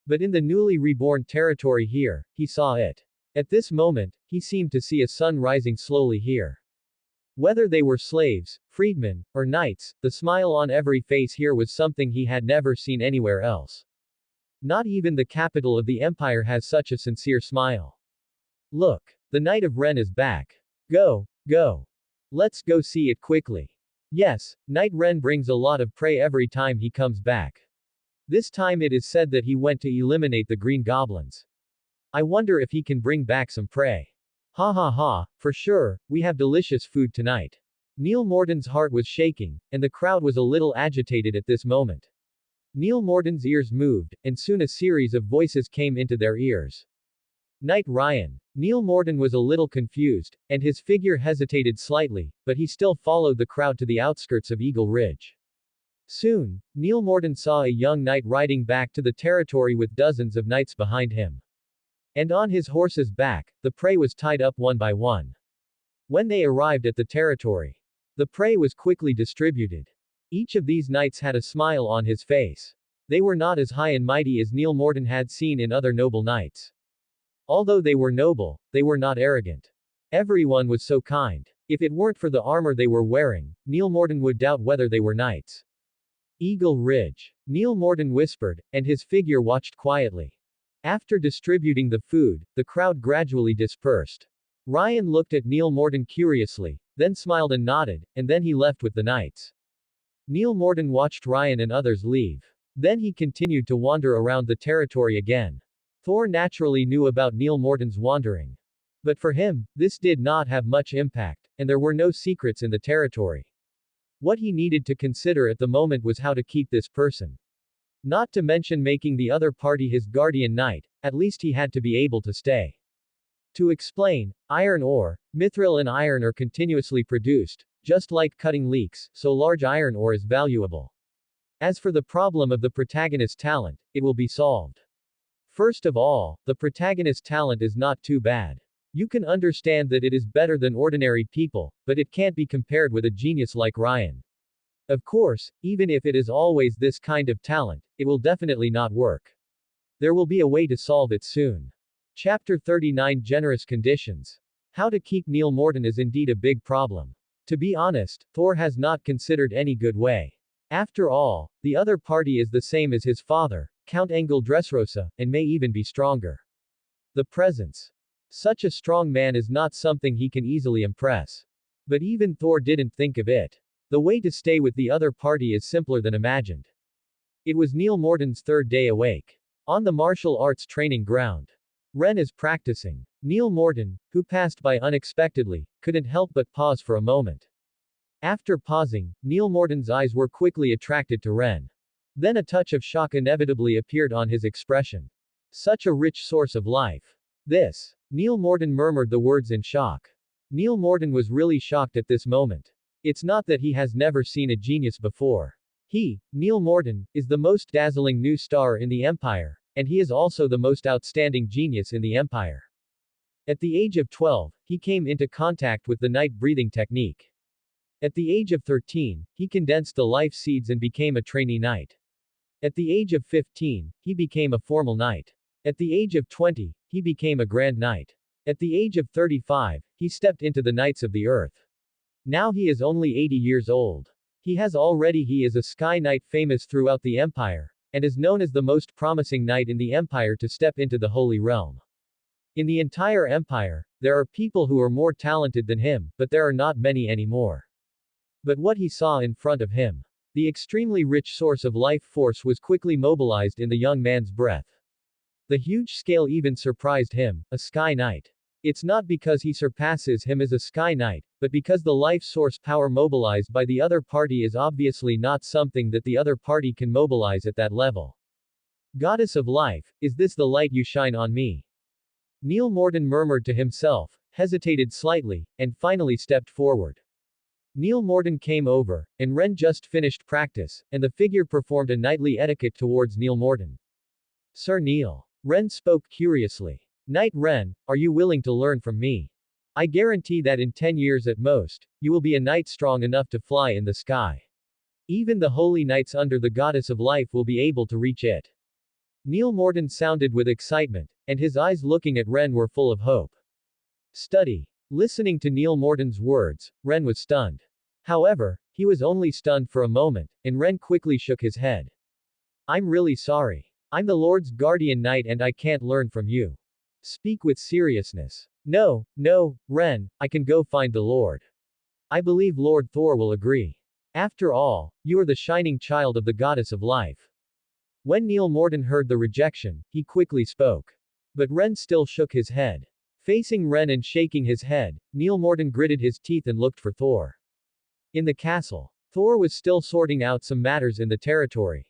But in the newly reborn territory here, he saw it. At this moment, he seemed to see a sun rising slowly here. Whether they were slaves, freedmen, or knights, the smile on every face here was something he had never seen anywhere else. Not even the capital of the empire has such a sincere smile. Look, the Knight of Ren is back. Go. Let's go see it quickly. Yes, Knight Ren brings a lot of prey every time he comes back. This time it is said that he went to eliminate the green goblins. I wonder if he can bring back some prey. Ha ha ha, for sure, we have delicious food tonight. Neil Morton's heart was shaking, and the crowd was a little agitated at this moment. Neil Morton's ears moved, and soon a series of voices came into their ears. Knight Ryan. Neil Morton was a little confused, and his figure hesitated slightly, but he still followed the crowd to the outskirts of Eagle Ridge. Soon, Neil Morton saw a young knight riding back to the territory with dozens of knights behind him. And on his horse's back, the prey was tied up one by one. When they arrived at the territory, the prey was quickly distributed. Each of these knights had a smile on his face. They were not as high and mighty as Neil Morton had seen in other noble knights. Although they were noble, they were not arrogant. Everyone was so kind. If it weren't for the armor they were wearing, Neil Morton would doubt whether they were knights. Eagle Ridge. Neil Morton whispered, and his figure watched quietly. After distributing the food, the crowd gradually dispersed. Ryan looked at Neil Morton curiously, then smiled and nodded, and then he left with the knights. Neil Morton watched Ryan and others leave. Then he continued to wander around the territory again. Thor naturally knew about Neil Morton's wandering. But for him, this did not have much impact, and there were no secrets in the territory. What he needed to consider at the moment was how to keep this person. Not to mention making the other party his guardian knight, at least he had to be able to stay. To explain, iron ore, mithril and iron are continuously produced, just like cutting leeks, so large iron ore is valuable. As for the problem of the protagonist's talent, it will be solved. First of all, the protagonist's talent is not too bad. You can understand that it is better than ordinary people, but it can't be compared with a genius like Ryan. Of course, even if it is always this kind of talent, it will definitely not work. There will be a way to solve it soon. Chapter 39 Generous Conditions. How to keep Neil Morton is indeed a big problem. To be honest, Thor has not considered any good way. After all, the other party is the same as his father, Count Engel Dressrosa, and may even be stronger. The presence. Such a strong man is not something he can easily impress. But even Thor didn't think of it. The way to stay with the other party is simpler than imagined. It was Neil Morton's third day awake. On the martial arts training ground. Ren is practicing. Neil Morton, who passed by unexpectedly, couldn't help but pause for a moment. After pausing, Neil Morton's eyes were quickly attracted to Ren. Then a touch of shock inevitably appeared on his expression. Such a rich source of life. This. Neil Morton murmured the words in shock. Neil Morton was really shocked at this moment. It's not that he has never seen a genius before. He, Neil Morton, is the most dazzling new star in the Empire, and he is also the most outstanding genius in the Empire. At the age of 12, he came into contact with the night breathing technique. At the age of 13, he condensed the life seeds and became a trainee knight. At the age of 15, he became a formal knight. At the age of 20, he became a grand knight. At the age of 35, he stepped into the Knights of the Earth. Now he is only 80 years old. He is a Sky Knight famous throughout the Empire, and is known as the most promising knight in the Empire to step into the Holy Realm. In the entire Empire, there are people who are more talented than him, but there are not many anymore. But what he saw in front of him, the extremely rich source of life force was quickly mobilized in the young man's breath. The huge scale even surprised him, a Sky Knight. It's not because he surpasses him as a Sky Knight, but because the life source power mobilized by the other party is obviously not something that the other party can mobilize at that level. Goddess of life, is this the light you shine on me? Neil Morton murmured to himself, hesitated slightly, and finally stepped forward. Neil Morton came over, and Ren just finished practice, and the figure performed a knightly etiquette towards Neil Morton. Sir Neil. Ren spoke curiously. Knight Ren, are you willing to learn from me? I guarantee that in 10 years at most, you will be a knight strong enough to fly in the sky. Even the holy knights under the goddess of life will be able to reach it. Neil Morton sounded with excitement, and his eyes looking at Ren were full of hope. Study. Listening to Neil Morton's words, Ren was stunned. However, he was only stunned for a moment, and Ren quickly shook his head. I'm really sorry. I'm the Lord's guardian knight and I can't learn from you. Speak with seriousness. No, Ren, I can go find the Lord. I believe Lord Thor will agree. After all, you are the shining child of the goddess of life. When Neil Morton heard the rejection, he quickly spoke. But Ren still shook his head. Facing Ren and shaking his head, Neil Morton gritted his teeth and looked for Thor. In the castle, Thor was still sorting out some matters in the territory.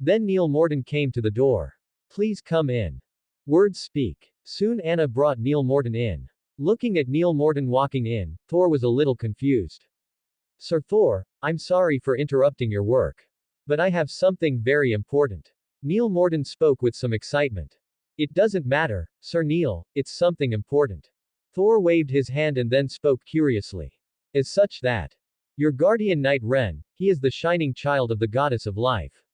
Then Neil Morton came to the door. Please come in. Words speak. Soon Anna brought Neil Morton in. Looking at Neil Morton walking in, Thor was a little confused. Sir Thor, I'm sorry for interrupting your work. But I have something very important. Neil Morton spoke with some excitement. It doesn't matter, Sir Neil, it's something important. Thor waved his hand and then spoke curiously. As such that. Your guardian knight Ren, he is the shining child of the goddess of life.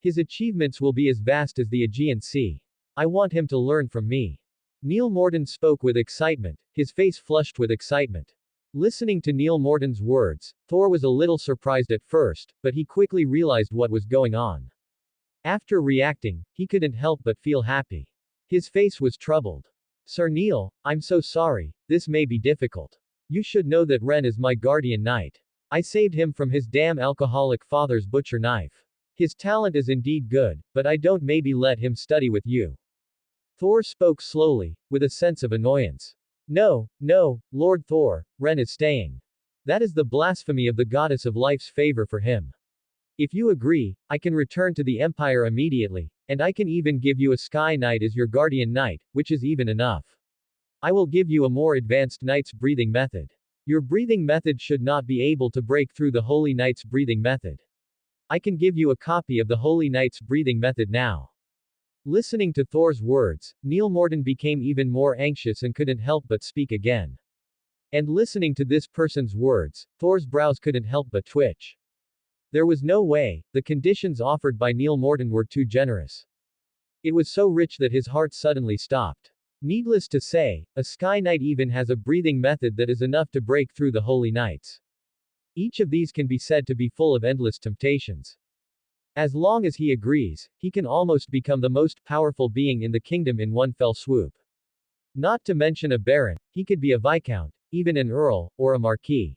His achievements will be as vast as the Aegean Sea. I want him to learn from me. Neil Morton spoke with excitement, his face flushed with excitement. Listening to Neil Morton's words, Thor was a little surprised at first, but he quickly realized what was going on. After reacting, he couldn't help but feel happy. His face was troubled. Sir Neil, I'm so sorry, this may be difficult. You should know that Ren is my guardian knight. I saved him from his damn alcoholic father's butcher knife. His talent is indeed good, but I don't maybe let him study with you. Thor spoke slowly, with a sense of annoyance. No, no, Lord Thor, Ren is staying. That is the blasphemy of the goddess of life's favor for him. If you agree, I can return to the Empire immediately, and I can even give you a Sky Knight as your guardian knight, which is even enough. I will give you a more advanced knight's breathing method. Your breathing method should not be able to break through the Holy Knight's breathing method. I can give you a copy of the Holy Knight's breathing method now. Listening to Thor's words, Neil Morton became even more anxious and couldn't help but speak again. And listening to this person's words, Thor's brows couldn't help but twitch. There was no way, the conditions offered by Neil Morton were too generous. It was so rich that his heart suddenly stopped. Needless to say, a Sky Knight even has a breathing method that is enough to break through the Holy Knights. Each of these can be said to be full of endless temptations. As long as he agrees, he can almost become the most powerful being in the kingdom in one fell swoop. Not to mention a baron, he could be a viscount, even an earl, or a marquis.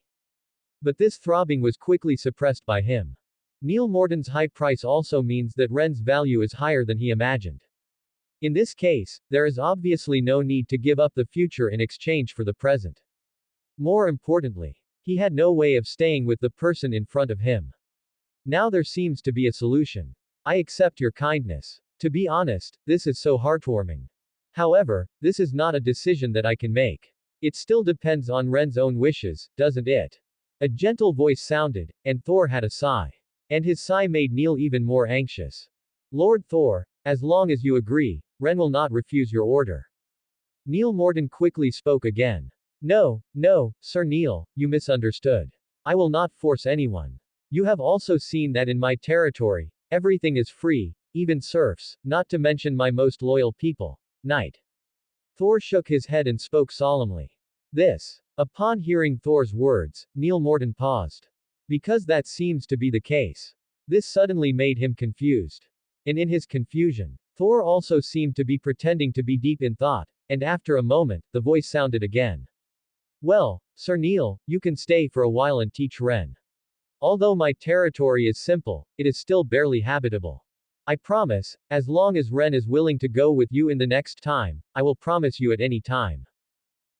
But this throbbing was quickly suppressed by him. Neil Morton's high price also means that Ren's value is higher than he imagined. In this case, there is obviously no need to give up the future in exchange for the present. More importantly, he had no way of staying with the person in front of him. Now there seems to be a solution. I accept your kindness. To be honest, this is so heartwarming. However, this is not a decision that I can make. It still depends on Ren's own wishes, doesn't it? A gentle voice sounded, and Thor had a sigh. And his sigh made Neil even more anxious. Lord Thor, as long as you agree, Ren will not refuse your order. Neil Morton quickly spoke again. No, no, Sir Neil, you misunderstood. I will not force anyone. You have also seen that in my territory, everything is free, even serfs, not to mention my most loyal people. Knight. Thor shook his head and spoke solemnly. This. Upon hearing Thor's words, Neil Morton paused. Because that seems to be the case. This suddenly made him confused. And in his confusion, Thor also seemed to be pretending to be deep in thought, and after a moment, the voice sounded again. Well, Sir Neil, you can stay for a while and teach Ren. Although my territory is simple, it is still barely habitable. I promise, as long as Ren is willing to go with you in the next time, I will promise you at any time.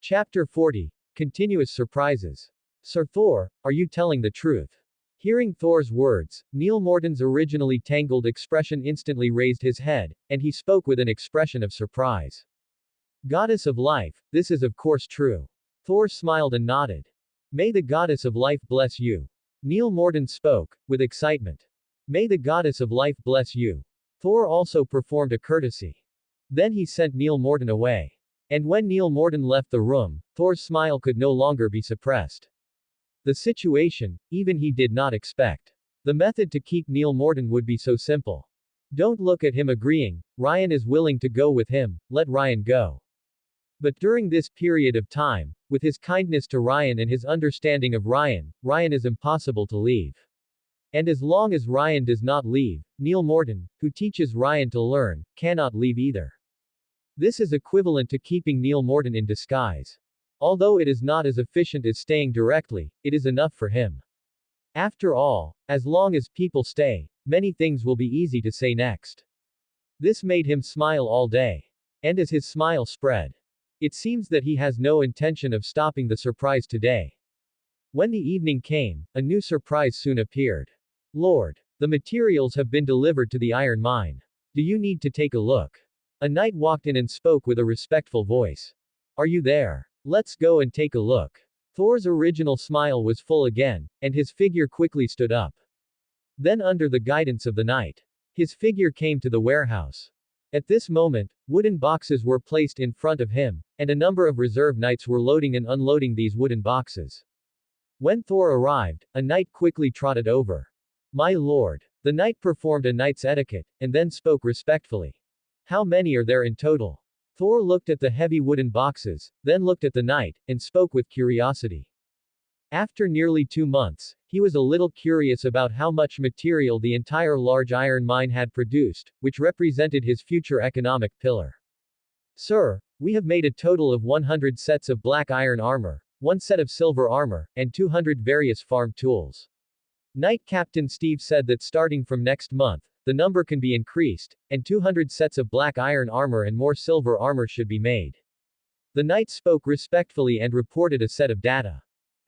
Chapter 40. Continuous Surprises. Sir Thor, are you telling the truth? Hearing Thor's words, Neil Morton's originally tangled expression instantly raised his head, and he spoke with an expression of surprise. Goddess of life, this is of course true. Thor smiled and nodded. May the goddess of life bless you. Neil Morton spoke, with excitement. May the goddess of life bless you. Thor also performed a courtesy. Then he sent Neil Morton away. And when Neil Morton left the room, Thor's smile could no longer be suppressed. The situation, even he did not expect. The method to keep Neil Morton would be so simple. Don't look at him agreeing, Ryan is willing to go with him, let Ryan go. But during this period of time, with his kindness to Ryan and his understanding of Ryan, Ryan is impossible to leave. And as long as Ryan does not leave, Neil Morton, who teaches Ryan to learn, cannot leave either. This is equivalent to keeping Neil Morton in disguise. Although it is not as efficient as staying directly, it is enough for him. After all, as long as people stay, many things will be easy to say next. This made him smile all day. And as his smile spread, it seems that he has no intention of stopping the surprise today. When the evening came, a new surprise soon appeared. Lord, the materials have been delivered to the iron mine. Do you need to take a look? A knight walked in and spoke with a respectful voice. Are you there? Let's go and take a look. Thor's original smile was full again, and his figure quickly stood up. Then under the guidance of the knight, his figure came to the warehouse. At this moment, wooden boxes were placed in front of him, and a number of reserve knights were loading and unloading these wooden boxes. When Thor arrived, a knight quickly trotted over. My lord. The knight performed a knight's etiquette, and then spoke respectfully. How many are there in total? Thor looked at the heavy wooden boxes, then looked at the knight, and spoke with curiosity. After nearly 2 months, he was a little curious about how much material the entire large iron mine had produced, which represented his future economic pillar. Sir, we have made a total of 100 sets of black iron armor, 1 set of silver armor, and 200 various farm tools. Knight Captain Steve said that starting from next month, the number can be increased, and 200 sets of black iron armor and more silver armor should be made. The knight spoke respectfully and reported a set of data.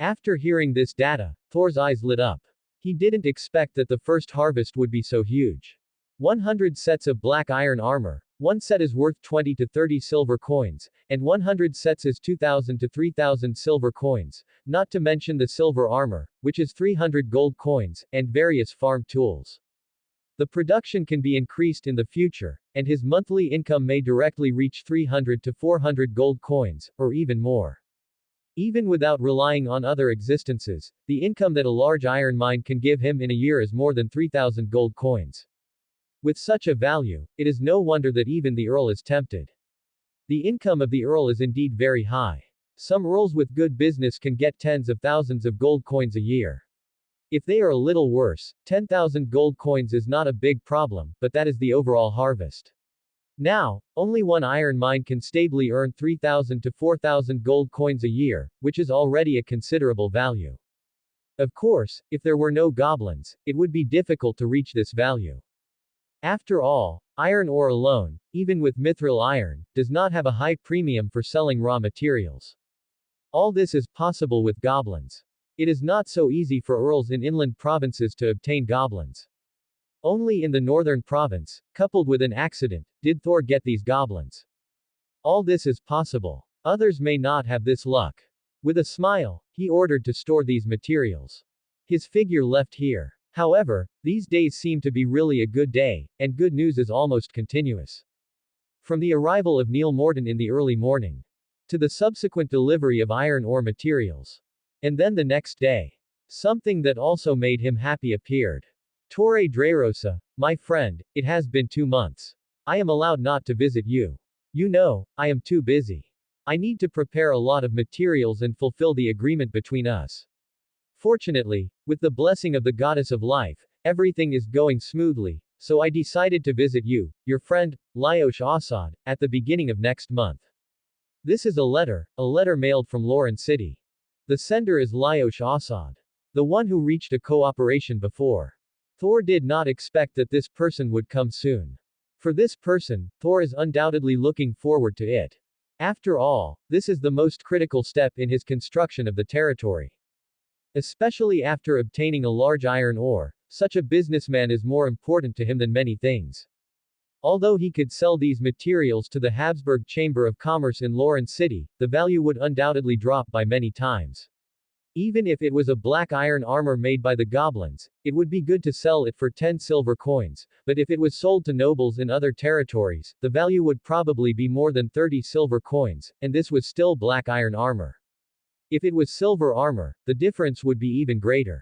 After hearing this data, Thor's eyes lit up. He didn't expect that the first harvest would be so huge. 100 sets of black iron armor, 1 set is worth 20 to 30 silver coins, and 100 sets is 2,000 to 3,000 silver coins, not to mention the silver armor, which is 300 gold coins, and various farm tools. The production can be increased in the future, and his monthly income may directly reach 300 to 400 gold coins, or even more. Even without relying on other existences, the income that a large iron mine can give him in a year is more than 3,000 gold coins. With such a value, it is no wonder that even the earl is tempted. The income of the earl is indeed very high. Some earls with good business can get tens of thousands of gold coins a year. If they are a little worse, 10,000 gold coins is not a big problem, but that is the overall harvest. Now, only one iron mine can stably earn 3,000 to 4,000 gold coins a year, which is already a considerable value. Of course, if there were no goblins, it would be difficult to reach this value. After all, iron ore alone, even with mithril iron, does not have a high premium for selling raw materials. All this is possible with goblins. It is not so easy for earls in inland provinces to obtain goblins. Only in the northern province, coupled with an accident, did Thor get these goblins. All this is possible. Others may not have this luck. With a smile, he ordered to store these materials. His figure left here. However, these days seem to be really a good day, and good news is almost continuous. From the arrival of Neil Morton in the early morning, to the subsequent delivery of iron ore materials. And then the next day. Something that also made him happy appeared. Torre Drerosa, my friend, it has been 2 months. I am allowed not to visit you. You know, I am too busy. I need to prepare a lot of materials and fulfill the agreement between us. Fortunately, with the blessing of the goddess of life, everything is going smoothly, so I decided to visit you, your friend, Lyosh Assad, at the beginning of next month. This is a letter mailed from Lucerne City. The sender is Lyosh Assad. The one who reached a cooperation before. Thor did not expect that this person would come soon. For this person, Thor is undoubtedly looking forward to it. After all, this is the most critical step in his construction of the territory. Especially after obtaining a large iron ore, such a businessman is more important to him than many things. Although he could sell these materials to the Habsburg Chamber of Commerce in Lucerne City, the value would undoubtedly drop by many times. Even if it was a black iron armor made by the goblins, it would be good to sell it for 10 silver coins, but if it was sold to nobles in other territories, the value would probably be more than 30 silver coins, and this was still black iron armor. If it was silver armor, the difference would be even greater.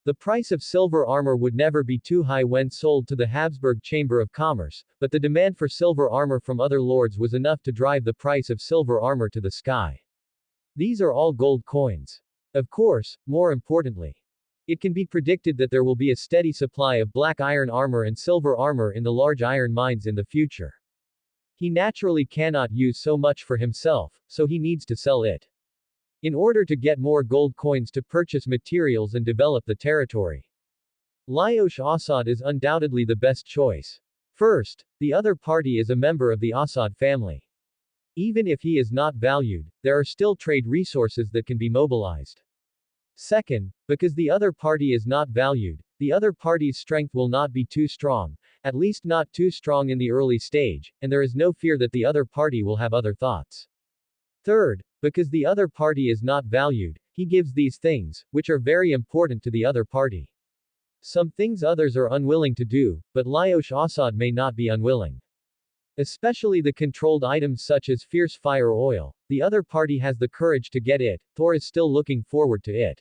The price of silver armor would never be too high when sold to the Habsburg Chamber of Commerce, but the demand for silver armor from other lords was enough to drive the price of silver armor to the sky. These are all gold coins. Of course, more importantly, it can be predicted that there will be a steady supply of black iron armor and silver armor in the large iron mines in the future. He naturally cannot use so much for himself, so he needs to sell it. In order to get more gold coins to purchase materials and develop the territory. Lyosh Assad is undoubtedly the best choice. First, the other party is a member of the Assad family. Even if he is not valued, there are still trade resources that can be mobilized. Second, because the other party is not valued, the other party's strength will not be too strong, at least not too strong in the early stage, and there is no fear that the other party will have other thoughts. Third, because the other party is not valued, he gives these things, which are very important to the other party. Some things others are unwilling to do, but Lyosh Assad may not be unwilling. Especially the controlled items such as fierce fire oil, the other party has the courage to get it, Thor is still looking forward to it.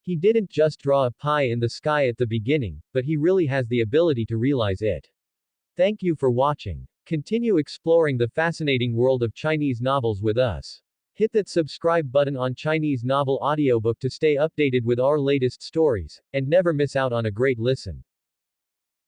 He didn't just draw a pie in the sky at the beginning, but he really has the ability to realize it. Thank you for watching. Continue exploring the fascinating world of Chinese novels with us. Hit that subscribe button on Chinese novel audiobook to stay updated with our latest stories, and never miss out on a great listen.